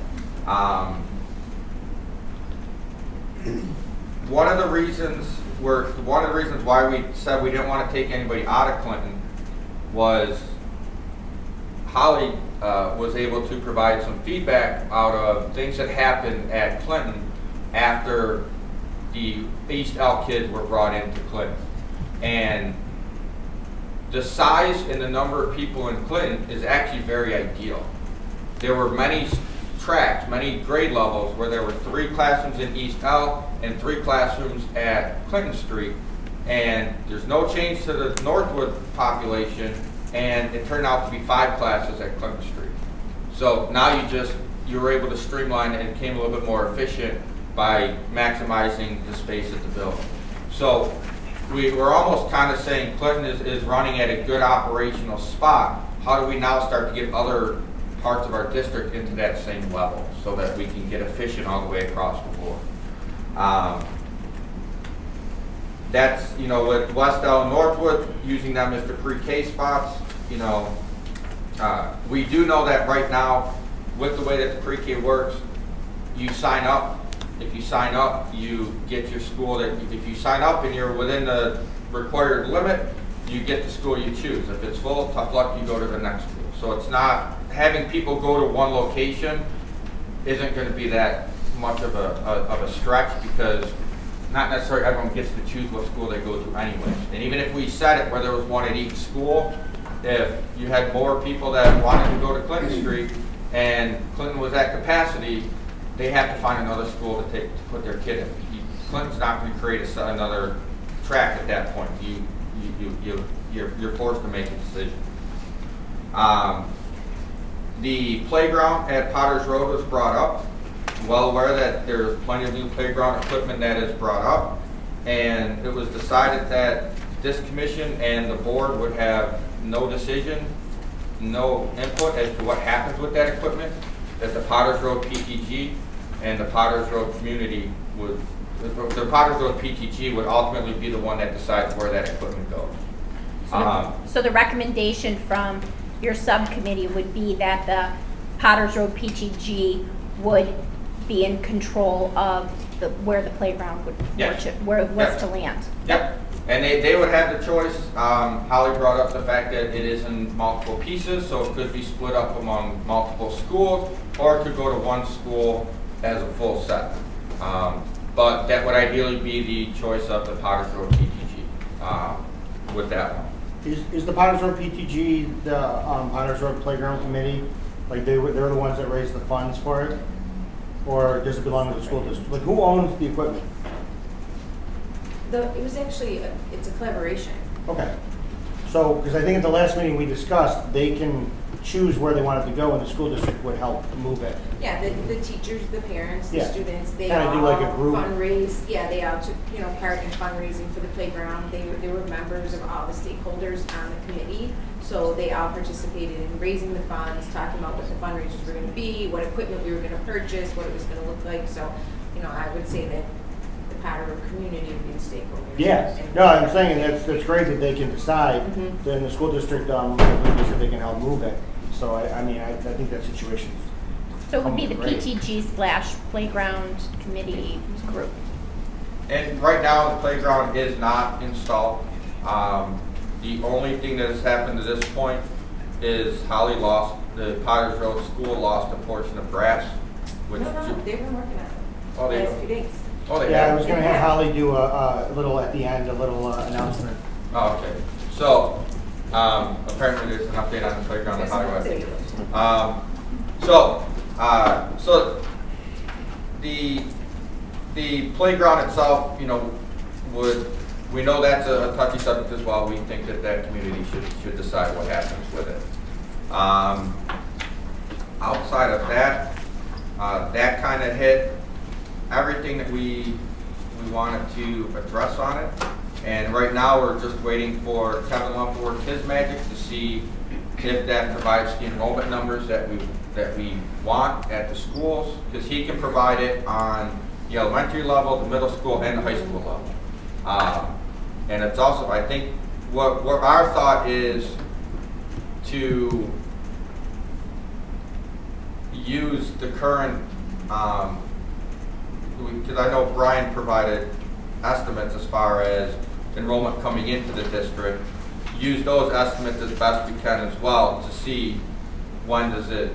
Speaker 9: One of the reasons why we said we didn't want to take anybody out of Clinton was Holly was able to provide some feedback out of things that happened at Clinton after the East Elk kids were brought into Clinton. And the size and the number of people in Clinton is actually very ideal. There were many tracks, many grade levels where there were 3 classrooms in East Elk and 3 classrooms at Clinton Street. And there's no change to the Northwood population, and it turned out to be 5 classes at Clinton Street. So now you were able to streamline it and became a little bit more efficient by maximizing the space at the building. So we're almost kind of saying Clinton is running at a good operational spot. How do we now start to get other parts of our district into that same level so that we can get efficient all the way across the board? That's, with West Elk and Northwood, using them as the pre-K spots, we do know that right now, with the way that the pre-K works, you sign up. If you sign up, you get your school that, if you sign up and you're within the required limit, you get the school you choose. If it's full, tough luck, you go to the next school. So it's not, having people go to one location isn't going to be that much of a stretch, because not necessarily everyone gets to choose what school they go to anyway. And even if we set it where there was one at each school, if you had more people that wanted to go to Clinton Street and Clinton was at capacity, they have to find another school to put their kid in. Clinton's not going to create another track at that point. You're forced to make a decision. The playground at Potter's Road was brought up. Well aware that there's plenty of new playground equipment that is brought up, and it was decided that this commission and the board would have no decision, no input as to what happens with that equipment, that the Potter's Road PTG and the Potter's Road community the Potter's Road PTG would ultimately be the one that decides where that equipment goes.
Speaker 1: So the recommendation from your subcommittee would be that the Potter's Road PTG would be in control of where the playground would, where it was to land.
Speaker 9: Yep. And they would have the choice. Holly brought up the fact that it is in multiple pieces, so it could be split up among multiple schools, or it could go to one school as a full set. But that would ideally be the choice of the Potter's Road PTG with that one.
Speaker 3: Is the Potter's Road PTG the Potter's Road Playground Committee? Like they're the ones that raise the funds for it? Or does it belong to the school district? Like who owns the equipment?
Speaker 13: It was actually, it's a collaboration.
Speaker 3: Okay. So, because I think at the last meeting we discussed, they can choose where they want it to go and the school district would help move it.
Speaker 13: Yeah, the teachers, the parents, the
Speaker 3: Yeah.
Speaker 13: students, they
Speaker 3: Kinda
Speaker 13: all
Speaker 3: do like a group.
Speaker 13: fundraise. Yeah, they all took, part in fundraising for the playground. They were members of all the stakeholders on the committee. So they all participated in raising the funds, talking about what the fundraisers were going to be, what equipment we were going to purchase, what it was going to look like. So, I would say that Potter community of being stakeholders.
Speaker 3: Yeah,
Speaker 13: And-
Speaker 3: no, I'm saying that's great that they can decide,
Speaker 13: Mhm.
Speaker 3: then the school district, I believe they said they can help move it. So I mean, I think that situation's.
Speaker 1: So it would be the
Speaker 3: Great.
Speaker 1: PTG/playground committee group.
Speaker 9: And right now, the playground is not installed. The only thing that has happened to this point is Holly lost, the Potters Road School lost a portion of grass, which.
Speaker 13: No, they've been working on it
Speaker 9: Oh,
Speaker 13: the
Speaker 9: they
Speaker 13: last few days.
Speaker 9: Oh, they
Speaker 3: Yeah,
Speaker 9: have?
Speaker 3: I was gonna have Holly do a little, at the end, a little announcement.
Speaker 9: Oh, okay. So, apparently there's an update on the playground.
Speaker 13: There's
Speaker 9: How
Speaker 13: an
Speaker 9: do I-
Speaker 13: update.
Speaker 9: So the playground itself, you know, we know that's a touchy subject as well. We think that community should decide what happens with it. Outside of that, that kind of hit everything that we wanted to address on it. And right now, we're just waiting for Kevin Lump to work his magic to see if that provides the enrollment numbers that we want at the schools, because he can provide it on the elementary level, the middle school, and the high school level. And it's also, I think, what our thought is to use the current, because I know Brian provided estimates as far as enrollment coming into the district, use those estimates as best we can as well to see when does the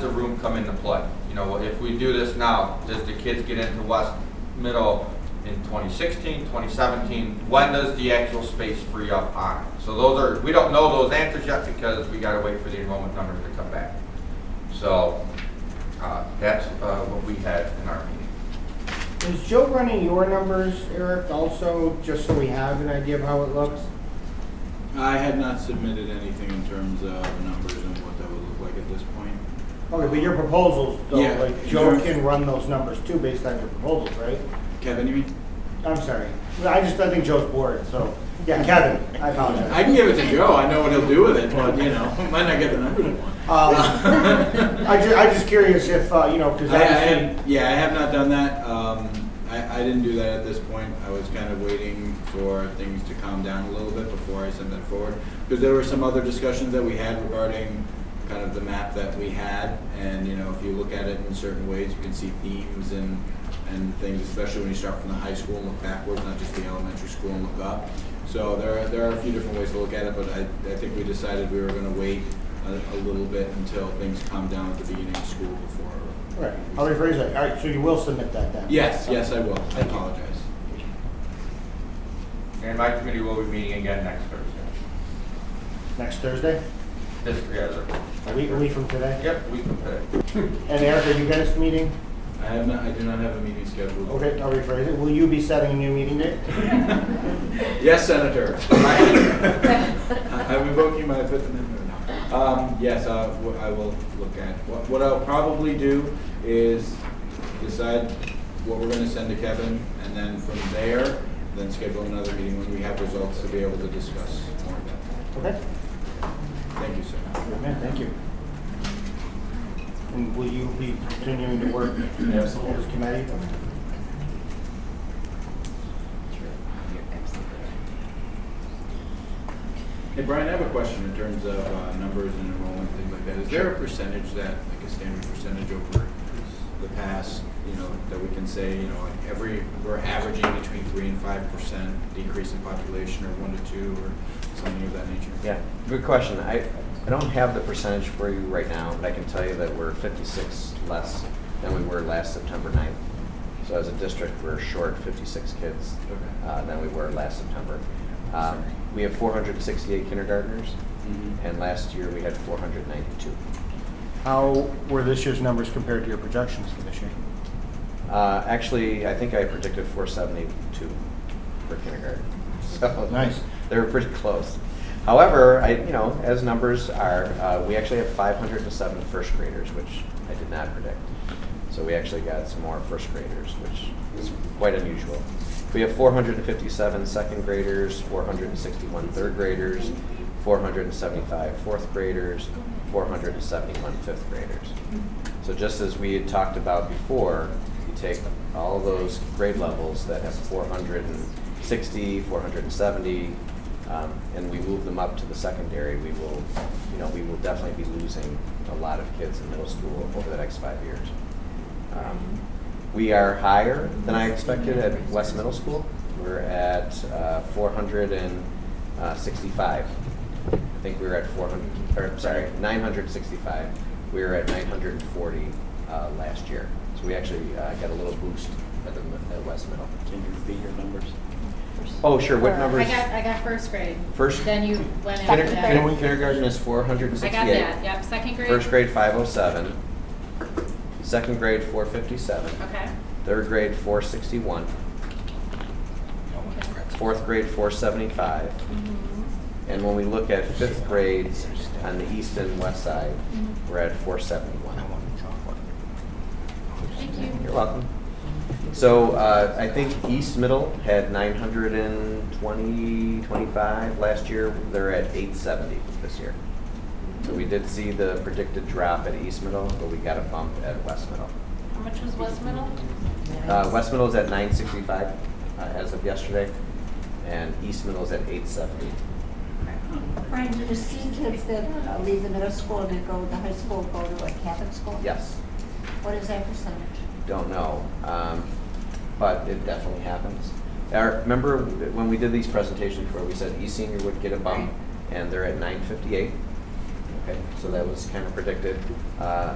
Speaker 9: room come into play. You know, if we do this now, does the kids get into West Middle in 2016, 2017? When does the actual space free up on it? So we don't know those answers yet because we got to wait for the enrollment numbers to come back. So that's what we had in our meeting.
Speaker 3: Is Joe running your numbers, Eric, also, just so we have an idea of how it looks?
Speaker 12: I had not submitted anything in terms of numbers and what that would look like at this point.
Speaker 3: Okay, but your proposals, though,
Speaker 12: Yeah.
Speaker 3: like Joe can run those numbers too based on your proposals, right?
Speaker 12: Kevin, you mean?
Speaker 3: I'm sorry. I think Joe's bored, so, yeah, Kevin, I apologize.
Speaker 12: I can give it to Joe. I know what he'll do with it, but you know, might not get the numbers I want.
Speaker 3: I'm just curious if, you know, because
Speaker 12: I have not done that. I didn't do that at this point. I was kind of waiting for things to calm down a little bit before I sent that forward. Because there were some other discussions that we had regarding kind of the map that we had. And, you know, if you look at it in certain ways, you can see themes and things, especially when you start from the high school and look backwards, not just the elementary school and look up. So there are a few different ways to look at it, but I think we decided we were going to wait a little bit until things calm down at the beginning of school before.
Speaker 3: Right, I'll rephrase that. All right, so you will submit that then?
Speaker 12: Yes, I will. I apologize.
Speaker 9: And my committee will be meeting again next Thursday.
Speaker 3: Next Thursday? A week from today?
Speaker 9: Yep, a week from today.
Speaker 3: And Eric, are you guys meeting?
Speaker 12: I do not have a meeting scheduled.
Speaker 3: Okay, I'll rephrase it. Will you be setting a new meeting date?
Speaker 12: Yes, Senator. I'm invoking my Fifth Amendment now. Yes, I will look at. What I'll probably do is decide what we're going to send to Kevin, and then from there, then schedule another meeting when we have results to be able to discuss more of that.
Speaker 3: Okay.
Speaker 12: Thank you, sir.
Speaker 3: Good man, thank you. And will you be continuing to work as committee?
Speaker 12: Hey, Brian, I have a question in terms of numbers and enrollment, things like that. Is there a percentage that, like a standard percentage over the past, you know, that we can say, you know, like we're averaging between 3 and 5% decrease in population, or 1 to 2, or something of that nature?
Speaker 10: Yeah, good question. I don't have the percentage for you right now, but I can tell you that we're 56 less than we were last September 9th. So as a district, we're short 56 kids than we were last September. We have 468 kindergartners, and last year we had 492.
Speaker 3: How were this year's numbers compared to your projections for this year?
Speaker 10: Actually, I think I predicted 472 for kindergarten. So
Speaker 3: nice.
Speaker 10: They were pretty close. However, as numbers are, we actually have 507 first graders, which I did not predict. So we actually got some more first graders, which is quite unusual. We have 457 second graders, 461 third graders, 475 fourth graders, 471 fifth graders. So just as we had talked about before, you take all of those grade levels that have 460, 470, and we move them up to the secondary, we will definitely be losing a lot of kids in middle school over the next 5 years. We are higher than I expected at West Middle School. We're at 465. I think we were at 965. We were at 940 last year. So we actually got a little boost at West Middle.
Speaker 21: Can you repeat your numbers?
Speaker 10: Oh, sure. What numbers?
Speaker 7: I got first grade.
Speaker 10: First.
Speaker 7: Then you went after that.
Speaker 10: Kindergarten is 468.
Speaker 7: I got that, yep. Second grade?
Speaker 10: First grade 507. Second grade 457.
Speaker 7: Okay.
Speaker 10: Third grade 461. Fourth grade 475. And when we look at fifth grades on the east and west side, we're at 471.
Speaker 7: Thank you.
Speaker 10: You're welcome. So I think East Middle had 920, 25 last year. They're at 870 this year. So we did see the predicted drop at East Middle, but we got a bump at West Middle.
Speaker 20: How much was West Middle?
Speaker 10: West Middle is at 965 as of yesterday, and East Middle is at 870.
Speaker 11: Brian, do the C kids that leave the middle school and go to the high school go to a Catholic school?
Speaker 10: Yes.
Speaker 11: What is that percentage?
Speaker 10: Don't know, but it definitely happens. Remember when we did these presentations before, we said East Senior would get a bump, and they're at 958. Okay, so that was kind of predicted.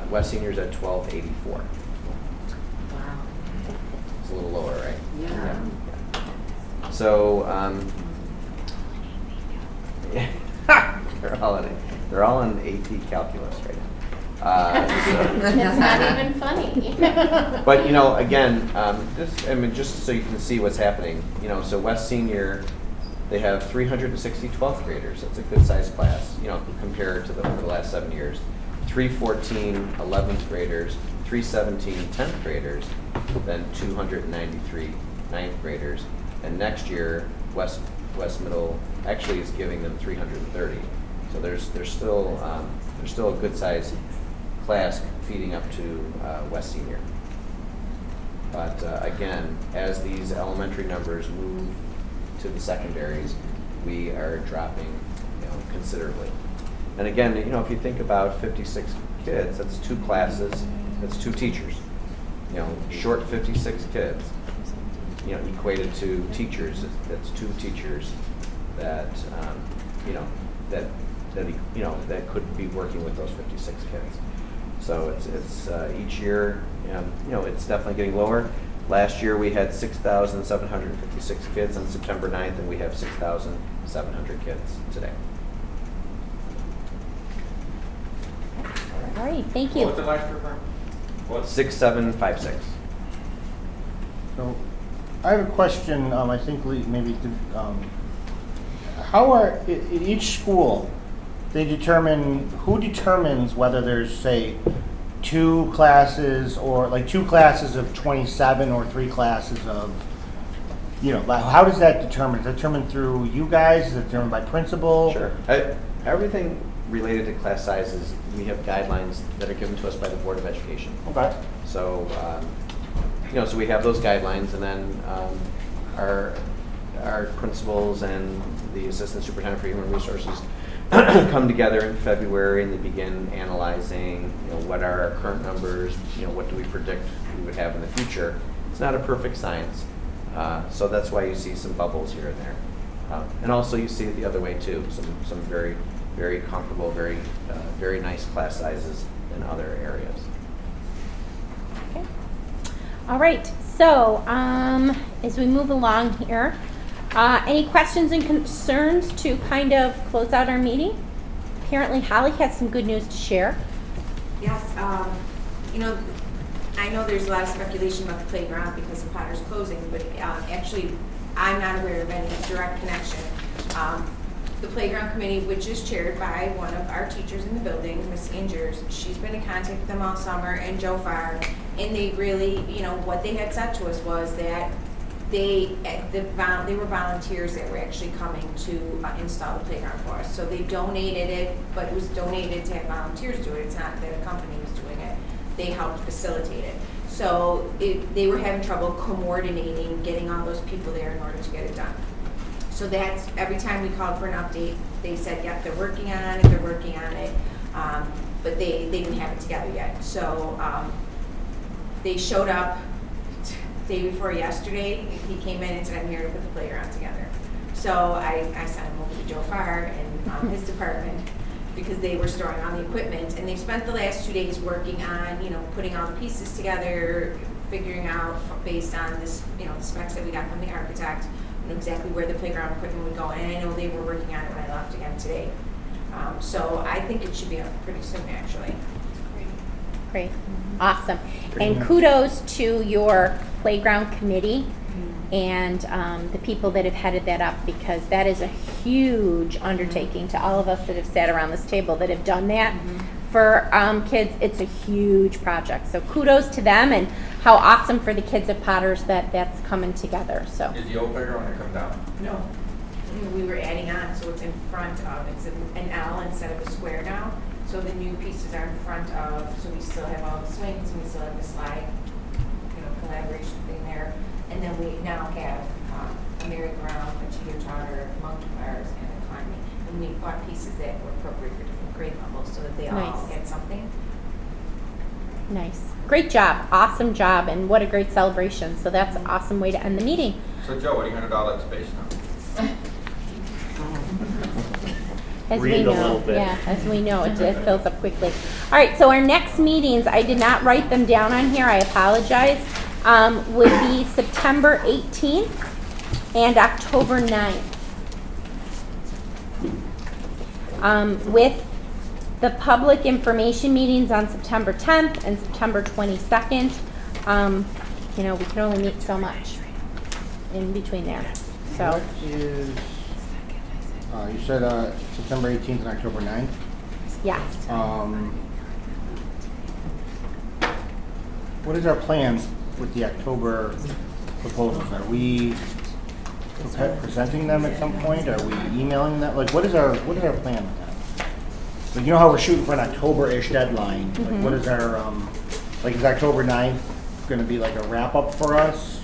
Speaker 10: West Senior's at 1284.
Speaker 11: Wow.
Speaker 10: It's a little lower, right?
Speaker 11: Yeah.
Speaker 10: So they're all in AP calculus right now.
Speaker 1: It's not even funny.
Speaker 10: But again, just so you can see what's happening. So West Senior, they have 360 12th graders. That's a good sized class. Compared to the last 7 years. 314 11th graders, 317 10th graders, then 293 9th graders, and next year West Middle actually is giving them 330. So there's still a good sized class feeding up to West Senior. But again, as these elementary numbers move to the secondaries, we are dropping considerably. And again, if you think about 56 kids, that's 2 classes, that's 2 teachers. Short 56 kids, equated to teachers, that's 2 teachers that that could be working with those 56 kids. So it's each year, it's definitely getting lower. Last year we had 6,756 kids on September 9th, and we have 6,700 kids today.
Speaker 1: All right, thank you.
Speaker 9: What was the last year, Brian?
Speaker 10: 6756.
Speaker 3: So I have a question, I think maybe, how are, in each school, who determines whether there's, say, 2 classes or like 2 classes of 27 or 3 classes of, how does that determine? Is it determined through you guys? Is it determined by principal?
Speaker 10: Sure. Everything related to class sizes, we have guidelines that are given to us by the Board of Education.
Speaker 3: Okay.
Speaker 10: So, so we have those guidelines, and then our principals and the Assistant Superintendent for Human Resources come together in February, and they begin analyzing, what are our current numbers, what do we predict we would have in the future. It's not a perfect science, so that's why you see some bubbles here and there. And also you see it the other way too, some very, very comfortable, very, very nice class sizes in other areas.
Speaker 1: Okay. All right, so as we move along here, any questions and concerns to kind of close out our meeting? Apparently Holly has some good news to share.
Speaker 13: Yes, I know there's a lot of speculation about the playground because of Potter's closing, but actually, I'm not aware of any direct connection. The playground committee, which is chaired by one of our teachers in the building, Miss Ingers, she's been in contact with them all summer, and Joe Farr, and they really, what they had said to us was that they were volunteers that were actually coming to install the playground for us. So they donated it, but it was donated to have volunteers do it. It's not that a company was doing it. They helped facilitate it. So they were having trouble coordinating, getting all those people there in order to get it done. So that's, every time we called for an update, they said, yep, they're working on it, but they didn't have it together yet. So they showed up day before yesterday. He came in and said, I'm here to put the playground together. So I sent him over to Joe Farr and his department, because they were storing all the equipment, and they've spent the last 2 days working on, putting all the pieces together, figuring out based on this, the specs that we got from the architect, exactly where the playground equipment would go. And I know they were working on it when I left again today. So I think it should be up pretty soon, actually.
Speaker 1: Great, awesome. And kudos to your playground committee and the people that have headed that up, because that is a huge undertaking to all of us that have sat around this table that have done that for kids. It's a huge project, so kudos to them, and how awesome for the kids at Potters that that's coming together. So
Speaker 9: Is the old playground going to come down?
Speaker 13: No. We were adding on, so it's in front of, it's an L instead of a square now. So the new pieces are in front of, so we still have all the swings, and we still have the slide, collaboration thing there. And then we now have a merry-go-round, a teeter-totter, monkey bars, and a climbing. And we bought pieces that were appropriate for different grade levels so that they all
Speaker 1: Nice.
Speaker 13: get something.
Speaker 1: nice, great job, awesome job, and what a great celebration. So that's an awesome way to end the meeting.
Speaker 9: So Joe, what are you going to do all that space now?
Speaker 1: As we
Speaker 17: Read a
Speaker 1: know,
Speaker 17: little bit.
Speaker 1: yeah, as we know, it fills up quickly. All right, so our next meetings, I did not write them down on here, I apologize, would be September 18th and October 9th. With the public information meetings on September 10th and September 22nd, we can only meet so much in between there, so.
Speaker 3: What is, you said September 18th and October 9th?
Speaker 1: Yes.
Speaker 3: What is our plan with the October proposals? Are we presenting them at some point? Are we emailing them? Like, what is our plan with that? Like, how we're shooting for an October-ish deadline. Like, what is our, is October 9th going to be like a wrap-up for us?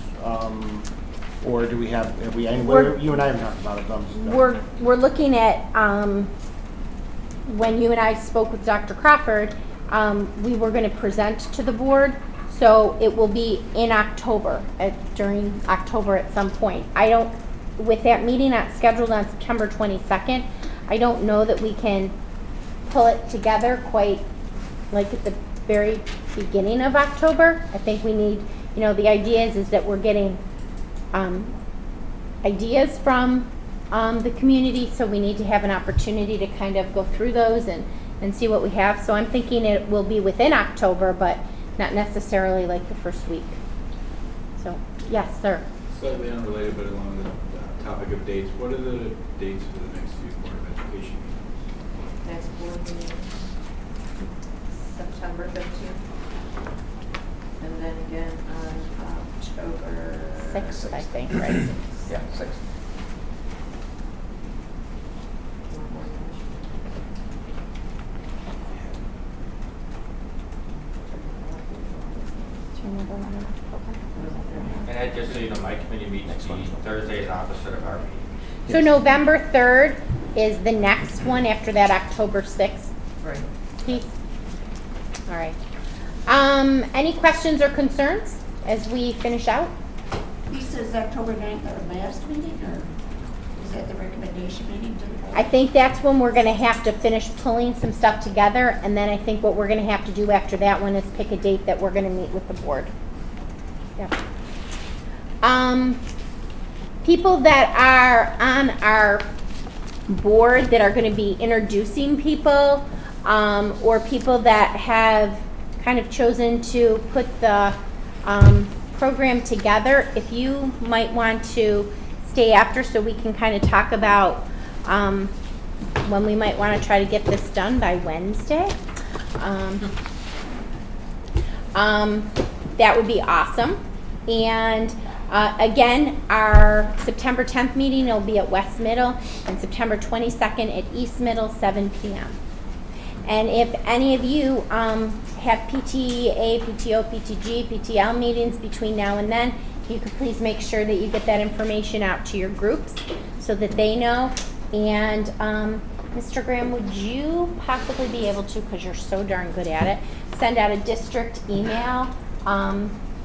Speaker 3: Or do we you and I have talked about it.
Speaker 1: We're looking at, when you and I spoke with Dr. Crawford, we were going to present to the board, so it will be in October, during October at some point. With that meeting that's scheduled on September 22nd, I don't know that we can pull it together quite like at the very beginning of October. I think we need, the idea is that we're getting ideas from the community, so we need to have an opportunity to kind of go through those and see what we have. So I'm thinking it will be within October, but not necessarily like the first week. So, yes, sir.
Speaker 12: Slightly unrelated, but along the topic of dates, what are the dates for the next few Board of Education meetings?
Speaker 13: Next board meeting, September 15th. And then again on October
Speaker 1: 6th, I think, right?
Speaker 9: Yeah, 6th.
Speaker 1: Do you remember when in October?
Speaker 9: And that, just so you know, my committee meets Thursday is opposite of our meeting.
Speaker 1: So November 3rd is the next one after that October 6th
Speaker 2: Right.
Speaker 1: piece. All right. Any questions or concerns as we finish out?
Speaker 11: He says October 9th, our last meeting, or is that the recommendation meeting to the board?
Speaker 1: I think that's when we're going to have to finish pulling some stuff together, and then I think what we're going to have to do after that one is pick a date that we're going to meet with the board. Yeah. People that are on our board that are going to be introducing people, or people that have kind of chosen to put the program together, if you might want to stay after so we can kind of talk about when we might want to try to get this done by Wednesday. That would be awesome. And again, our September 10th meeting will be at West Middle, and September 22nd at East Middle, 7 p.m. And if any of you have PTA, PTO, PTG, PTL meetings between now and then, if you could please make sure that you get that information out to your groups so that they know. And Mr. Graham, would you possibly be able to, because you're so darn good at it, send out a district email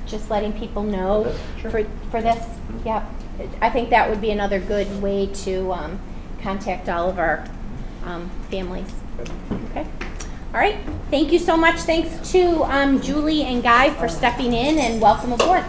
Speaker 1: just letting people know for this? Yep. I think that would be another good way to contact all of our families. Okay. All right. Thank you so much. Thanks to Julie and Guy for stepping in, and welcome aboard.